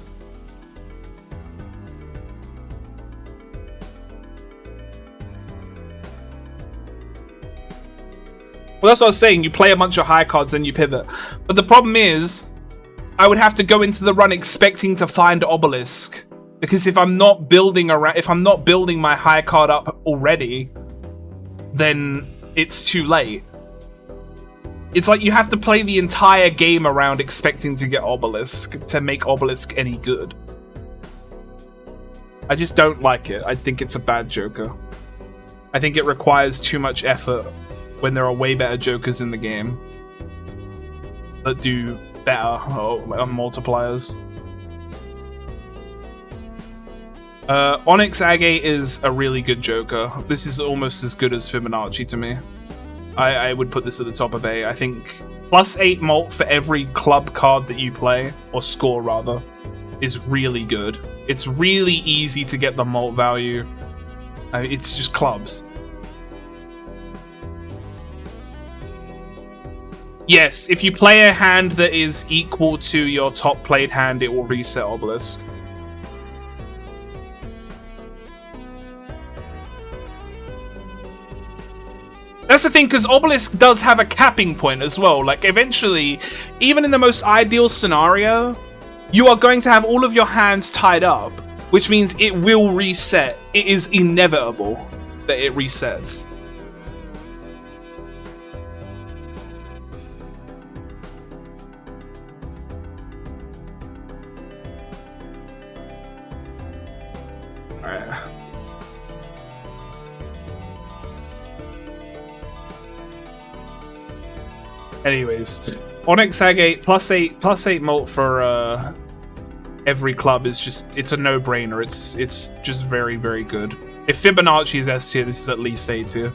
Well, that's what I was saying. You play a bunch of high cards, then you pivot. But the problem is, I would have to go into the run expecting to find Obelisk. Because if I'm not building around, if I'm not building my high card up already, then it's too late. It's like you have to play the entire game around expecting to get Obelisk to make Obelisk any good. I just don't like it. I think it's a bad Joker. I think it requires too much effort when there are way better Jokers in the game that do better on multipliers. Onyx Agate is a really good Joker. This is almost as good as Fibonacci to me. I would put this at the top of A. I think +8 malt for every club card that you play, or score rather, is really good. It's really easy to get the malt value. It's just clubs. Yes, if you play a hand that is equal to your top played hand, it will reset Obelisk. That's the thing, because Obelisk does have a capping point as well. Like, eventually, even in the most ideal scenario, you are going to have all of your hands tied up, which means it will reset. It is inevitable that it resets. Alright. Anyways, Onyx Agate +8 malt for every club is just, it's a no-brainer. It's just very, very good. If Fibonacci is S tier, this is at least A tier.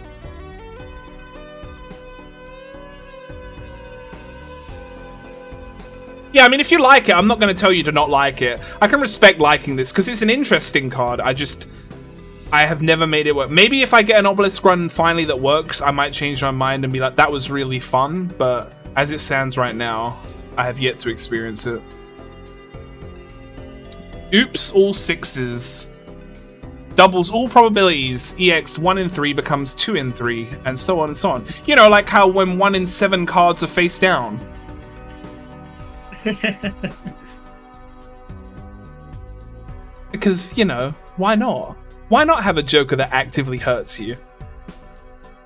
Yeah, I mean, if you like it, I'm not going to tell you to not like it. I can respect liking this because it's an interesting card. I have never made it work. Maybe if I get an Obelisk run finally that works, I might change my mind and be like, that was really fun. But as it stands right now, I have yet to experience it. Oops, all 6s. Doubles all probabilities. EX 1 in 3 becomes 2 in 3, and so on and so on. You know, like how when 1 in 7 cards are face down. Because, you know, why not? Why not have a Joker that actively hurts you?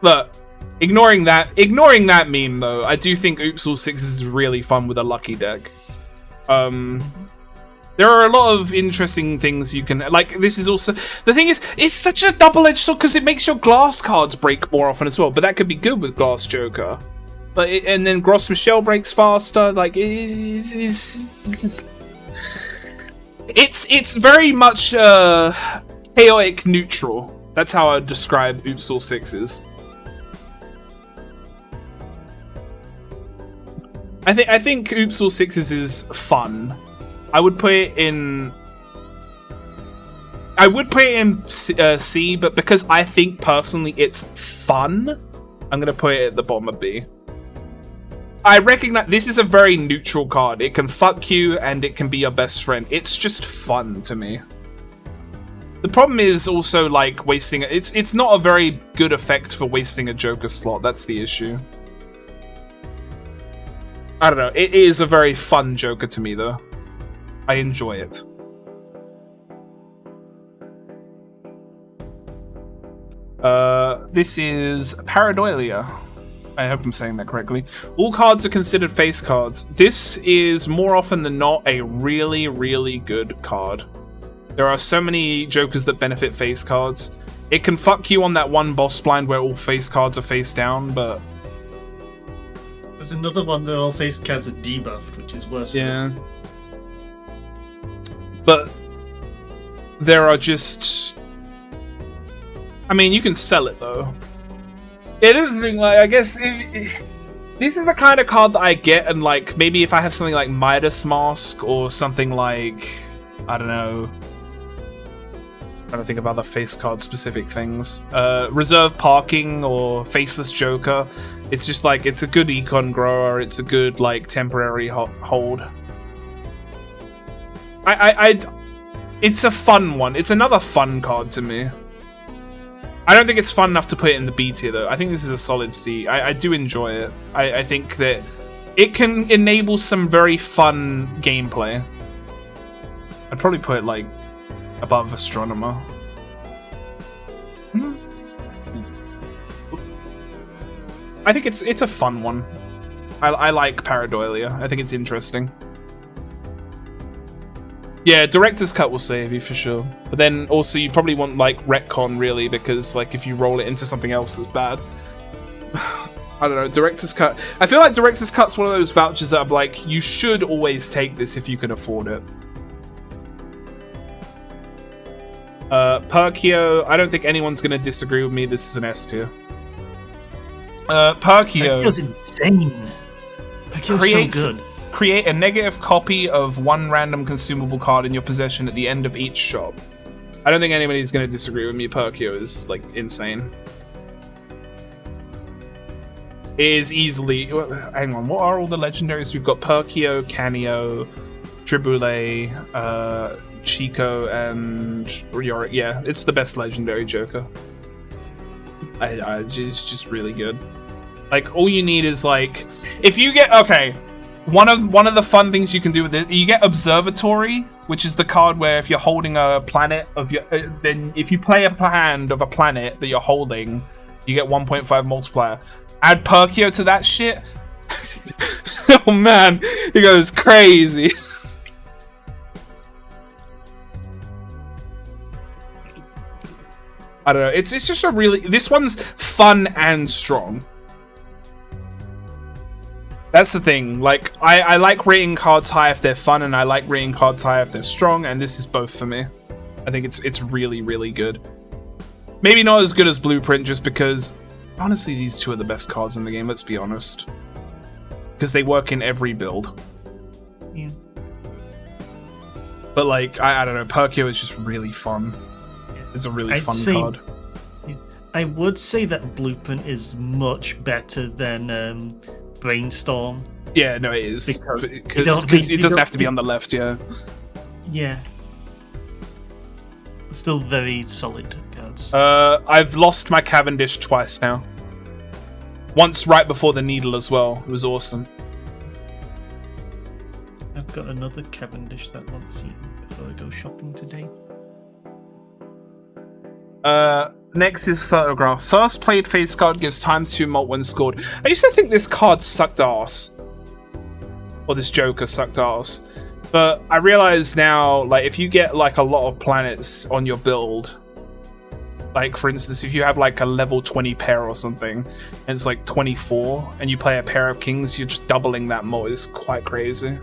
Look, ignoring that meme though, I do think Oops All 6s is really fun with a lucky deck. There are a lot of interesting things you can, like, this is also, the thing is, it's such a double-edged sword because it makes your glass cards break more often as well, but that could be good with Glass Joker. Like, and then Gross Michelle breaks faster, like, it's very much, chaotic neutral. That's how I would describe Oops All 6s. I think Oops All 6s is fun. I would put it in C, but because I think personally it's fun, I'm gonna put it at the bottom of B. I recognize this is a very neutral card. It can fuck you and it can be your best friend. It's just fun to me. The problem is also, like, wasting... It's not a very good effect for wasting a Joker slot. That's the issue. I don't know. It is a very fun Joker to me, though. I enjoy it. This is Pareidolia. I hope I'm saying that correctly. All cards are considered face cards. This is, more often than not, a really, really good card. There are so many Jokers that benefit face cards. It can fuck you on that one boss blind where all face cards are face down, but There's another one where all face cards are debuffed, which is worse. yeah. But there are just, I mean, you can sell it though. It is the thing, like, I guess this is the kind of card that I get, and like maybe if I have something like Midas Mask or something like, I don't know, trying to think of other face card specific things. Reserve Parking or Faceless Joker. It's just like, it's a good econ grower. It's a good like temporary hold. It's a fun one. It's another fun card to me. I don't think it's fun enough to put it in the B tier though. I think this is a solid C. I do enjoy it. I think that it can enable some very fun gameplay. I'd probably put it like above Astronomer. I think it's a fun one. I like Pareidolia. I think it's interesting. Yeah, Director's Cut will save you for sure. But then also you probably want like Retcon really, because like if you roll it into something else that's bad. I don't know, Director's Cut. I feel like Director's Cut's one of those vouchers that I'm like, you should always take this if you can afford it. Perkio, I don't think anyone's going to disagree with me. This is an S tier. Perkio. That feels insane. That feels so good. Create a negative copy of one random consumable card in your possession at the end of each shop. I don't think anybody's going to disagree with me. Perkio is like insane. It is easily. Hang on, what are all the legendaries? We've got Perkio, Canio, Triboulet, Chico, and Yorick. Yeah, it's the best legendary Joker. It's just really good. Like, all you need is like, if you get one of the fun things you can do with it, you get Observatory, which is the card where if you're holding a planet of your, then if you play a hand of a planet that you're holding, you get 1.5 multiplier. Add Perkio to that shit. Oh man, it goes crazy. I don't know. It's just a really, this one's fun and strong. That's the thing. Like, I like rating cards high if they're fun, and I like rating cards high if they're strong, and this is both for me. I think it's really, really good. Maybe not as good as Blueprint, just because honestly these two are the best cards in the game, let's be honest. Because they work in every build. Yeah. But like, I don't know, Perkio is just really fun. It's a really fun card. I would say that Blueprint is much better than Brainstorm. Yeah, no, it is. Because it doesn't have to be on the left, yeah. Yeah. Still very solid cards. I've lost my Cavendish twice now. Once right before the Needle as well. It was awesome. I've got another Cavendish that wants you before I go shopping today. Next is Photograph. First played face card gives ×2 mult when scored. I used to think this card sucked ass. Or this Joker sucked ass. But I realize now, like, if you get like a lot of planets on your build, like for instance, if you have like a level 20 pair or something, and it's like 24, and you play a pair of kings, you're just doubling that mult. It's quite crazy.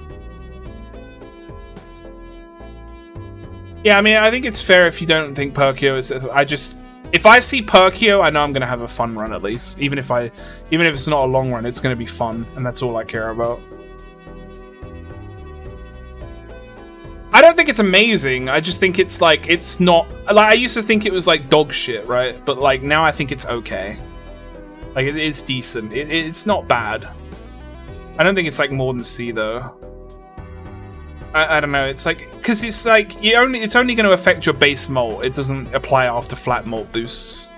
Yeah, I mean, I think it's fair if you don't think Perkio is. If I see Perkio, I know I'm gonna have a fun run at least. Even if it's not a long run, it's gonna be fun, and that's all I care about. I don't think it's amazing. I just think it's like, it's not like, I used to think it was like dog shit, right? But like now I think it's okay. Like it's decent. It's not bad. I don't think it's like more than C though. I don't know. It's like, because it's like it's only going to affect your base mult. It doesn't apply after flat mult boosts.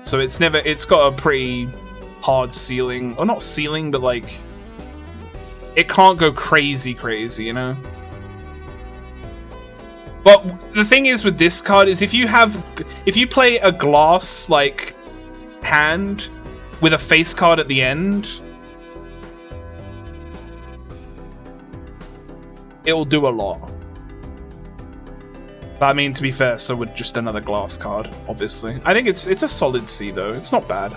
So it's got a pretty hard ceiling, or not ceiling, but like it can't go crazy, you know. But the thing is with this card is if you play a glass like hand with a face card at the end, it will do a lot. But I mean, to be fair, so would just another glass card, obviously. I think it's a solid C, though. It's not bad.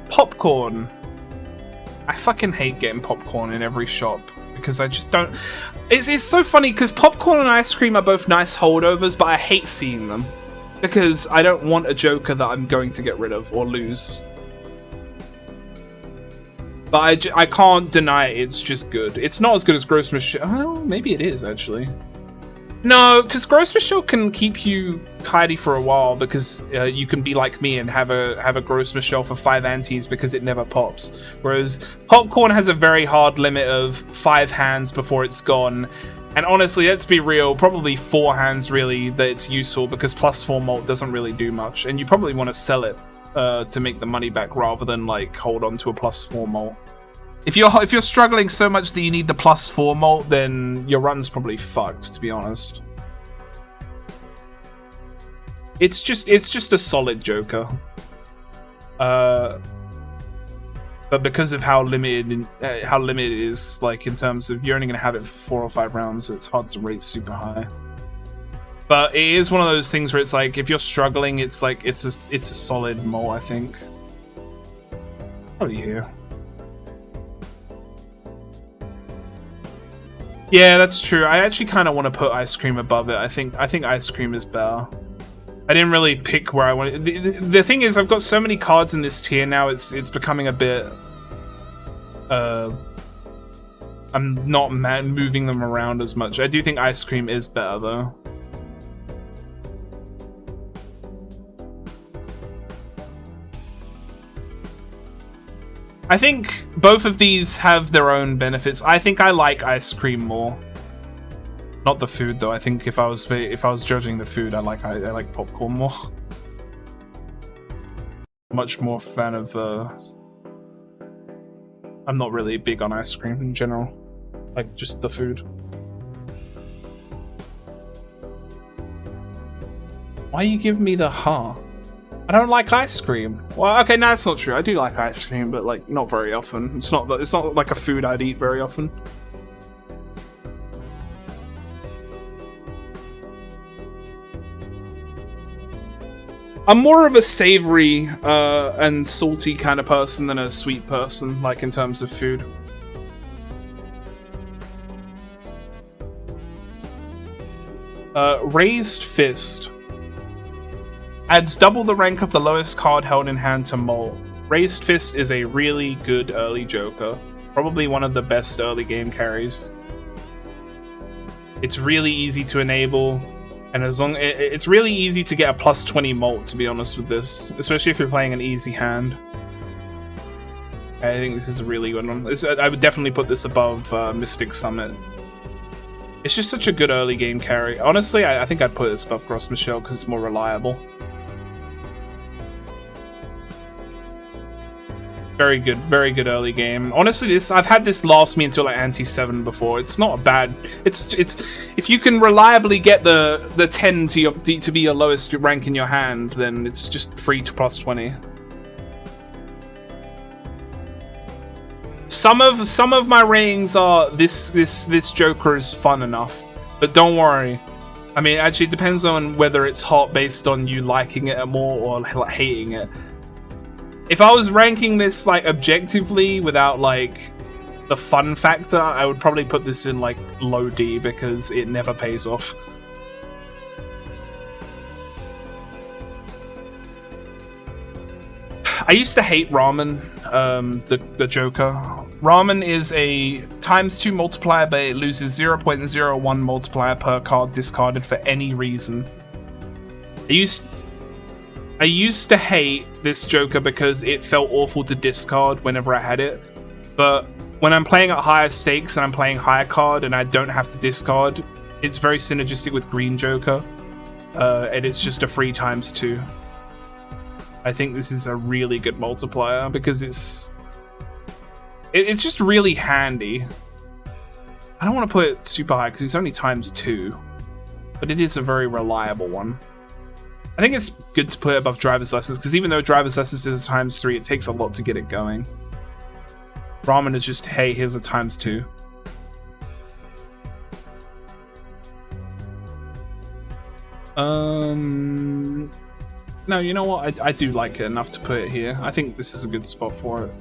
Popcorn. I fucking hate getting popcorn in every shop because I just don't. It's so funny because popcorn and ice cream are both nice holdovers, but I hate seeing them because I don't want a Joker that I'm going to get rid of or lose. But I can't deny it's just good. It's not as good as Gross Michelle. Oh, maybe it is actually. No, because Gross Michelle can keep you tidy for a while because you can be like me and have a Gross Michelle for 5 antes because it never pops. Whereas Popcorn has a very hard limit of 5 hands before it's gone. And honestly, let's be real, probably 4 hands really that it's useful because +4 malt doesn't really do much. And you probably want to sell it to make the money back rather than like hold on to a +4 malt. If you're struggling so much that you need the +4 malt, then your run's probably fucked, to be honest. It's just a solid Joker. But because of how limited it is, like in terms of you're only gonna have it for 4 or 5 rounds, it's hard to rate super high. But it is one of those things where it's like if you're struggling, it's like it's a solid malt, I think. Oh yeah. Yeah, that's true. I actually kind of want to put ice cream above it. I think ice cream is better. I didn't really pick where I wanted. The thing is, I've got so many cards in this tier now. It's becoming a bit. I'm not moving them around as much. I do think ice cream is better though. I think both of these have their own benefits. I think I like ice cream more. Not the food though. I think if I was judging the food, I like popcorn more. Much more fan of. I'm not really big on ice cream in general. Like just the food. Why you give me the huh? I don't like ice cream. Well, okay, no, that's not true. I do like ice cream, but like not very often. It's not like a food I'd eat very often. I'm more of a savory and salty kind of person than a sweet person, like in terms of food. Raised Fist. Adds double the rank of the lowest card held in hand to Mole. Raised Fist is a really good early Joker. Probably one of the best early game carries. It's really easy to enable, and it's really easy to get a +20 malt, to be honest with this, especially if you're playing an easy hand. I think this is a really good one. I would definitely put this above Mystic Summit. It's just such a good early game carry. Honestly, I think I'd put this above Gross Michelle because it's more reliable. Very good early game. Honestly, I've had this last me until like ante 7 before. It's not bad. It's if you can reliably get the 10 to be your lowest rank in your hand, then it's just free to +20. Some of my ratings are this Joker is fun enough, but don't worry. I mean, actually, it depends on whether it's hot based on you liking it more or like hating it. If I was ranking this like objectively without like the fun factor, I would probably put this in like low D because it never pays off. I used to hate Ramen, the Joker. Ramen is a ×2 multiplier, but it loses 0.01 multiplier per card discarded for any reason. I used to hate this Joker because it felt awful to discard whenever I had it, but when I'm playing at higher stakes and I'm playing higher card and I don't have to discard, it's very synergistic with Green Joker, and it's just a free ×2. I think this is a really good multiplier because it's just really handy. I don't want to put it super high because it's only ×2, but it is a very reliable one. I think it's good to put it above driver's lessons, because even though driver's lessons is a ×3, it takes a lot to get it going. Ramen is just, hey, here's a ×2. No, you know what? I do like it enough to put it here. I think this is a good spot for it.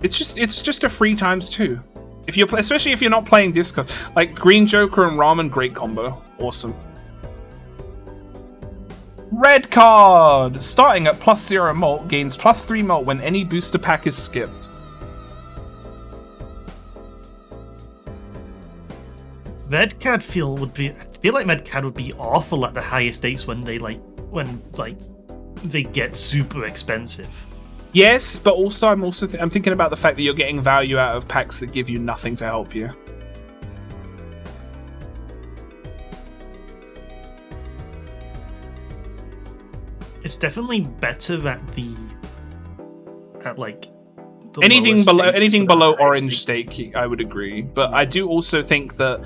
It's just a free ×2. If you're especially if you're not playing Discord, like Green Joker and Ramen, great combo, awesome. Red card! Starting at +0 mult, gains +3 mult when any booster pack is skipped. Red card I feel like red card would be awful at the higher stakes when they get super expensive. Yes, but also I'm thinking about the fact that you're getting value out of packs that give you nothing to help you. It's definitely better at anything below orange stake, I would agree. But I do also think that,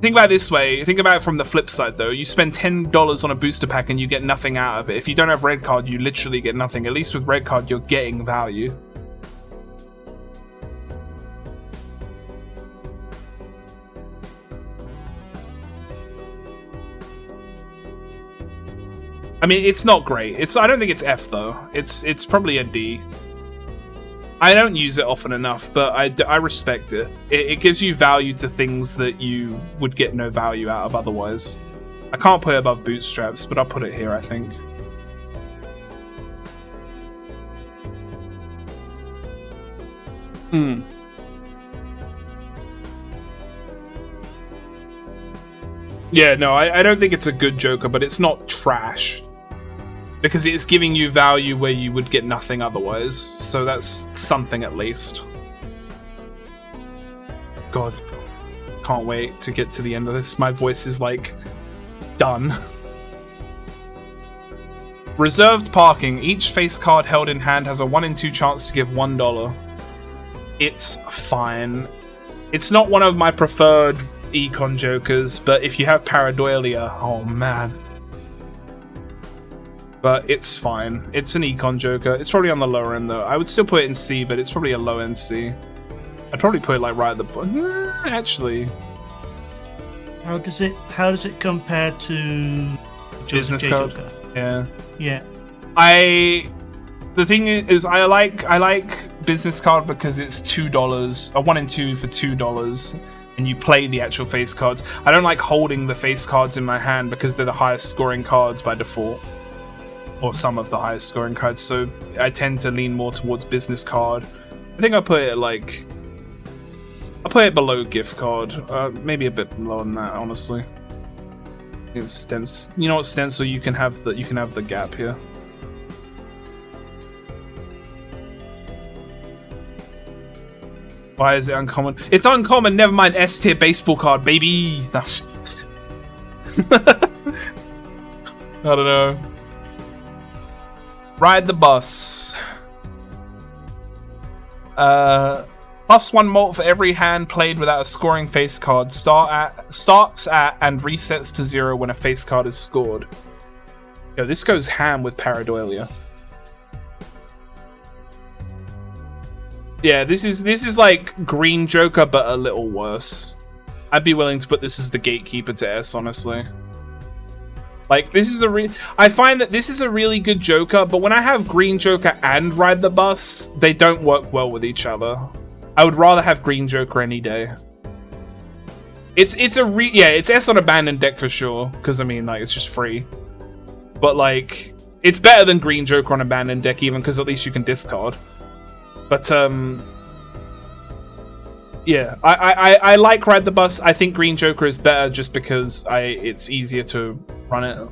think about it this way, think about it from the flip side though. You spend $10 on a booster pack and you get nothing out of it. If you don't have red card, you literally get nothing. At least with red card, you're getting value. I mean, it's not great. I don't think it's F though. It's probably a D. I don't use it often enough, but I respect it. It gives you value to things that you would get no value out of otherwise. I can't put it above bootstraps, but I'll put it here, I think. Yeah, no, I don't think it's a good Joker, but it's not trash. Because it's giving you value where you would get nothing otherwise. So that's something at least. God. Can't wait to get to the end of this. My voice is like done. Reserved parking. Each face card held in hand has a 1 in 2 chance to give $1. It's fine. It's not one of my preferred econ Jokers, but if you have Pareidolia, oh man. But it's fine. It's an econ Joker. It's probably on the lower end though. I would still put it in C, but it's probably a low end C. I'd probably put it like right at the bottom. Actually, how does it compare to business card? Yeah. The thing is, I like business card because it's $2, a 1 in 2 for $2, and you play the actual face cards. I don't like holding the face cards in my hand because they're the highest scoring cards by default. Or some of the highest scoring cards, so I tend to lean more towards business card. I think I'll put it below gift card, maybe a bit lower than that, honestly. It's stencil. You know what, stencil? You can have the gap here. Why is it uncommon? It's uncommon. Never mind. S tier baseball card, baby. That's I don't know. Ride the bus. +1 mult for every hand played without a scoring face card. Starts at and resets to 0 when a face card is scored. Yo, this goes ham with Pareidolia. Yeah, this is like Green Joker, but a little worse. I'd be willing to put this as the gatekeeper to S, honestly. Like, this is I find that this is a really good Joker, but when I have Green Joker and Ride the Bus, they don't work well with each other. I would rather have Green Joker any day. It's S on abandoned deck for sure, because I mean, like, it's just free. But like, it's better than Green Joker on abandoned deck even, because at least you can discard. But yeah, I like Ride the Bus. I think Green Joker is better just because it's easier to run it.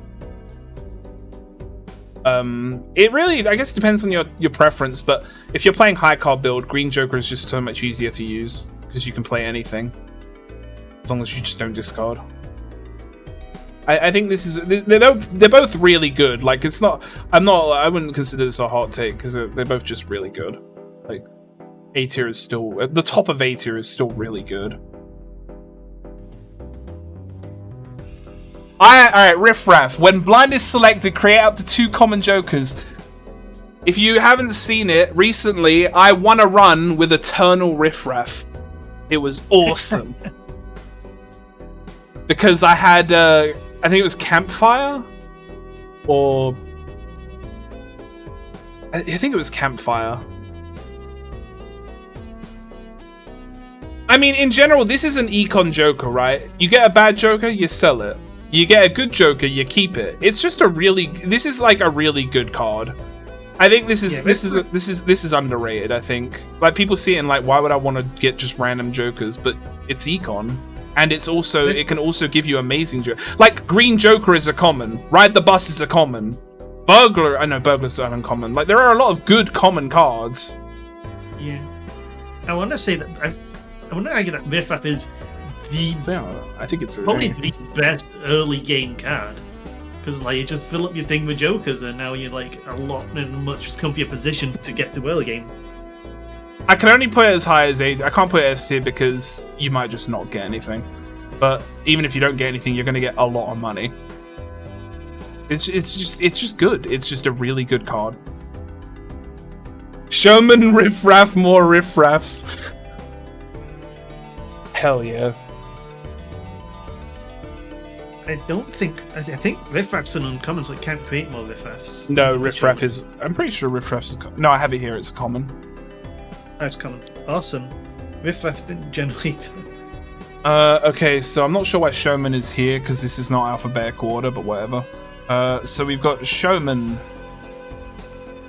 It really, I guess, depends on your preference. But if you're playing high card build, Green Joker is just so much easier to use because you can play anything as long as you just don't discard. I think this is they're both really good. Like, it's not. I wouldn't consider this a hot take because they're both just really good. Like, A tier is still at the top of A tier is still really good. Alright, Riff Raff. When blind is selected, create up to 2 common jokers. If you haven't seen it, recently I won a run with Eternal Riff Raff. It was awesome. Because I had, I think it was Campfire? Or... I think it was Campfire. I mean, in general, this is an econ joker, right? You get a bad joker, you sell it. You get a good joker, you keep it. It's just a really... This is like a really good card. I think this is underrated, I think. Like, people see it and like, why would I want to get just random jokers? But it's econ. And it's also... It can also give you amazing jokers. Like, Green Joker is a common. Ride the Bus is a common. Burglar... I know, Burglar's not uncommon. Like, there are a lot of good common cards. Yeah. I want to say that... I want to argue that Riff Raff is I think it's probably the best early game card, because like you just fill up your thing with jokers and now you're like a lot in a much comfier position to get to early game. I can only put it as high as 8. I can't put it as tier because you might just not get anything. But even if you don't get anything, you're going to get a lot of money. It's just good. It's just a really good card. Showman Riff Raff, more Riff Raffs. Hell yeah. I think Riff Raff's an uncommon, so it can't create more Riff Raffs. No, Riff Raff is... I'm pretty sure Riff Raff's... No, I have it here. It's a common. That's common. Awesome. Riff Raff didn't generate... Okay, so I'm not sure why Showman is here, because this is not alphabetical order, but whatever. So we've got Showman.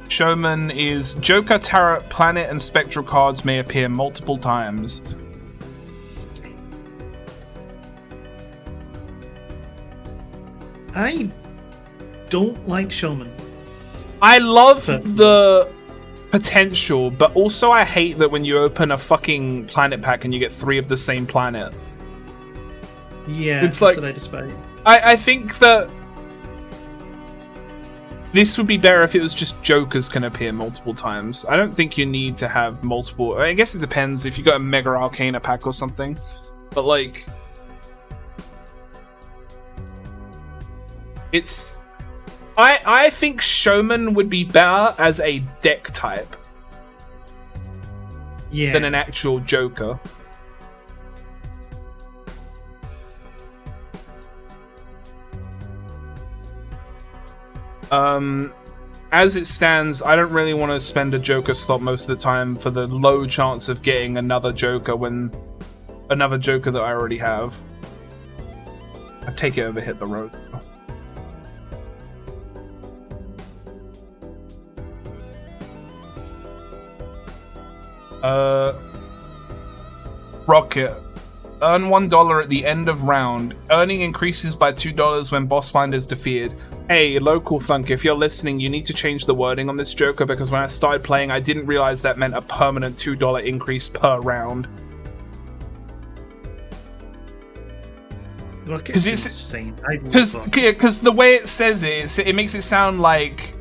Showman is Joker, Tarot, Planet, and Spectral cards may appear multiple times. I don't like Showman. I love the potential, but also I hate that when you open a fucking planet pack and you get 3 of the same planet. Yeah, it's like, what I despise. I think that this would be better if it was just Jokers can appear multiple times. I don't think you need to have multiple... I guess it depends if you got a Mega Arcana pack or something. But like... It's... I think Showman would be better as a deck type than an actual Joker. As it stands, I don't really want to spend a Joker slot most of the time for the low chance of getting another Joker when another Joker that I already have. I take it over Hit the Road. Rocket. Earn $1 at the end of round. Earning increases by $2 when boss find is defeated. Hey, local thunk, if you're listening, you need to change the wording on this Joker because when I started playing, I didn't realize that meant a permanent $2 increase per round. Because it's insane. Because the way it says it makes it sound like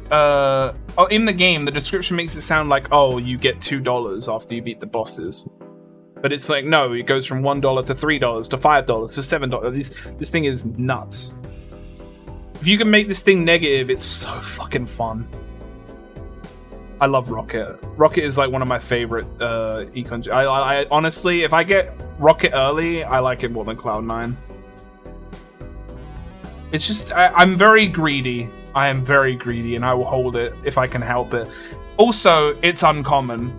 in the game the description makes it sound like, oh, you get $2 after you beat the bosses, but it's like, no, it goes from $1 to $3 to $5 to $7. This thing is nuts. If you can make this thing negative, it's so fucking fun. I love Rocket. Rocket is like one of my favorite econ. I honestly, if I get Rocket early, I like it more than Cloud9. It's just, I'm very greedy. I am very greedy, and I will hold it if I can help it. Also, it's uncommon.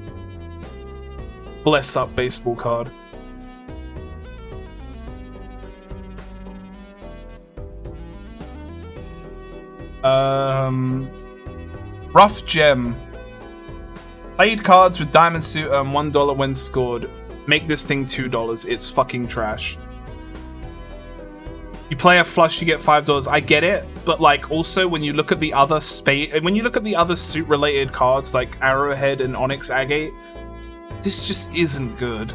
Bless up, baseball card. Rough Gem. Played cards with Diamond Suit earn $1 when scored. Make this thing $2. It's fucking trash. You play a flush, you get $5. I get it, but like also when you look at the other suit-related cards like Arrowhead and Onyx Agate, this just isn't good.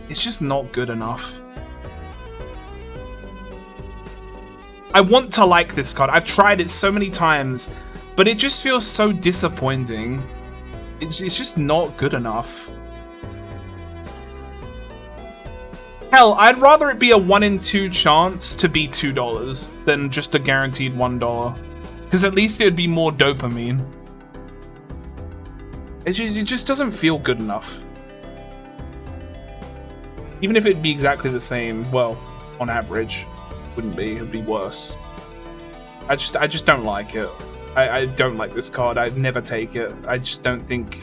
It's just not good enough. I want to like this card. I've tried it so many times, but it just feels so disappointing. It's just not good enough. Hell, I'd rather it be a 1 in 2 chance to be $2 than just a guaranteed $1. Because at least it would be more dopamine. It just doesn't feel good enough. Even if it'd be exactly the same, well, on average, wouldn't be. It'd be worse. I just don't like it. I don't like this card. I'd never take it. I just don't think...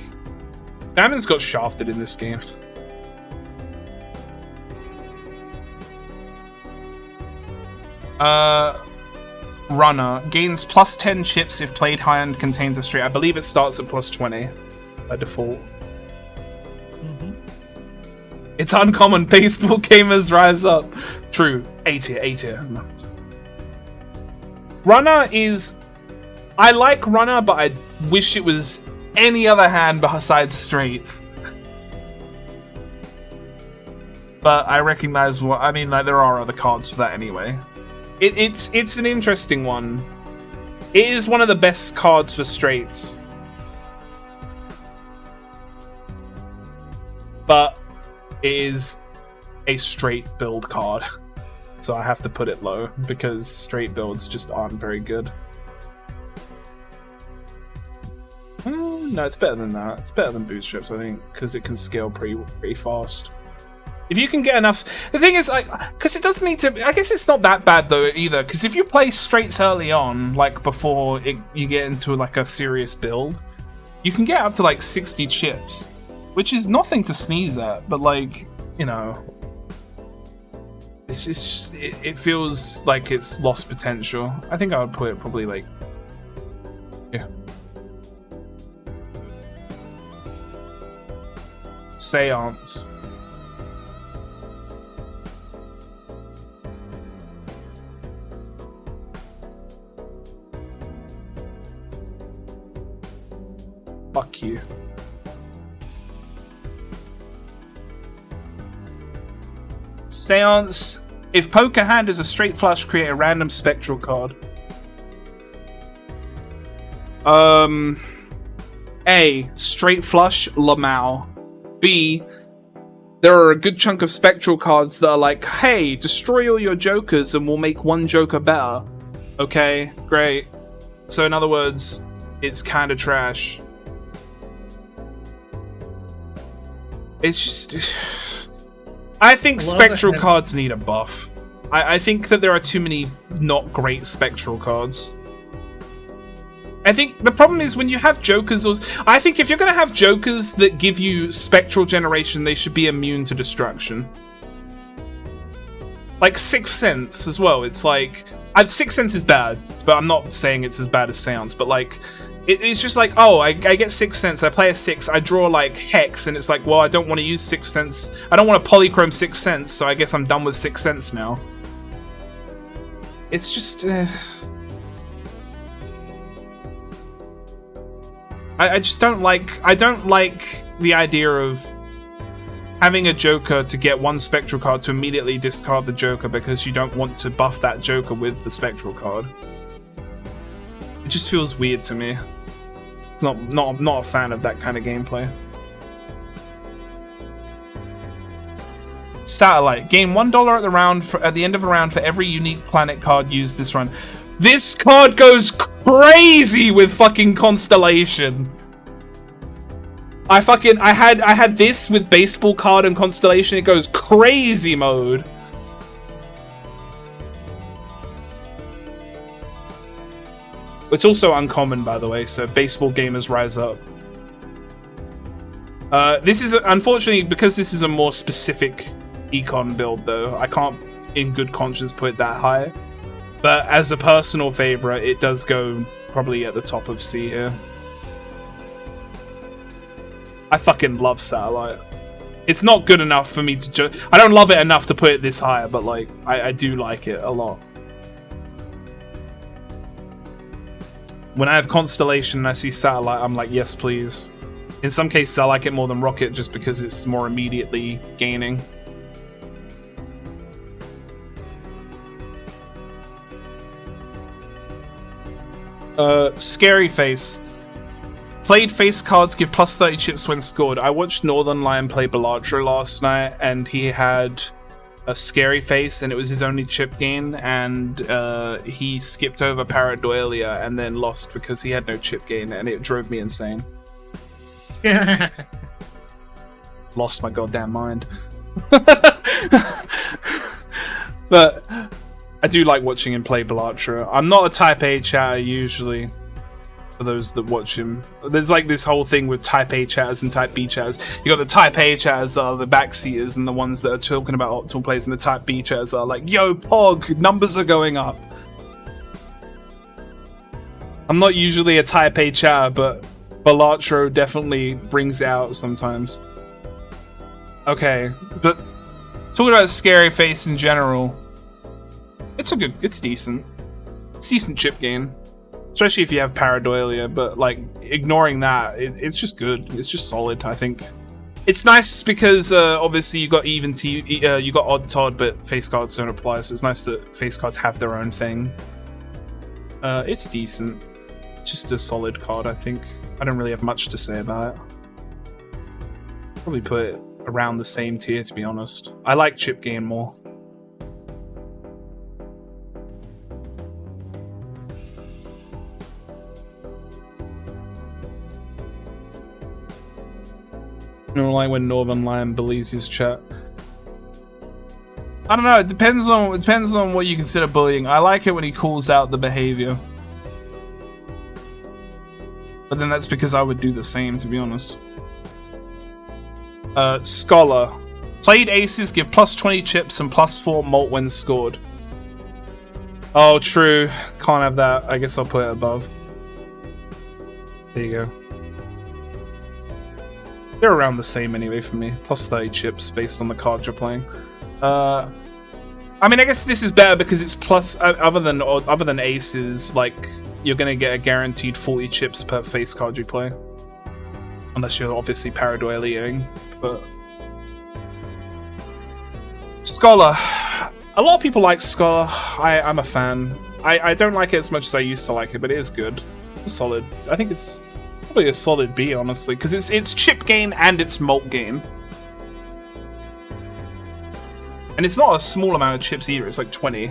Damon's got shafted in this game. Runner gains plus 10 chips if played high and contains a straight. I believe it starts at plus 20 by default. It's uncommon. Baseball gamers rise up. True. A tier. Runner is... I like Runner, but I wish it was any other hand besides straights. But I recognize what... I mean, like, there are other cards for that anyway. It's an interesting one. It is one of the best cards for straights. But it is a straight build card. So I have to put it low, because straight builds just aren't very good. No, it's better than that. It's better than bootstraps, I think, because it can scale pretty fast. If you can get enough... The thing is, like, because it doesn't need to... I guess it's not that bad, though, either, because if you play straights early on, like, before you get into, like, a serious build, you can get up to, like, 60 chips, which is nothing to sneeze at, but, like, you know... It's just... It feels like it's lost potential. I think I would put it probably, like... Yeah. Seance. Fuck you. Seance. If poker hand is a straight flush, create a random spectral card. A. Straight flush, Lamau. B. There are a good chunk of spectral cards that are like, hey, destroy all your jokers and we'll make one joker better. Okay, great. So in other words, it's kind of trash. It's just... I think spectral cards need a buff. I think that there are too many not great spectral cards. I think the problem is when you have jokers, I think if you're going to have jokers that give you spectral generation, they should be immune to destruction. Like Sixth Sense as well. It's like... Sixth Sense is bad, but I'm not saying it's as bad as Seance, but like... It's just like, oh, I get Sixth Sense, I play a 6, I draw like Hex, and it's like, well, I don't want to use Sixth Sense. I don't want to polychrome Sixth Sense, so I guess I'm done with Sixth Sense now. It's just... I just don't like... I don't like the idea of having a Joker to get one Spectral card to immediately discard the Joker because you don't want to buff that Joker with the Spectral card. It just feels weird to me. It's not a fan of that kind of gameplay. Satellite. Gain $1 at the end of a round for every unique planet card used this run. This card goes crazy with fucking Constellation. I had this with Baseball card and Constellation. It goes crazy mode. It's also uncommon, by the way, so Baseball gamers rise up. This is, unfortunately, because this is a more specific econ build, though, I can't, in good conscience, put it that high. But as a personal favorite, it does go probably at the top of C here. I fucking love Satellite. It's not good enough for me to I don't love it enough to put it this high, but like, I do like it a lot. When I have Constellation and I see Satellite, I'm like, yes, please. In some cases, I like it more than Rocket just because it's more immediately gaining. Scary Face. Played face cards give plus 30 chips when scored. I watched Northern Lion play Balatro last night, and he had a scary face, and it was his only chip gain, and he skipped over Pareidolia and then lost because he had no chip gain, and it drove me insane. Lost my goddamn mind. But I do like watching him play Balatro. I'm not a Type A chatter usually. For those that watch him, there's like this whole thing with Type A chatters and Type B chatters. You got the Type A chatters that are the backseaters and the ones that are talking about optimal plays, and the Type B chatters that are like, "Yo, Pog, numbers are going up." I'm not usually a Type A chatter, but Balatro definitely brings it out sometimes. Okay, but talking about Scary Face in general, it's decent. It's decent chip gain. Especially if you have Pareidolia, but like ignoring that, it's just good. It's just solid, I think. It's nice because obviously you got you got odd Todd, but face cards don't apply, so it's nice that face cards have their own thing. It's decent. It's just a solid card, I think. I don't really have much to say about it. Probably put it around the same tier, to be honest. I like chip gain more. I don't like when Northern Lion bullies his chat. I don't know. It depends on what you consider bullying. I like it when he calls out the behavior, but then that's because I would do the same, to be honest. Scholar. Played aces give plus 20 chips and plus 4 malt when scored. Oh, true. Can't have that. I guess I'll put it above. There you go. They're around the same anyway for me. Plus 30 chips based on the cards you're playing. I mean, I guess this is better because it's plus. Other than aces, like you're gonna get a guaranteed 40 chips per face card you play, unless you're obviously Pareidoiliaing. But Scholar, a lot of people like Scholar. I'm a fan. I don't like it as much as I used to like it, but it is good. It's solid. I think it's probably a solid B, honestly, because it's chip gain and it's malt gain, and it's not a small amount of chips either. It's like 20.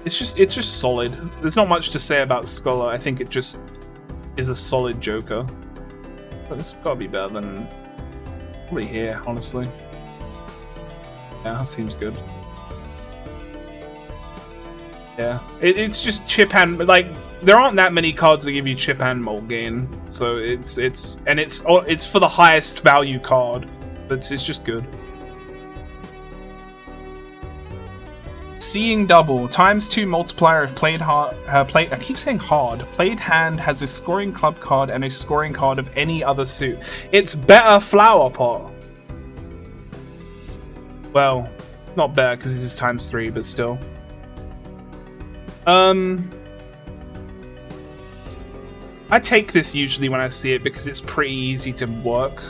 It's just solid. There's not much to say about Scholar. I think it just is a solid Joker. But it's gotta be better than probably here, honestly. Yeah, that seems good. Yeah, it's just chip and like there aren't that many cards that give you chip and malt gain, so it's for the highest value card. But it's just good. Seeing double ×2 multiplier of played hard. I keep saying hard. Played hand has a scoring club card and a scoring card of any other suit. It's better flower pot. Well, not better because this is ×3, but still. I take this usually when I see it because it's pretty easy to work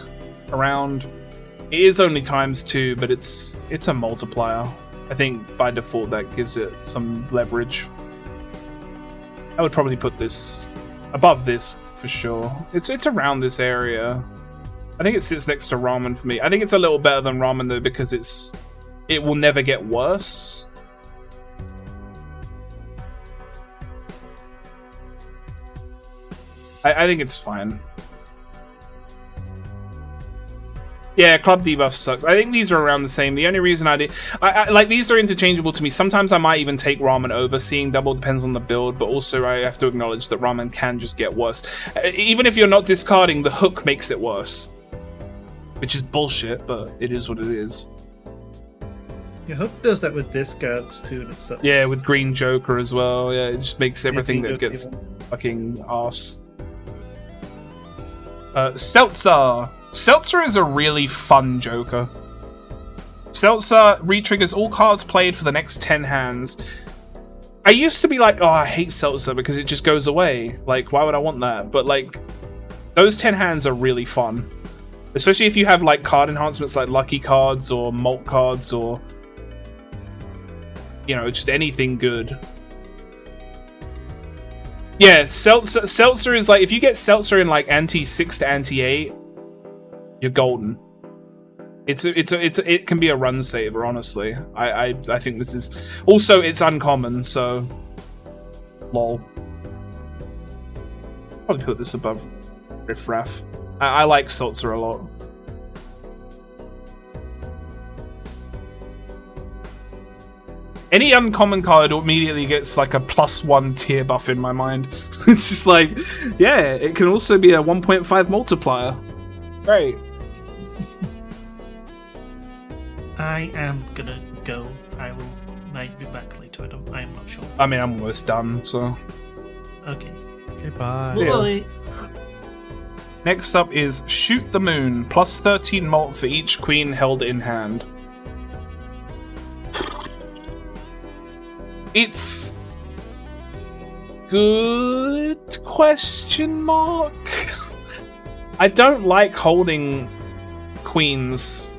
around. It is only ×2, but it's a multiplier. I think by default that gives it some leverage. I would probably put this above this for sure. It's around this area. I think it sits next to Ramen for me. I think it's a little better than Ramen though because it will never get worse. I think it's fine. Yeah, club debuff sucks. I think these are around the same. The only reason I like these are interchangeable to me. Sometimes I might even take Ramen over. Seeing double depends on the build, but also I have to acknowledge that Ramen can just get worse. Even if you're not discarding, the hook makes it worse. Which is bullshit, but it is what it is. Yeah, Hook does that with discards too, and it sucks. Yeah, with Green Joker as well. Yeah, it just makes everything that gets fucking arse. Seltzer. Seltzer is a really fun Joker. Seltzer re-triggers all cards played for the next 10 hands. I used to be like, oh, I hate Seltzer because it just goes away. Like, why would I want that? But like, those 10 hands are really fun. Especially if you have like card enhancements like lucky cards or malt cards or, you know, just anything good. Yeah, Seltzer is like, if you get Seltzer in like ante 6 to ante 8, you're golden. It can be a run saver, honestly. I think this is also it's uncommon, so lol. Probably put this above Riff Raff. I like Seltzer a lot. Any uncommon card immediately gets like a +1 tier buff in my mind. It's just like, yeah, it can also be a 1.5 multiplier. Great. I am gonna go. I might be back later. I am not sure. I mean, I'm almost done, so. Okay. Okay, bye. Bye. Next up is Shoot the Moon. +13 mult for each queen held in hand. It's good question mark. I don't like holding queens.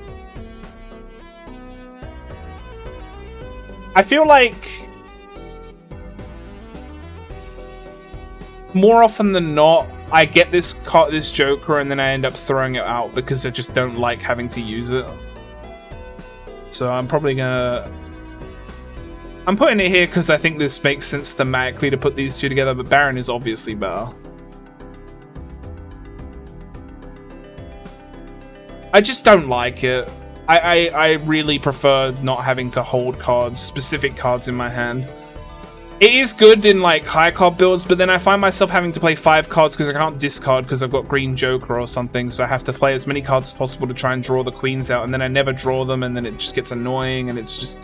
I feel like more often than not I get this Joker and then I end up throwing it out because I just don't like having to use it. So I'm probably gonna... I'm putting it here because I think this makes sense thematically to put these two together, but Baron is obviously better. I just don't like it. I really prefer not having to hold cards, specific cards in my hand. It is good in like high card builds, but then I find myself having to play 5 cards because I can't discard because I've got Green Joker or something, so I have to play as many cards as possible to try and draw the queens out, and then I never draw them, and then it just gets annoying, and it's just...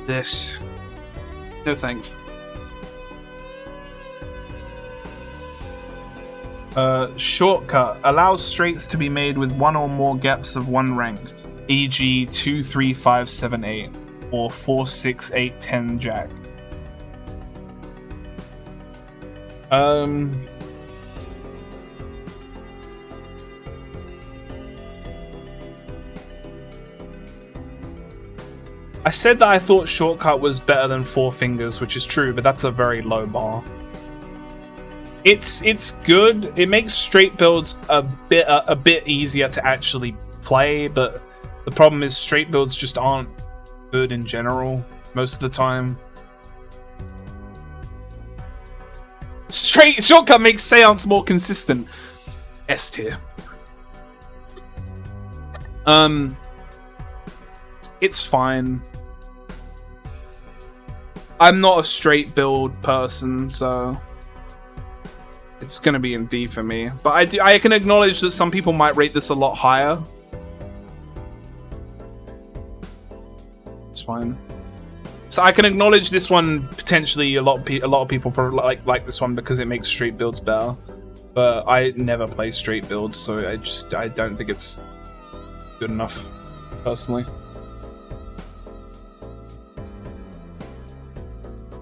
this. No thanks. Shortcut. Allows straights to be made with 1 or more gaps of 1 rank, e.g. 2, 3, 5, 7, 8, or 4, 6, 8, 10 jack. I said that I thought Shortcut was better than Four Fingers, which is true, but that's a very low bar. It's good. It makes straight builds a bit easier to actually play, but the problem is straight builds just aren't good in general most of the time. Shortcut makes Seance more consistent. S tier. It's fine. I'm not a straight build person, so it's gonna be in D for me. But I can acknowledge that some people might rate this a lot higher. It's fine. So I can acknowledge this one potentially a lot of people probably like this one because it makes straight builds better. But I never play straight builds, so I don't think it's good enough personally.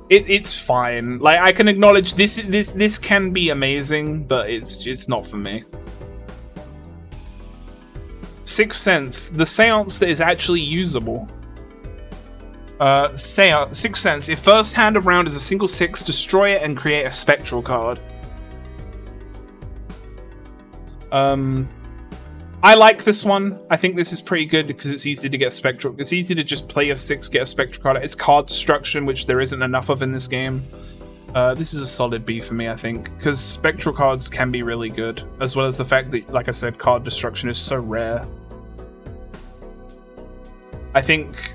It's fine. Like, I can acknowledge this can be amazing, but it's not for me. Sixth Sense, the Seance that is actually usable. Sixth Sense, if first hand of round is a single 6, destroy it and create a spectral card. I like this one. I think this is pretty good because it's easy to get spectral. It's easy to just play a 6, get a spectral card. It's card destruction, which there isn't enough of in this game. This is a solid B for me, I think, because spectral cards can be really good, as well as the fact that, like I said, card destruction is so rare. I think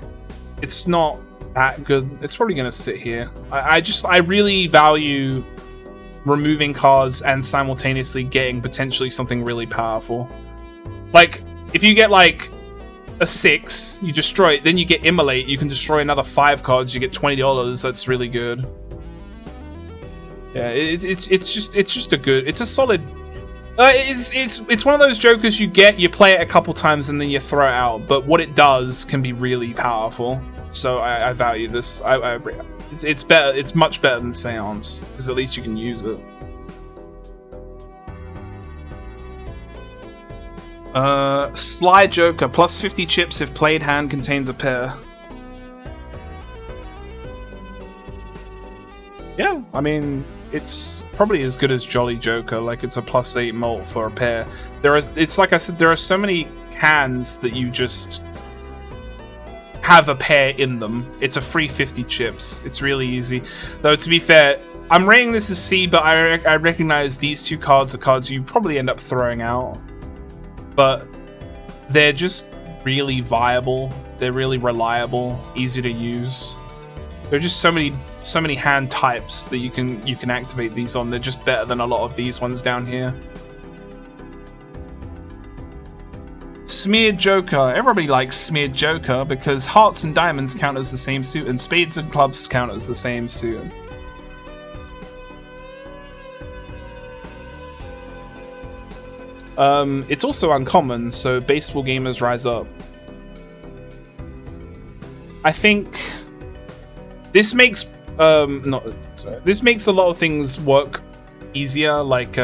it's not that good. It's probably going to sit here. I really value removing cards and simultaneously getting potentially something really powerful. Like, if you get, like, a 6, you destroy it, then you get Immolate, you can destroy another 5 cards, you get $20, that's really good. Yeah, it's just a good, it's a solid, it's one of those Jokers you play it a couple times and then you throw it out, but what it does can be really powerful, so I value this. It's better, it's much better than Seance, because at least you can use it. Sly Joker, plus 50 chips if played hand contains a pair. Yeah, I mean, it's probably as good as Jolly Joker, like it's a plus 8 mult for a pair. It's like I said, there are so many hands that you just have a pair in them. It's a free 50 chips. It's really easy. Though, to be fair, I'm rating this as C, but I recognize these two cards are cards you probably end up throwing out. But they're just really viable. They're really reliable, easy to use. There are just so many hand types that you can activate these on. They're just better than a lot of these ones down here. Smeared Joker. Everybody likes Smeared Joker because hearts and diamonds count as the same suit, and spades and clubs count as the same suit. It's also uncommon, so baseball gamers rise up. I think this makes this makes a lot of things work easier, like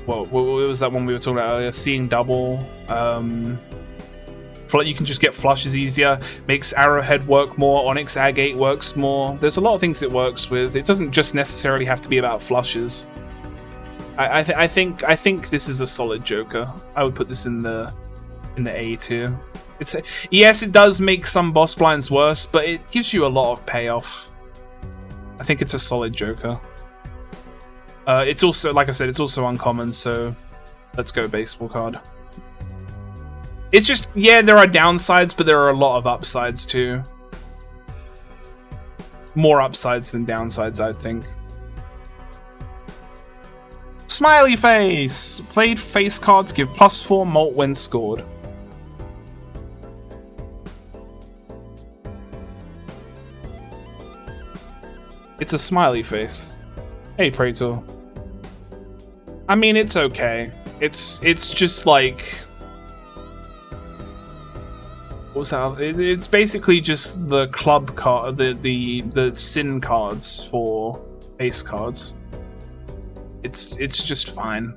what was that one we were talking about earlier? Seeing double. You can just get flushes easier. Makes Arrowhead work more. Onyx Agate works more. There's a lot of things it works with. It doesn't just necessarily have to be about flushes. I think this is a solid Joker. I would put this in the A tier. Yes, it does make some boss blinds worse, but it gives you a lot of payoff. I think it's a solid Joker. It's also, like I said, it's also uncommon, so let's go baseball card. It's just, yeah, there are downsides, but there are a lot of upsides too. More upsides than downsides, I think. Smiley Face! Played face cards give +4 mult when scored. It's a smiley face. Hey, Praetor. I mean, it's okay. It's just like... What's that? It's basically just the club card, the sin cards for face cards. It's just fine.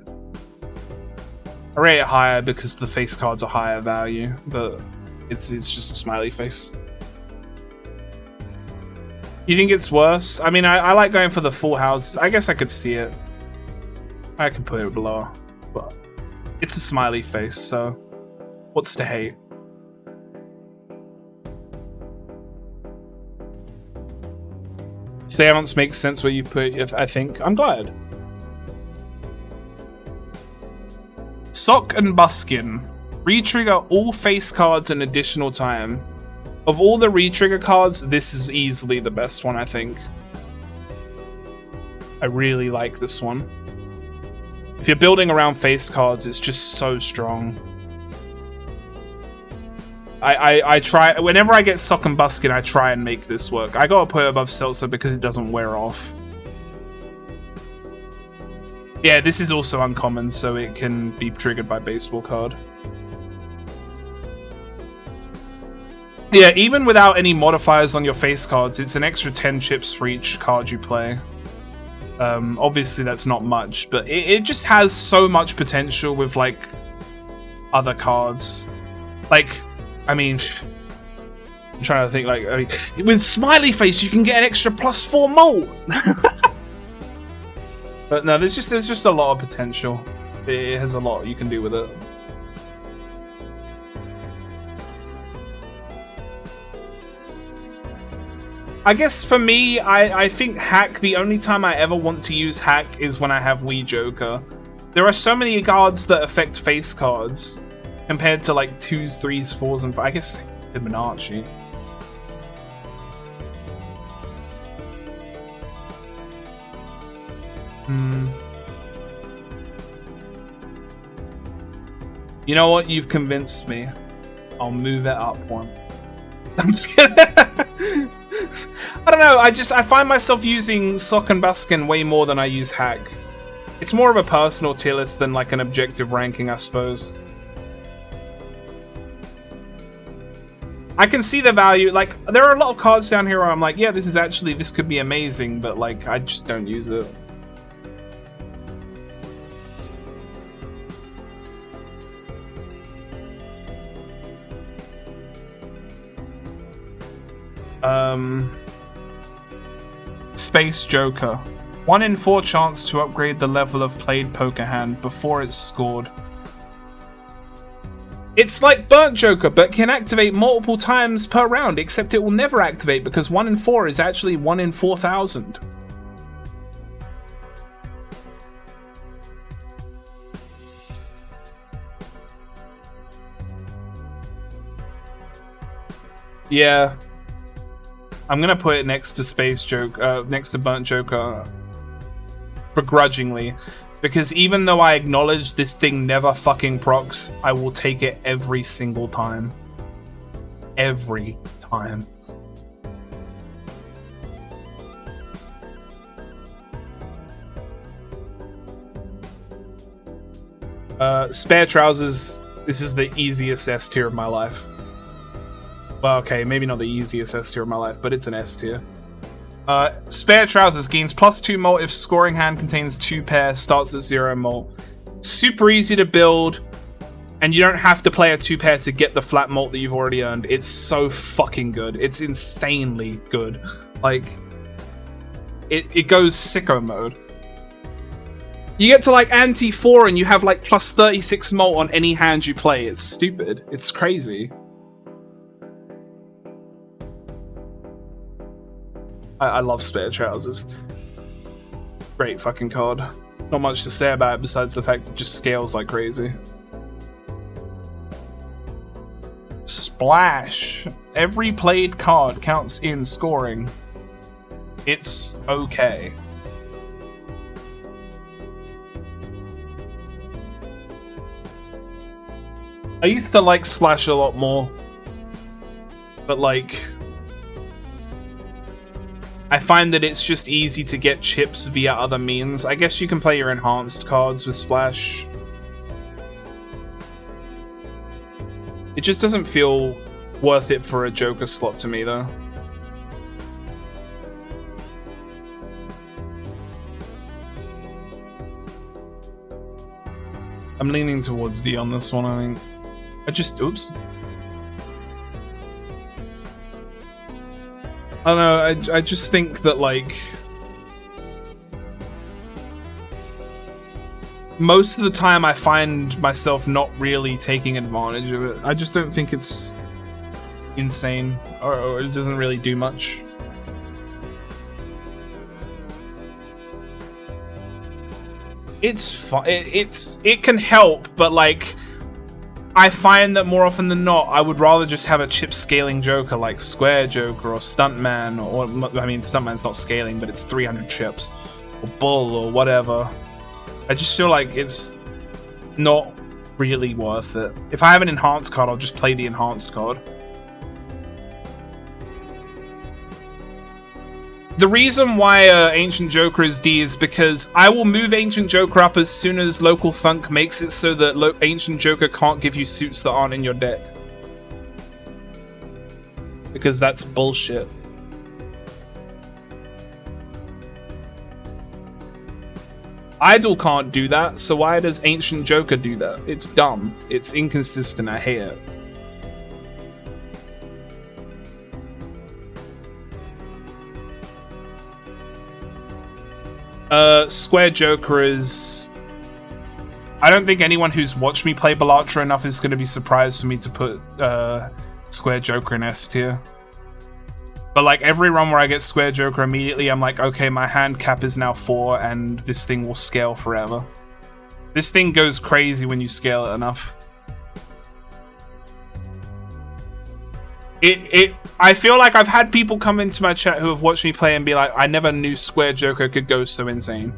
I rate it higher because the face cards are higher value, but it's just a smiley face. You think it's worse? I mean, I like going for the full houses. I guess I could see it. I could put it below, but it's a smiley face, so what's to hate? Seance makes sense where you put it, I think. I'm glad. Sock and Buskin. Retrigger all face cards an additional time. Of all the retrigger cards, this is easily the best one, I think. I really like this one. If you're building around face cards, it's just so strong. I try, whenever I get Sock and Buskin, I try and make this work. I gotta put it above Seltzer because it doesn't wear off. Yeah, this is also uncommon, so it can be triggered by baseball card. Yeah, even without any modifiers on your face cards, it's an extra 10 chips for each card you play. Obviously that's not much, but it just has so much potential with, like, other cards. Like, I mean... I'm trying to think, like, I mean, with Smiley Face you can get an extra +4 mult! But no, there's just a lot of potential. It has a lot you can do with it. I guess for me, I think Hack, the only time I ever want to use Hack is when I have Wii Joker. There are so many cards that affect face cards compared to like 2s, 3s, 4s, and 5s. I guess Fibonacci. You know what? You've convinced me. I'll move it up one. I'm just kidding. I don't know. I find myself using Sock and Buskin way more than I use Hack. It's more of a personal tier list than like an objective ranking, I suppose. I can see the value. Like, there are a lot of cards down here where I'm like, yeah, this could be amazing, but like, I just don't use it. Space Joker. 1 in 4 chance to upgrade the level of played poker hand before it's scored. It's like Burnt Joker, but can activate multiple times per round, except it will never activate because 1 in 4 is actually 1 in 4,000. Yeah. I'm gonna put it next to Space Joker, next to Burnt Joker, begrudgingly. Because even though I acknowledge this thing never fucking procs, I will take it every single time. Every time. Spare Trousers, this is the easiest S tier of my life. Well, okay, maybe not the easiest S tier of my life, but it's an S tier. Spare Trousers gains +2 mult if scoring hand contains 2 pair, starts at 0 mult. Super easy to build, and you don't have to play a 2 pair to get the flat mult that you've already earned. It's so fucking good. It's insanely good. Like, it goes sicko mode. You get to like ante 4 and you have like +36 mult on any hand you play. It's stupid. It's crazy. I love Spare Trousers. Great fucking card. Not much to say about it besides the fact it just scales like crazy. Splash. Every played card counts in scoring. It's okay. I used to like Splash a lot more. But like, I find that it's just easy to get chips via other means. I guess you can play your enhanced cards with Splash. It just doesn't feel worth it for a Joker slot to me, though. I'm leaning towards D on this one, I think. Oops. I don't know, I just think that, like, most of the time I find myself not really taking advantage of it. I just don't think it's insane, or it doesn't really do much. It's fun. It can help, but like, I find that more often than not, I would rather just have a chip scaling Joker like Square Joker or Stuntman, or I mean, Stuntman's not scaling, but it's 300 chips, or Bull or whatever. I just feel like it's not really worth it. If I have an enhanced card, I'll just play the enhanced card. The reason why Ancient Joker is D is because I will move Ancient Joker up as soon as Local Thunk makes it so that Ancient Joker can't give you suits that aren't in your deck. Because that's bullshit. Idol can't do that, so why does Ancient Joker do that? It's dumb. It's inconsistent. I hate it. Square Joker is... I don't think anyone who's watched me play Balatro enough is going to be surprised for me to put Square Joker in S tier. But like, every run where I get Square Joker immediately, I'm like, okay, my hand cap is now 4 and this thing will scale forever. This thing goes crazy when you scale it enough. I feel like I've had people come into my chat who have watched me play and be like, I never knew Square Joker could go so insane.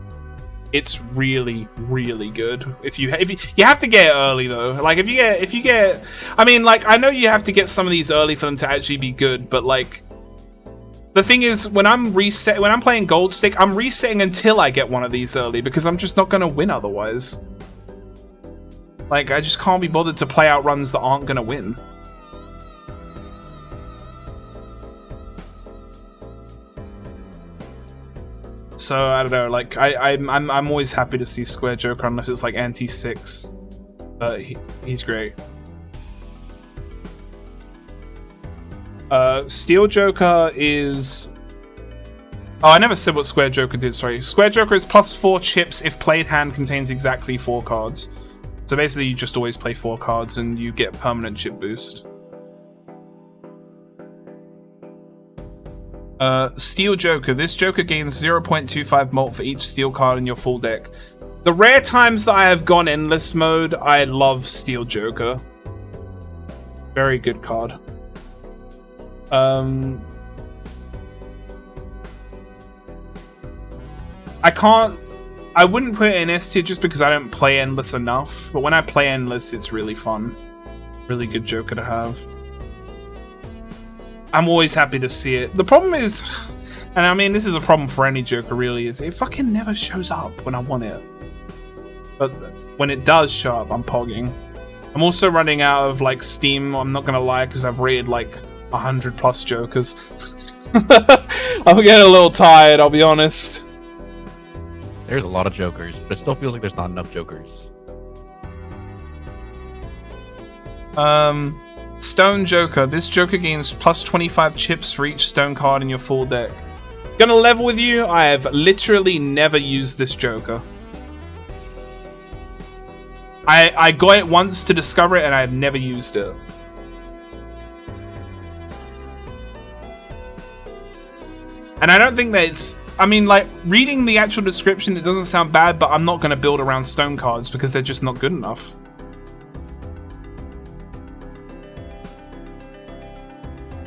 It's really, really good. If you have to get it early though. Like if you get, I mean, like, I know you have to get some of these early for them to actually be good, but like, the thing is, when I'm playing Gold Stick, I'm resetting until I get one of these early because I'm just not gonna win otherwise. Like, I just can't be bothered to play out runs that aren't gonna win. So I don't know, like I'm always happy to see Square Joker unless it's like anti 6, but he's great. Steel Joker is... Oh, I never said what Square Joker did. Sorry, Square Joker is +4 chips if played hand contains exactly 4 cards. So basically, you just always play 4 cards and you get permanent chip boost. Steel Joker. This Joker gains 0.25 mult for each steel card in your full deck. The rare times that I have gone endless mode, I love Steel Joker. Very good card. I wouldn't put it in S tier just because I don't play endless enough. But when I play endless, it's really fun. Really good Joker to have. I'm always happy to see it. The problem is, and I mean this is a problem for any Joker really, is it fucking never shows up when I want it. But when it does show up, I'm pogging. I'm also running out of like Steam, I'm not gonna lie, because I've rated like 100 plus Jokers. I'm getting a little tired, I'll be honest. There's a lot of Jokers, but it still feels like there's not enough Jokers. Stone Joker. This Joker gains plus 25 chips for each stone card in your full deck. Gonna level with you, I have literally never used this Joker. I got it once to discover it and I have never used it. And I don't think that it's... I mean, like, reading the actual description, it doesn't sound bad, but I'm not going to build around stone cards because they're just not good enough.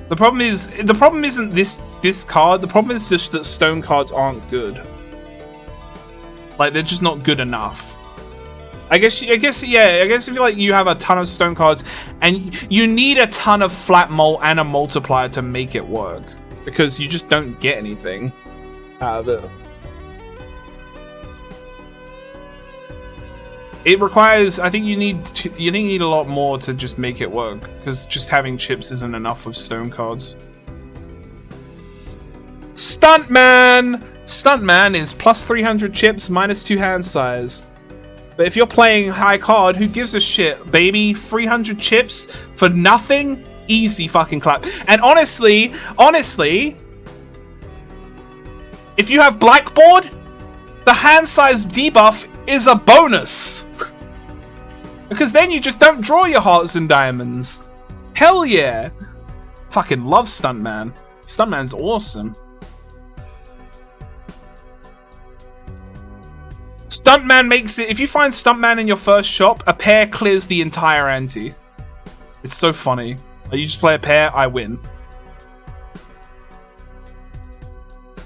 The problem isn't this card. The problem is just that stone cards aren't good. Like, they're just not good enough. I guess if you have a ton of stone cards and you need a ton of flat mult and a multiplier to make it work, because you just don't get anything out of it. It requires, I think you need a lot more to just make it work, because just having chips isn't enough with stone cards. Stuntman! Stuntman is plus 300 chips, minus 2 hand size. But if you're playing high card, who gives a shit, baby? 300 chips for nothing? Easy fucking clap. And honestly, if you have Blackboard, the hand size debuff is a bonus. Because then you just don't draw your hearts and diamonds. Hell yeah. Fucking love Stuntman. Stuntman's awesome. Stuntman makes it... If you find Stuntman in your first shop, a pair clears the entire ante. It's so funny. You just play a pair, I win.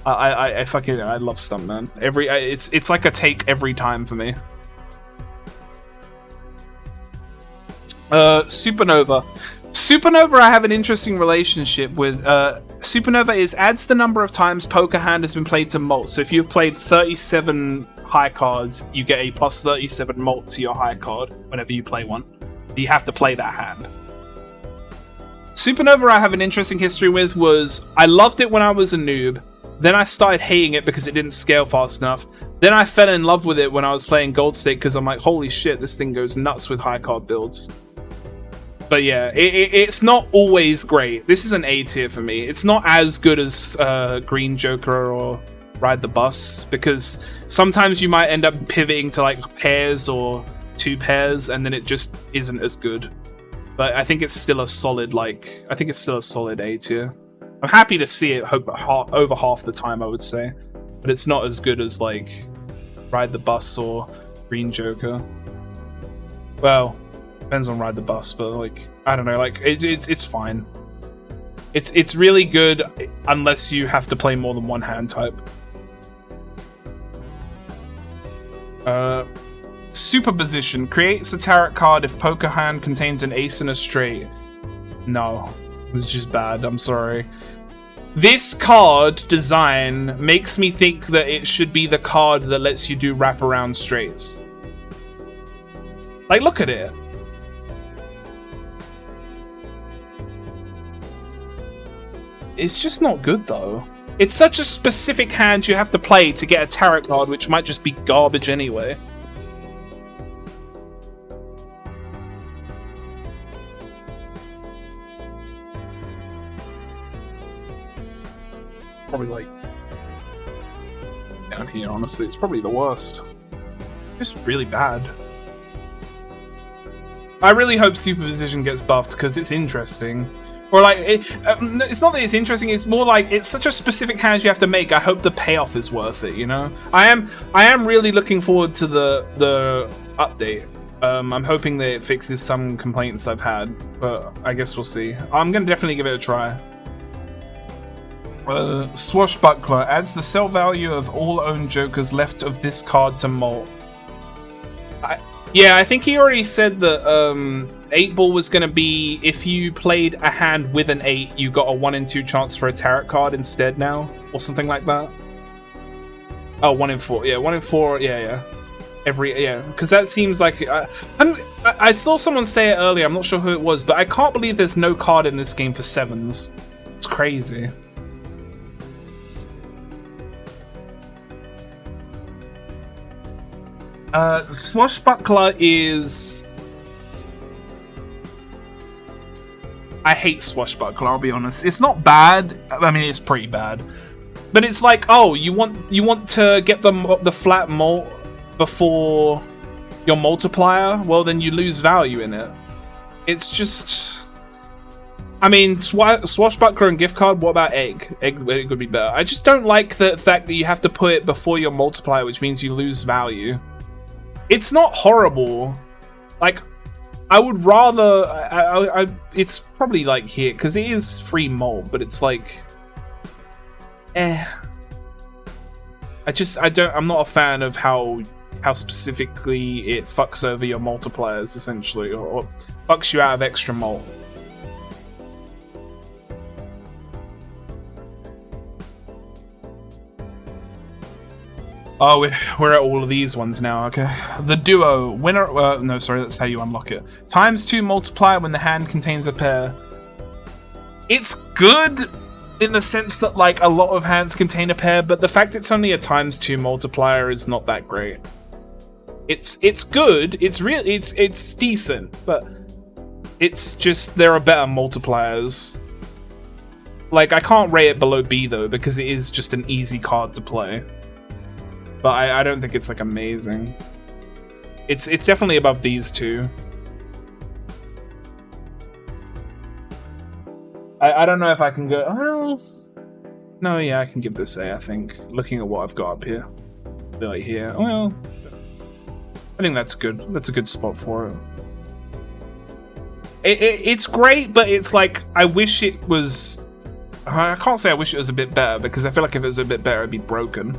I love Stuntman. It's like a take every time for me. Supernova. Supernova I have an interesting relationship with. Supernova adds the number of times poker hand has been played to mult. So if you've played 37 high cards, you get a plus 37 mult to your high card whenever you play one. You have to play that hand. Supernova I have an interesting history with was I loved it when I was a noob. Then I started hating it because it didn't scale fast enough. Then I fell in love with it when I was playing Gold Stake because I'm like, holy shit, this thing goes nuts with high card builds. But yeah, it's not always great. This is an A tier for me. It's not as good as Green Joker or Ride the Bus, because sometimes you might end up pivoting to like pairs or 2 pairs and then it just isn't as good. But I think it's still a solid A tier. I'm happy to see it over half the time, I would say. But it's not as good as like Ride the Bus or Green Joker. Well, depends on Ride the Bus, but like I don't know, like it's fine. It's really good unless you have to play more than one hand type. Superposition creates a tarot card if poker hand contains an ace and a straight. No, it's just bad. I'm sorry. This card design makes me think that it should be the card that lets you do wraparound straights. Like, look at it. It's just not good, though. It's such a specific hand you have to play to get a tarot card, which might just be garbage anyway. Probably like down here, honestly. It's probably the worst. Just really bad. I really hope superposition gets buffed because it's interesting. Or like, it's not that it's interesting. It's more like it's such a specific hand you have to make. I hope the payoff is worth it. You know, I am really looking forward to the update. I'm hoping that it fixes some complaints I've had, but I guess we'll see. I'm gonna definitely give it a try. Swashbuckler adds the sell value of all owned jokers left of this card to Molt. Yeah, I think he already said that 8 ball was going to be if you played a hand with an 8, you got a 1 in 2 chance for a tarot card instead now, or something like that. Oh, 1 in 4. Yeah, 1 in 4. Yeah. Because that seems like I saw someone say it earlier. I'm not sure who it was, but I can't believe there's no card in this game for 7s. It's crazy. Swashbuckler is... I hate Swashbuckler, I'll be honest. It's not bad. I mean, it's pretty bad. But it's like, oh, you want to get the flat Molt before your multiplier? Well, then you lose value in it. It's just... I mean, Swashbuckler and gift card, what about Egg? Egg would be better. I just don't like the fact that you have to put it before your multiplier, which means you lose value. It's not horrible. Like, I would rather... it's probably like here, because it is free Molt, but it's like... I'm not a fan of how specifically it fucks over your multipliers, essentially, or fucks you out of extra Molt. Oh, we're at all of these ones now, okay. The duo, winner, no, sorry, that's how you unlock it. ×2 multiplier when the hand contains a pair. It's good in the sense that, like, a lot of hands contain a pair, but the fact it's only a ×2 multiplier is not that great. It's good, it's decent, but it's just, there are better multipliers. Like, I can't rate it below B, though, because it is just an easy card to play. But I don't think it's like amazing. It's definitely above these two. I don't know if I can go. Well, no, yeah, I can give this A. I think looking at what I've got up here, like here. Well, I think that's good. That's a good spot for it. It's great, but it's like I wish it was. I can't say I wish it was a bit better because I feel like if it was a bit better, it'd be broken.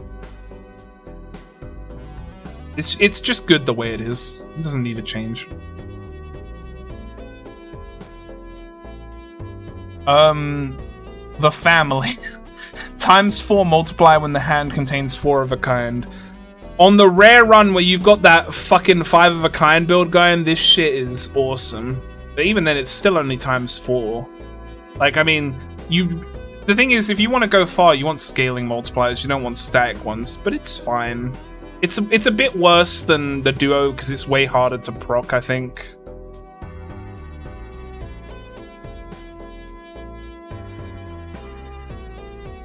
It's just good the way it is. It doesn't need a change. The family. ×4 multiplier when the hand contains 4 of a kind. On the rare run where you've got that fucking 5 of a kind build going, this shit is awesome. But even then, it's still only ×4. Like, I mean, the thing is, if you want to go far, you want scaling multipliers. You don't want static ones, but it's fine. It's a bit worse than the duo because it's way harder to proc, I think.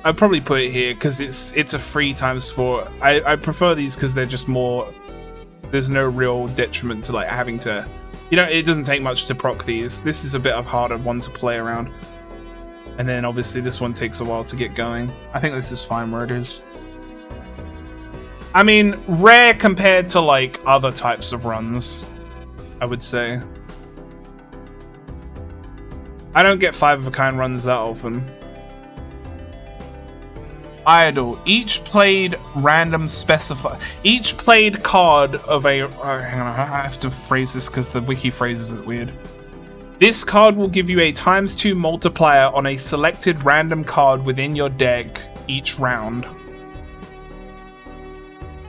I'd probably put it here because it's a free ×4. I prefer these because they're just more. There's no real detriment to like having to. You know, it doesn't take much to proc these. This is a bit of harder one to play around, and then obviously this one takes a while to get going. I think this is fine where it is. I mean, rare compared to, like, other types of runs, I would say. I don't get 5 of a kind runs that often. Idle. Each played card of a... Oh, hang on, I have to phrase this because the wiki phrases it weird. This card will give you a ×2 multiplier on a selected random card within your deck each round.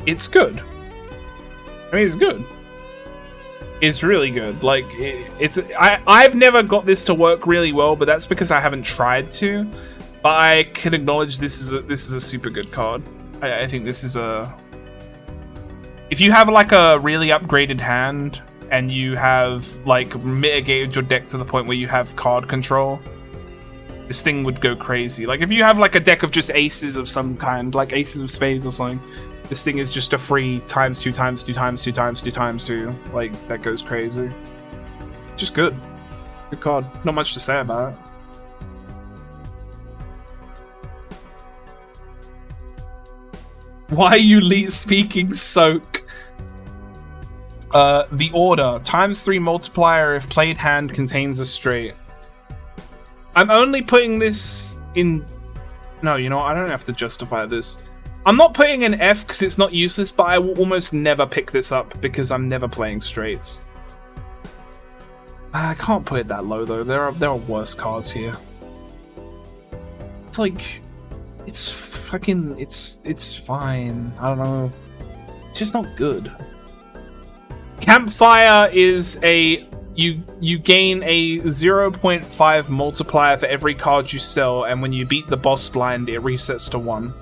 It's good. I mean, it's good. It's really good. Like, I've never got this to work really well, but that's because I haven't tried to. But I can acknowledge this is a super good card. I think this is a... If you have, like, a really upgraded hand, and you have, like, mitigated your deck to the point where you have card control, this thing would go crazy. Like, if you have, like, a deck of just aces of some kind, like aces of spades or something, this thing is just a free ×2, ×2, ×2, ×2, ×2. Like, that goes crazy. Just good. Good card. Not much to say about it. Why are you speaking Soak? The order. ×3 multiplier if played hand contains a straight. I'm only putting this in... No, you know what? I don't have to justify this. I'm not putting an F because it's not useless, but I will almost never pick this up because I'm never playing straights. I can't put it that low though. There are worse cards here. It's like... It's fucking... It's fine. I don't know. It's just not good. Campfire is a... You gain a 0.5 multiplier for every card you sell, and when you beat the boss blind, it resets to 1.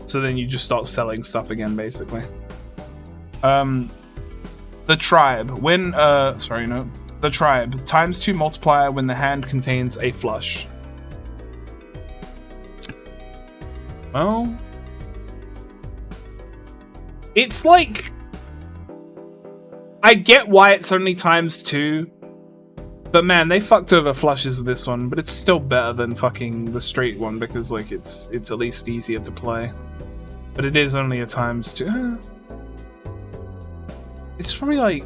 So then you just start selling stuff again, basically. The Tribe. When, sorry, no. The Tribe. ×2 multiplier when the hand contains a flush. Well... It's like... I get why it's only ×2. But man, they fucked over flushes with this one. But it's still better than fucking the straight one. Because like it's at least easier to play. But it is only a ×2. It's probably like...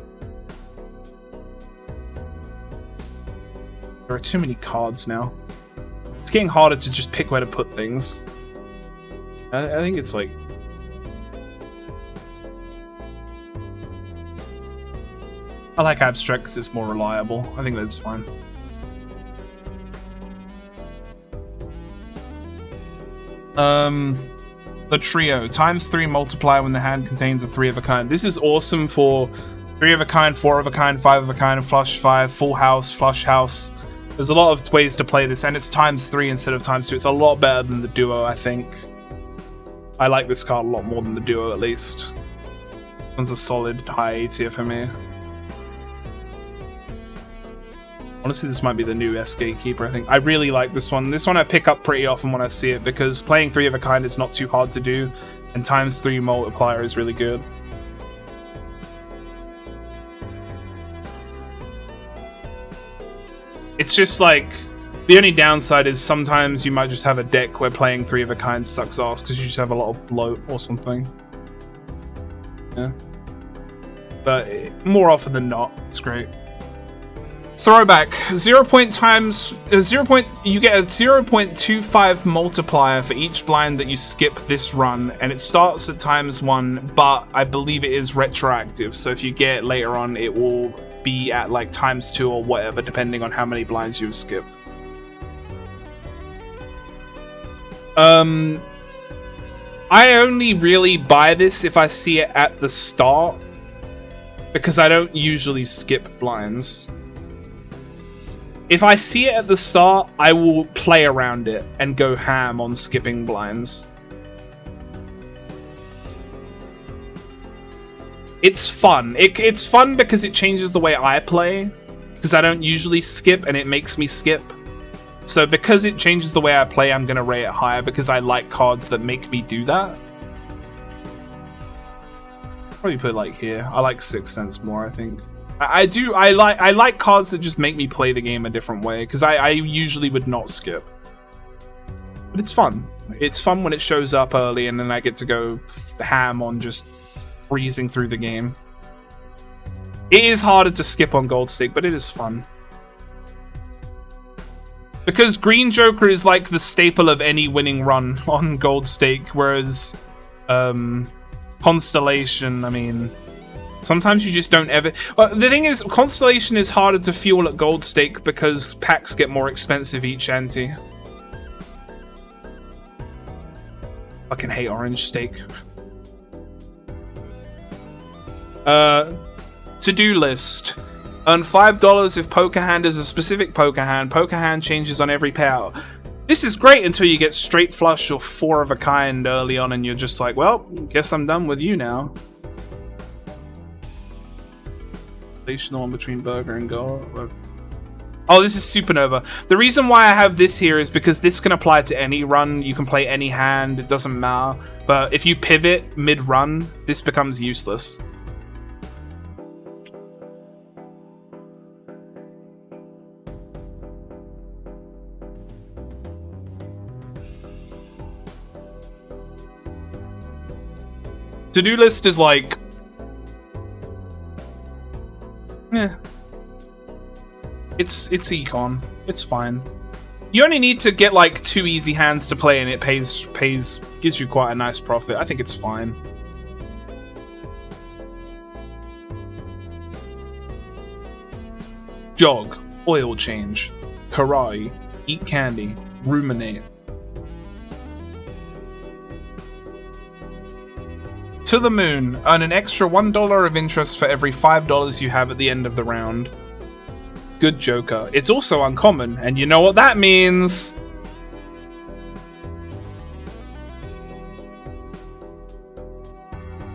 There are too many cards now. It's getting harder to just pick where to put things. I think it's like... I like Abstract because it's more reliable. I think that's fine. The Trio. ×3 multiplier when the hand contains a 3 of a kind. This is awesome for 3 of a kind, 4 of a kind, 5 of a kind, flush 5, full house, flush house. There's a lot of ways to play this, and it's ×3 instead of ×2. It's a lot better than the Duo, I think. I like this card a lot more than the Duo, at least. This one's a solid high A tier for me. Honestly, this might be the new S Gatekeeper, I think. I really like this one. This one I pick up pretty often when I see it, because playing 3 of a kind is not too hard to do, and ×3 multiplier is really good. It's just like, the only downside is sometimes you might just have a deck where playing 3 of a kind sucks ass, because you just have a lot of bloat or something. Yeah. But more often than not, it's great. Throwback. You get a 0.25 multiplier for each blind that you skip this run, and it starts at ×1, but I believe it is retroactive, so if you get it later on, it will be at like ×2 or whatever, depending on how many blinds you've skipped. I only really buy this if I see it at the start, because I don't usually skip blinds. If I see it at the start, I will play around it and go ham on skipping blinds. It's fun. It's fun because it changes the way I play, because I don't usually skip and it makes me skip. So because it changes the way I play, I'm going to rate it higher because I like cards that make me do that. Probably put it like here. I like 6 cents more, I think. I like cards that just make me play the game a different way, because I usually would not skip. But it's fun. It's fun when it shows up early and then I get to go ham on just breezing through the game. It is harder to skip on Gold Stake, but it is fun. Because Green Joker is like the staple of any winning run on Gold Stake, whereas Constellation, I mean... Sometimes you just don't ever... Well, the thing is, Constellation is harder to fuel at Gold Stake because packs get more expensive each ante. Fucking hate Orange Stake. To-do list. Earn $5 if Poker Hand is a specific Poker Hand. Poker Hand changes on every payout. This is great until you get straight flush or 4 of a kind early on and you're just like, well, guess I'm done with you now. The one between Burger and Gold. Oh, this is Supernova. The reason why I have this here is because this can apply to any run. You can play any hand, it doesn't matter. But if you pivot mid-run, this becomes useless. To-do list is like... It's econ. It's fine. You only need to get like 2 easy hands to play and it gives you quite a nice profit. I think it's fine. Jog, oil change, karate, eat candy, ruminate. To the moon, earn an extra $1 of interest for every $5 you have at the end of the round. Good Joker. It's also uncommon, and you know what that means.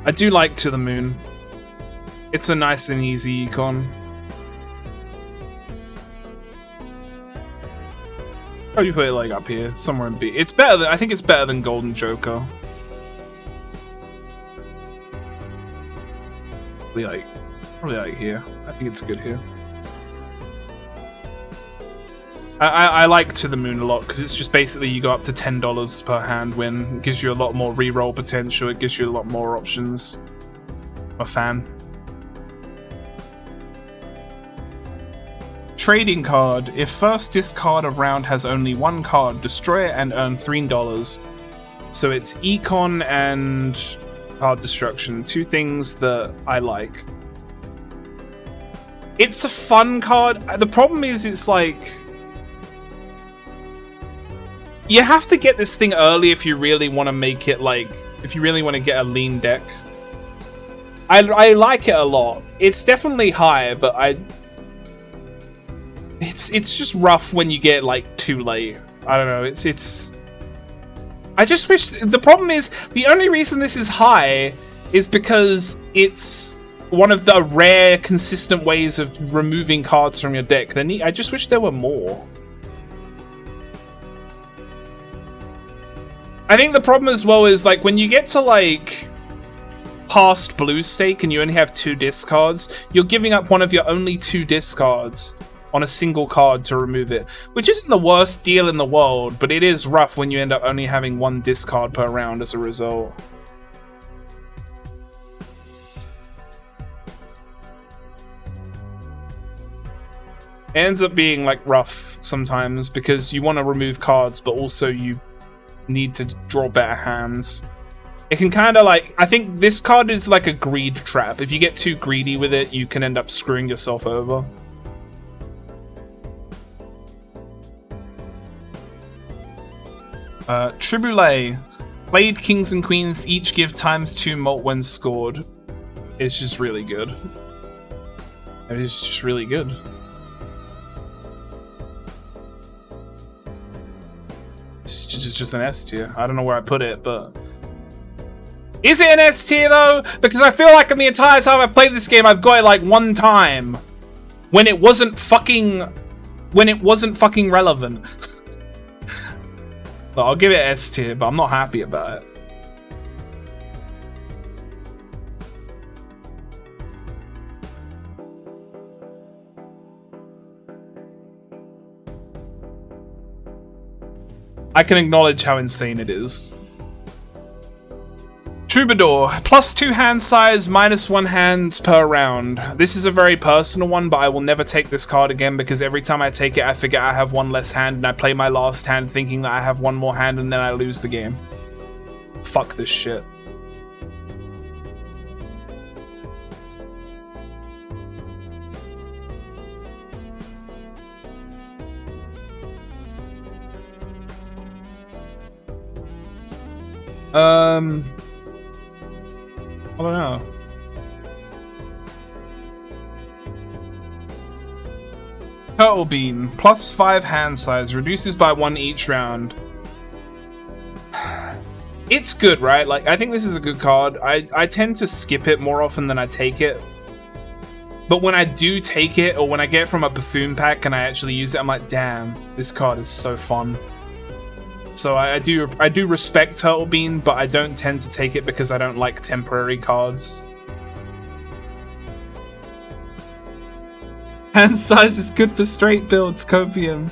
I do like To the Moon. It's a nice and easy econ. Probably put it like up here, somewhere in B. It's better than, I think it's better than Golden Joker. Probably like here. I think it's good here. I like To the Moon a lot because it's just basically you go up to $10 per hand win. It gives you a lot more reroll potential. It gives you a lot more options. I'm a fan. Trading card. If first discard of round has only 1 card, destroy it and earn $3. So it's econ and card destruction. 2 things that I like. It's a fun card. The problem is it's like... You have to get this thing early if you really want to make it like... If you really want to get a lean deck. I like it a lot. It's definitely high, but It's just rough when you get like too late. I don't know, it's... I just wish... The problem is, the only reason this is high is because it's one of the rare, consistent ways of removing cards from your deck. I just wish there were more. I think the problem as well is, like, when you get to, like, past blue stake and you only have 2 discards, you're giving up one of your only 2 discards on a single card to remove it, which isn't the worst deal in the world, but it is rough when you end up only having 1 discard per round as a result. It ends up being, like, rough sometimes because you want to remove cards, but also you need to draw better hands. It can kind of like... I think this card is like a greed trap. If you get too greedy with it, you can end up screwing yourself over. Triboulet. Played kings and queens each give ×2 mult when scored. It's just really good. It is just really good. It's just an S tier. I don't know where I put it, but... Is it an S tier though? Because I feel like in the entire time I've played this game, I've got it like 1 time. When it wasn't fucking... relevant. But I'll give it S tier, but I'm not happy about it. I can acknowledge how insane it is. Troubadour. +2 hand size, -1 hands per round. This is a very personal one, but I will never take this card again because every time I take it, I forget I have 1 less hand and I play my last hand thinking that I have 1 more hand and then I lose the game. Fuck this shit. I don't know. Turtle Bean, +5 hand size, reduces by 1 each round. It's good, right? Like, I think this is a good card. I tend to skip it more often than I take it. But when I do take it, or when I get it from a buffoon pack and I actually use it, I'm like, damn, this card is so fun. So I do respect Turtle Bean, but I don't tend to take it because I don't like temporary cards. Hand size is good for straight builds, Copium.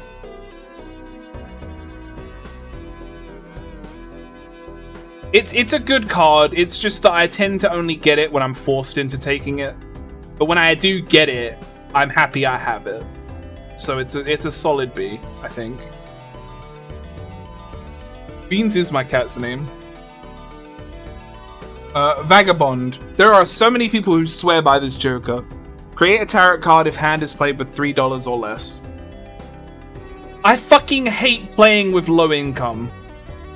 It's a good card, it's just that I tend to only get it when I'm forced into taking it. But when I do get it, I'm happy I have it. So it's a solid B, I think. Beans is my cat's name. Vagabond. There are so many people who swear by this Joker. Create a tarot card if hand is played with $3 or less. I fucking hate playing with low income.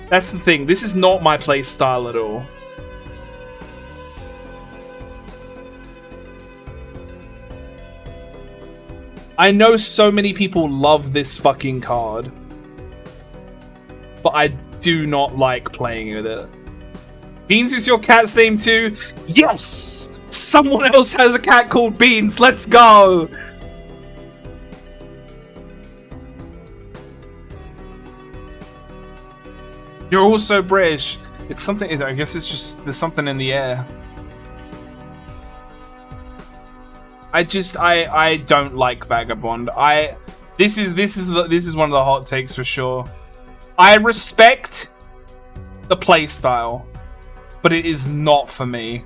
That's the thing. This is not my play style at all. I know so many people love this fucking card, but I do not like playing with it. Beans is your cat's name too? Yes! Someone else has a cat called Beans. Let's go! You're also British. It's something. I guess it's just there's something in the air. I don't like Vagabond. This is one of the hot takes for sure. I respect the playstyle, but it is not for me.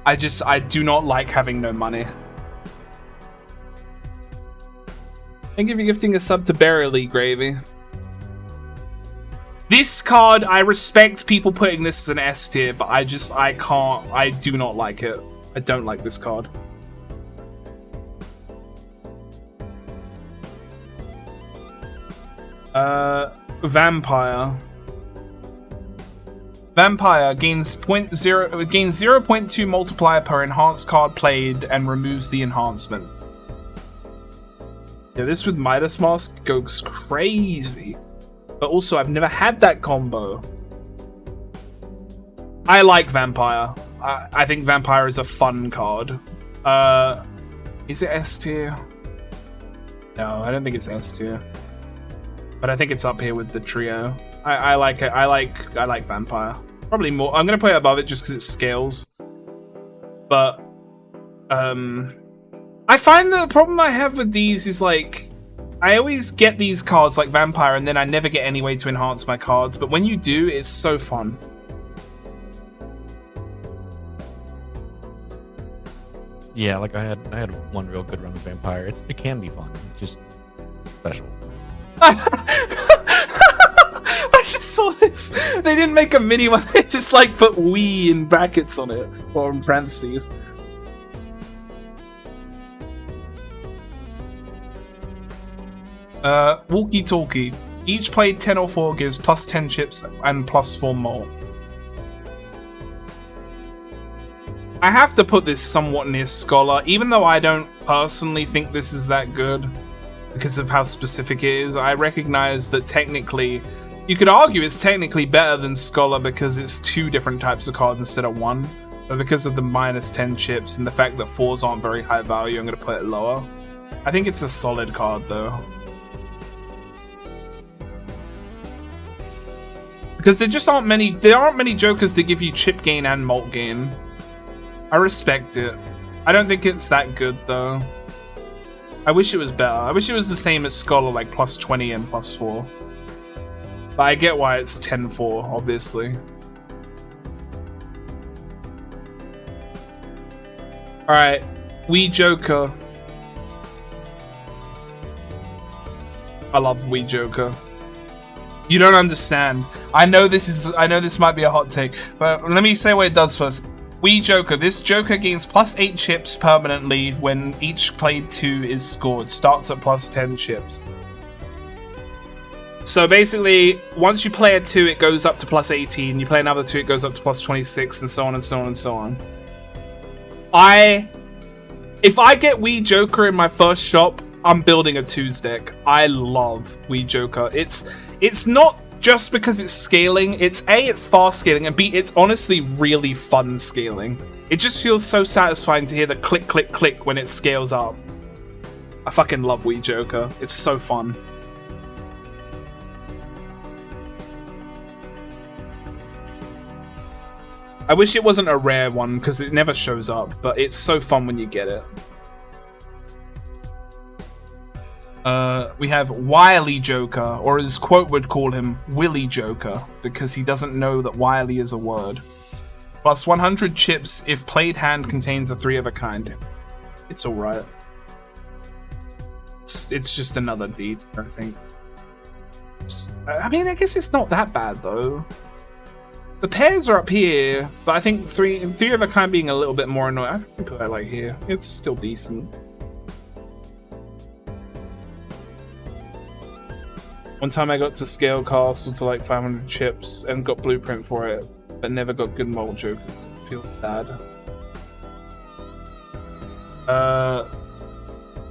I do not like having no money. Thank you for gifting a sub to Barely Gravy. This card, I respect people putting this as an S tier, but I can't, I do not like it. I don't like this card. Vampire. Vampire gains 0.2 multiplier per enhanced card played and removes the enhancement. Yeah, this with Midas Mask goes crazy. But also, I've never had that combo. I like Vampire. I think Vampire is a fun card. Is it S tier? No, I don't think it's S tier. But I think it's up here with the trio. I like it. I like Vampire. Probably more. I'm gonna put it above it just because it scales. But I find that the problem I have with these is like, I always get these cards like Vampire and then I never get any way to enhance my cards, but when you do, it's so fun. Yeah, like I had one real good run with Vampire. It can be fun, it's just special. I just saw this. They didn't make a mini one, they just like put Wii in brackets on it, or in parentheses. Walkie Talkie. Each played 10 or 4 gives plus 10 chips and plus 4 more. I have to put this somewhat near Scholar, even though I don't personally think this is that good because of how specific it is. I recognize that technically, you could argue it's technically better than Scholar because it's 2 different types of cards instead of 1. But because of the minus 10 chips and the fact that 4s aren't very high value, I'm going to put it lower. I think it's a solid card though. Because there just aren't many Jokers that give you chip gain and mult gain. I respect it. I don't think it's that good though. I wish it was better. I wish it was the same as Scholar, like plus 20 and plus 4. But I get why it's 10-4, obviously. Alright, Wii Joker. I love Wii Joker. You don't understand. I know this might be a hot take, but let me say what it does first. Wii Joker. This Joker gains plus 8 chips permanently when each played 2 is scored. Starts at plus 10 chips. So basically, once you play a 2, it goes up to plus 18. You play another 2, it goes up to plus 26, and so on and so on and so on. If I get Wii Joker in my first shop, I'm building a 2s deck. I love Wii Joker. It's not just because it's scaling. It's A, it's fast scaling, and B, it's honestly really fun scaling. It just feels so satisfying to hear the click, click, click when it scales up. I fucking love Wii Joker. It's so fun. I wish it wasn't a rare one, because it never shows up, but it's so fun when you get it. We have Wily Joker, or as Quote would call him, Willy Joker, because he doesn't know that Wily is a word. Plus 100 chips if played hand contains a 3 of a kind. It's alright. It's just another deed, I think. I mean, I guess it's not that bad, though. The pairs are up here, but I think 3 of a kind being a little bit more annoying. I can put that like here. It's still decent. One time I got to scale Castle to like 500 chips and got blueprint for it, but never got good malt Joker. I feel bad.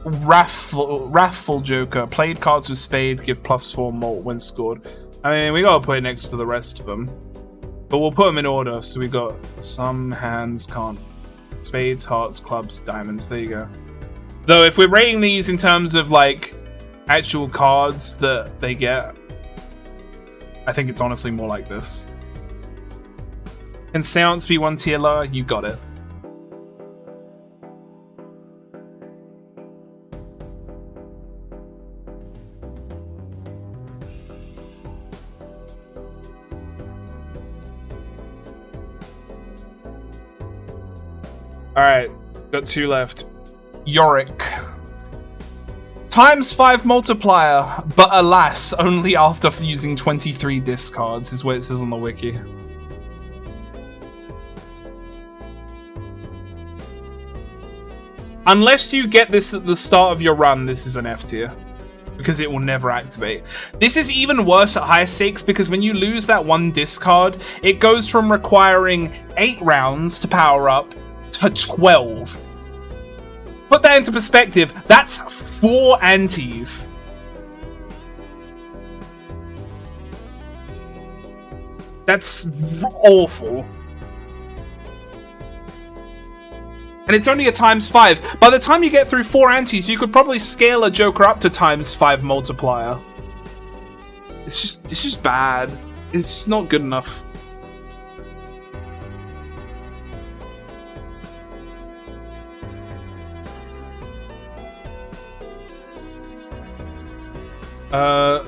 Wrathful Joker. Played cards with spade, give +4 malt when scored. I mean, we gotta put it next to the rest of them. But we'll put them in order, so we got some hands can't. Spades, hearts, clubs, diamonds. There you go. Though, if we're rating these in terms of, like, actual cards that they get, I think it's honestly more like this. Can Seance be 1 tier lower? You got it. Alright, got 2 left. Yorick. ×5 multiplier, but alas, only after using 23 discards, is what it says on the wiki. Unless you get this at the start of your run, this is an F tier. Because it will never activate. This is even worse at higher stakes because when you lose that 1 discard, it goes from requiring 8 rounds to power up to 12. Put that into perspective, that's 4 antis. That's awful. And it's only a ×5. By the time you get through 4 antis, you could probably scale a Joker up to ×5 multiplier. It's just bad. It's just not good enough.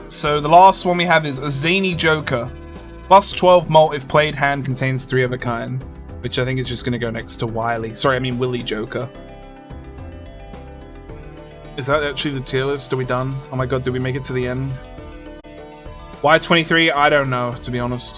So the last one we have is a Zany Joker. +12 malt if played hand contains 3 of a kind. Which I think is just going to go next to Wily. Sorry, I mean Willy Joker. Is that actually the tier list? Are we done? Oh my god, did we make it to the end? Why 23? I don't know, to be honest.